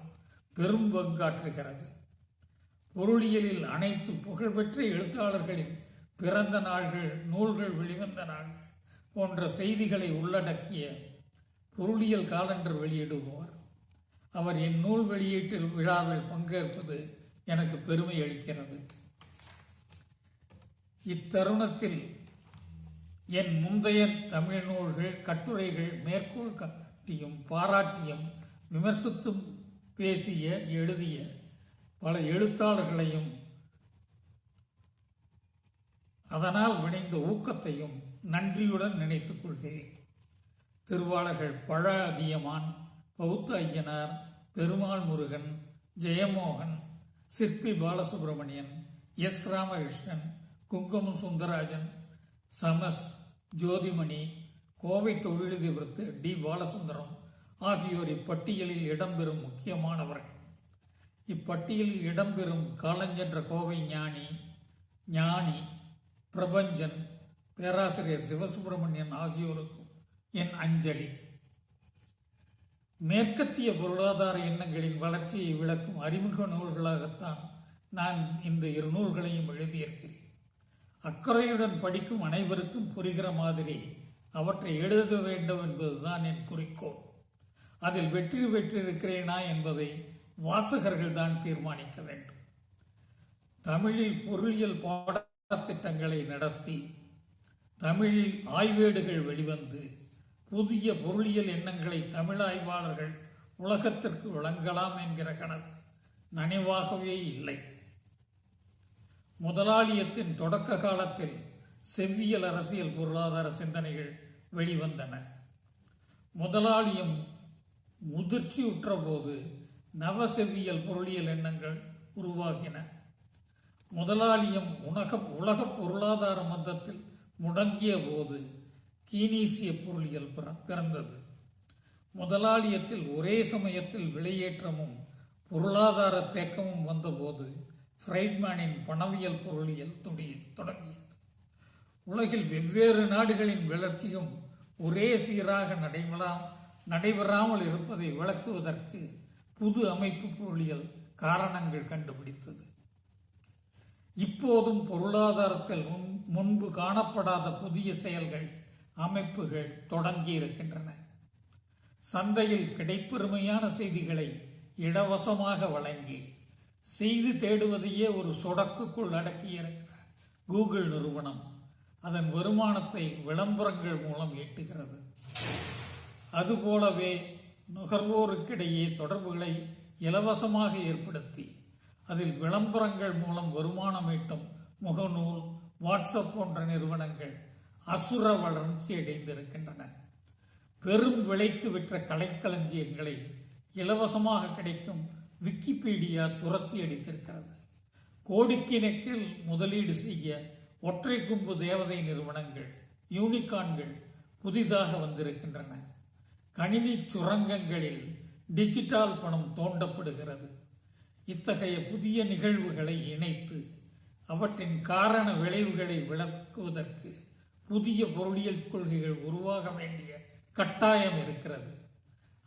பெரும் பங்காற்றுகிறது. பொருளியலில் அனைத்து புகழ்பெற்ற எழுத்தாளர்களின் பிறந்த நாள்கள், நூல்கள் வெளிவந்த நாள்கள் போன்ற செய்திகளை உள்ளடக்கிய பொருளியல் காலண்டர் வெளியிடுவார். அவர் என் நூல் வெளியீட்டு விழாவில் பங்கேற்பது எனக்கு பெருமை அளிக்கிறது. இத்தருணத்தில் என் முந்தைய தமிழ் நூல்கள், கட்டுரைகள் மேற்கோள் காட்டியும் பாராட்டியும் விமர்சித்தும் பேசிய எழுதிய பல எழுத்தாளர்களையும் அதனால் விளைந்த ஊக்கத்தையும் நன்றியுடன் நினைத்துக் கொள்கிறேன். திருவாளர்கள் பழ அதியமான், பௌத்த ஐயனார், பெருமாள் முருகன், ஜெயமோகன், சிற்பி பாலசுப்ரமணியன், எஸ் ராமகிருஷ்ணன், குங்குமம் சுந்தராஜன், சமஸ், ஜோதிமணி, கோவை தொழிலதிபர் டி பாலசுந்தரம் ஆகியோர் இப்பட்டியலில் இடம்பெறும் முக்கியமானவர்கள். இப்பட்டியலில் இடம்பெறும் காலஞ்சென்ற கோவை ஞானி, பிரபஞ்சன், பேராசிரியர் சிவசுப்பிரமணியன் ஆகியோருக்கும் என் அஞ்சலி. மேற்கத்திய பொருளாதார எண்ணங்களின் வளர்ச்சியை விளக்கும் அறிமுக நூல்களாகத்தான் நான் இந்த 2 நூல்களையும் எழுதியிருக்கிறேன். அக்கறையுடன் படிக்கும் அனைவருக்கும் புரிகிற மாதிரி அவற்றை எழுத வேண்டும் என்பதுதான் என் குறிக்கோள். அதில் வெற்றி பெற்றிருக்கிறேனா என்பதை வாசகர்கள் தான் தீர்மானிக்க வேண்டும். தமிழில் பொருளியல் பாடத்திட்டங்களை நடத்தி, தமிழில் ஆய்வேடுகள் வெளிவந்து, புதிய பொருளியல் எண்ணங்களை தமிழ் ஆய்வாளர்கள் உலகத்திற்கு வழங்கலாம் என்கிற கனவு நனவாகவே இல்லை. முதலாளியத்தின் தொடக்க காலத்தில் செவ்வியல் அரசியல் பொருளாதார சிந்தனைகள் வெளிவந்தன. முதலாளியம் முதிர்ச்சியுற்ற போது நவசெவ்வியல் பொருளியல் எண்ணங்கள் உருவாகின. முதலாளியம் உலக பொருளாதார மந்தத்தில் முடங்கிய போது கீனீசிய பொருளியல் பிறந்தது. முதலாளியத்தில் ஒரே சமயத்தில் விலையேற்றமும் பொருளாதார தேக்கமும் வந்தபோது ஃப்ரைட்மேனின் பணவியல் பொருளியல் தொடங்கியது. உலகில் வெவ்வேறு நாடுகளின் வளர்ச்சியும் ஒரே சீராக நடைபெறாமல் இருப்பதை விளக்குவதற்கு புது அமைப்பு பொருளியல் காரணங்கள் கண்டுபிடித்தது. இப்போதும் பொருளாதாரத்தில் முன்பு காணப்படாத புதிய செயல்கள், அமைப்புகள் தொடங்கி இருக்கின்றன. சந்தையில் கிடைப்பெருமையான செய்திகளை இலவசமாக வழங்கி செய்தி தேடுவதையே ஒரு சொடக்குக்குள் அடக்கியிருக்கிற கூகுள் நிறுவனம் அதன் வருமானத்தை விளம்பரங்கள் மூலம் ஈட்டுகிறது. அதுபோலவே நுகர்வோருக்கிடையே தொடர்புகளை இலவசமாக ஏற்படுத்தி அதில் விளம்பரங்கள் மூலம் வருமானம் ஈட்டும் முகநூல், வாட்ஸ்அப் போன்ற நிறுவனங்கள் அசுர வளர்ச்சி அடைந்திருக்கின்றன. பெரும் விலைக்கு விற்ற கலைக்களஞ்சியங்களை இலவசமாக கிடைக்கும் விக்கிபீடியா துரத்தி அடித்திருக்கிறது. கோடிக்கணக்கில் முதலீடு செய்ய ஒற்றை கும்பு தேவதை நிறுவனங்கள், யூனிகான்கள் புதிதாக வந்திருக்கின்றன. கணினி சுரங்கங்களில் டிஜிட்டல் பணம் தோண்டப்படுகிறது. இத்தகைய புதிய நிகழ்வுகளை இணைத்து அவற்றின் காரண விளைவுகளை விளக்குவதற்கு புதிய பொருளியல் கொள்கைகள் உருவாக வேண்டிய கட்டாயம் இருக்கிறது.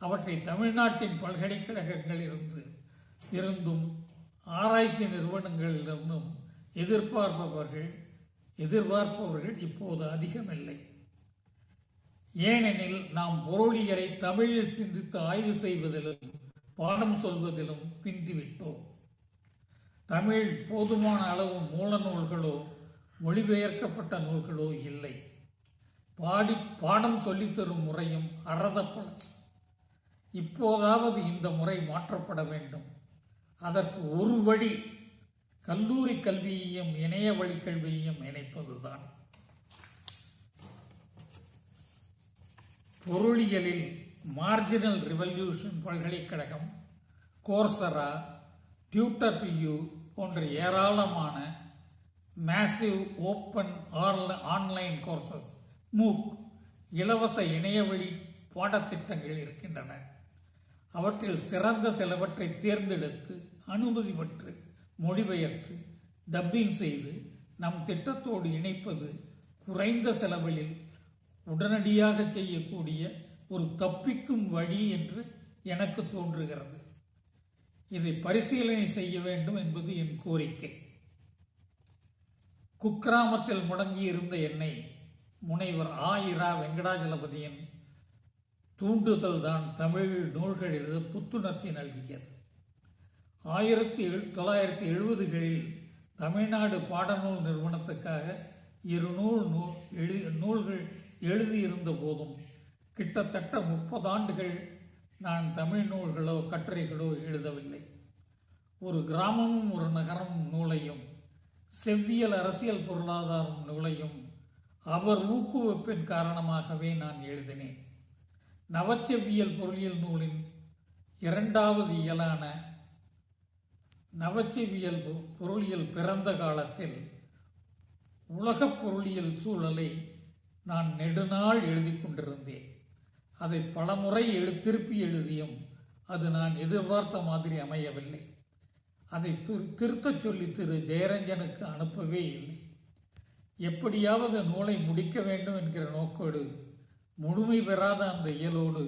அவற்றை தமிழ்நாட்டின் பல்கலைக்கழகங்களிலிருந்தும் ஆராய்ச்சி நிறுவனங்களிலிருந்தும் எதிர்பார்ப்பவர்கள் இப்போது அதிகமில்லை. ஏனெனில் நாம் பொருளியலை தமிழில் சிந்தித்து ஆய்வு செய்வதிலும் பாடம் சொல்வதிலும் பிந்திவிட்டோம். தமிழ் போதுமான அளவு மூல நூல்களோ மொழிபெயர்க்கப்பட்ட நூல்களோ இல்லை. பாடம் சொல்லித்தரும் முறையும் அறதப்பழம். இப்போதாவது இந்த முறை மாற்றப்பட வேண்டும். அதற்கு ஒரு வழி கல்லூரி கல்வியையும் இணைய வழி கல்வியையும் இணைப்பதுதான். பொருளியலில் மார்ஜினல் ரிவல்யூஷன் பல்கலைக்கழகம், கோர்சரா, டியூட்டர் PU போன்ற ஏராளமான மேசிவ் ஓப்பன் ஆன்லைன் கோர்சஸ் மூக் இலவச இணையவழி பாடத்திட்டங்கள் இருக்கின்றன. அவற்றில் சிறந்த சிலவற்றை தேர்ந்தெடுத்து அனுமதி பெற்று மொழிபெயர்த்து டப்பிங் செய்து நம் திட்டத்தோடு இணைப்பது குறைந்த செலவில் உடனடியாக செய்யக்கூடிய ஒரு தப்பிக்கும் வழி என்று எனக்கு தோன்றுகிறது. இதை பரிசீலனை செய்ய வேண்டும் என்பது என் கோரிக்கை. குக்கிராமத்தில் முடங்கியிருந்த என்னை முனைவர் இரா வெங்கடாஜலபதியின் தூண்டுதல் தான் தமிழ் நூல்கள் எழுத புத்துணர்ச்சி நல்கியது. 1970களில் தமிழ்நாடு பாடநூல் நிறுவனத்துக்காக 200 நூல்கள் எழுதியிருந்த போதும் கிட்டத்தட்ட 30 ஆண்டுகள் நான் தமிழ் நூல்களோ கட்டுரைகளோ எழுதவில்லை. ஒரு கிராமமும் ஒரு நகரமும் நூலையும் செவ்வியல் அரசியல் பொருளாதாரம் நூலையும் அவர் ஊக்குவிப்பின் காரணமாகவே நான் எழுதினேன். நவச்செவ்வியல் பொருளியல் நூலின் 2வது இயலான நவச்செவ்வியல் பொருளியல் பிறந்த காலத்தில் உலகப் பொருளியல் சூழலை நான் நெடுநாள் எழுதி கொண்டிருந்தேன். அதை பலமுறை திருப்பி எழுதியும் அது நான் எதிர்பார்த்த மாதிரி அமையவில்லை. அதை திருத்தச் சொல்லி திரு ஜெயரஞ்சனுக்கு அனுப்பவே இல்லை. எப்படியாவது நூலை முடிக்க வேண்டும் என்கிற நோக்கோடு முழுமை பெறாத அந்த இயலோடு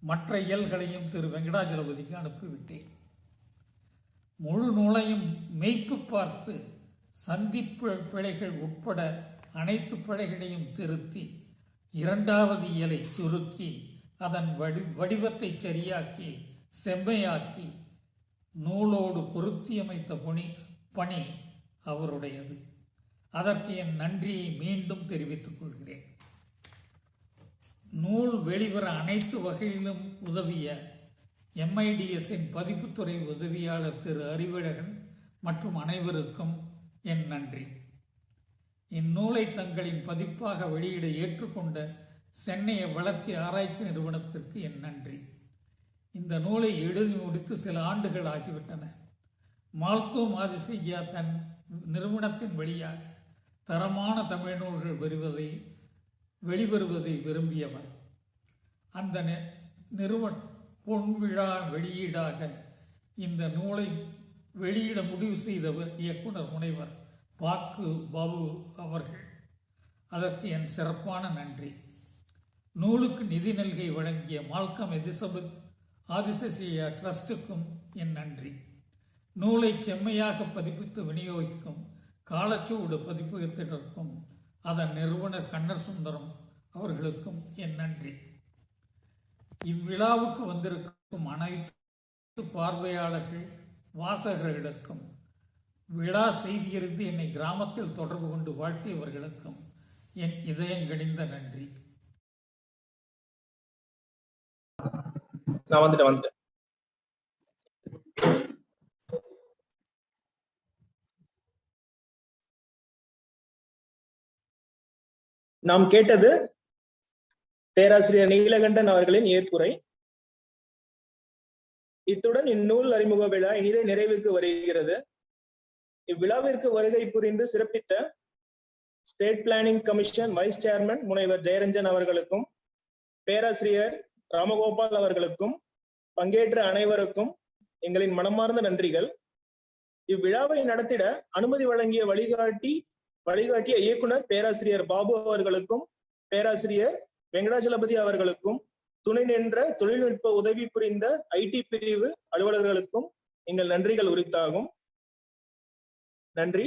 மற்ற இயல்களையும் திரு வெங்கடாஜலபதிக்கு அனுப்பிவிட்டேன். முழு நூலையும் மெய்ப்பு பார்த்து சந்திப்பு பிழைகள் உட்பட அனைத்து பிழைகளையும் திருத்தி 2வது இயலை சுருக்கி அதன் வடிவத்தை சரியாக்கி செம்மையாக்கி நூலோடு பொருத்தியமைத்த பணி அவருடையது. அதற்கு என் நன்றியை மீண்டும் தெரிவித்துக் கொள்கிறேன். நூல் வெளிவர அனைத்து வகையிலும் உதவிய MIDS-இன் பதிப்புத்துறை உதவியாளர் திரு அறிவழகன் மற்றும் அனைவருக்கும் என் நன்றி. இந்நூலை தங்களின் பதிப்பாக வெளியிட ஏற்றுக்கொண்ட சென்னை வளர்ச்சி ஆராய்ச்சி நிறுவனத்திற்கு என் நன்றி. இந்த நூலை எழுதி முடித்து சில ஆண்டுகள் ஆகிவிட்டன. மால்கோம் ஆதிசையா தன் நிறுவனத்தின் வழியாக தரமான தமிழ் நூல்கள் வெளிவருவதை விரும்பியவர். அந்த நிறுவன பொன்விழா வெளியீடாக இந்த நூலை வெளியிட முடிவு செய்தவர் இயக்குனர் முனைவர் பாக்கு பாபு அவர்கள். அதற்கு என் சிறப்பான நன்றி. நூலுக்கு நிதி நல்கை வழங்கிய மால்கம் எலிசபெத் ஆதிசையா ட்ரஸ்டுக்கும் என் நன்றி. நூலை செம்மையாக பதிப்பித்து விநியோகிக்கும் காலச்சுவடு பதிப்பகத்தினருக்கும் அதன் நிறுவனர் கண்ணர் சுந்தரம் அவர்களுக்கும் என் நன்றி. இவ்விழாவுக்கு வந்திருக்கும் அனைத்து பார்வையாளர்கள் வாசகர்களுக்கும் விழா செய்தியறிந்து என்னை கிராமத்தில் தொடர்பு கொண்டு வாழ்த்தியவர்களுக்கும் என் இதயங்கனிந்த நன்றி. நான் வந்துட்டேன். நாம் கேட்டது பேராசிரியர் நீலகண்டன் அவர்களின் ஏற்புரை. இத்துடன் இந்நூல் அறிமுக விழா இனிதே நிறைவுக்கு வருகிறது. இவ்விழாவிற்கு வருகை புரிந்து சிறப்பித்த state planning commission vice chairman முனைவர் ஜெயரஞ்சன் அவர்களுக்கும் பேராசிரியர் ராமகோபால் அவர்களுக்கும் பங்கேற்ற அனைவருக்கும் எங்களின் மனமார்ந்த நன்றிகள். இவ்விழாவை நடத்திட அனுமதி வழங்கிய வழிகாட்டிய இயக்குனர் பேராசிரியர் பாபு அவர்களுக்கும் பேராசிரியர் வெங்கடாஜலபதி அவர்களுக்கும் துணை நின்ற தொழில்நுட்ப உதவி புரிந்த IT பிரிவு அலுவலர்களுக்கும் எங்கள் நன்றிகள் உரித்தாகும். நன்றி.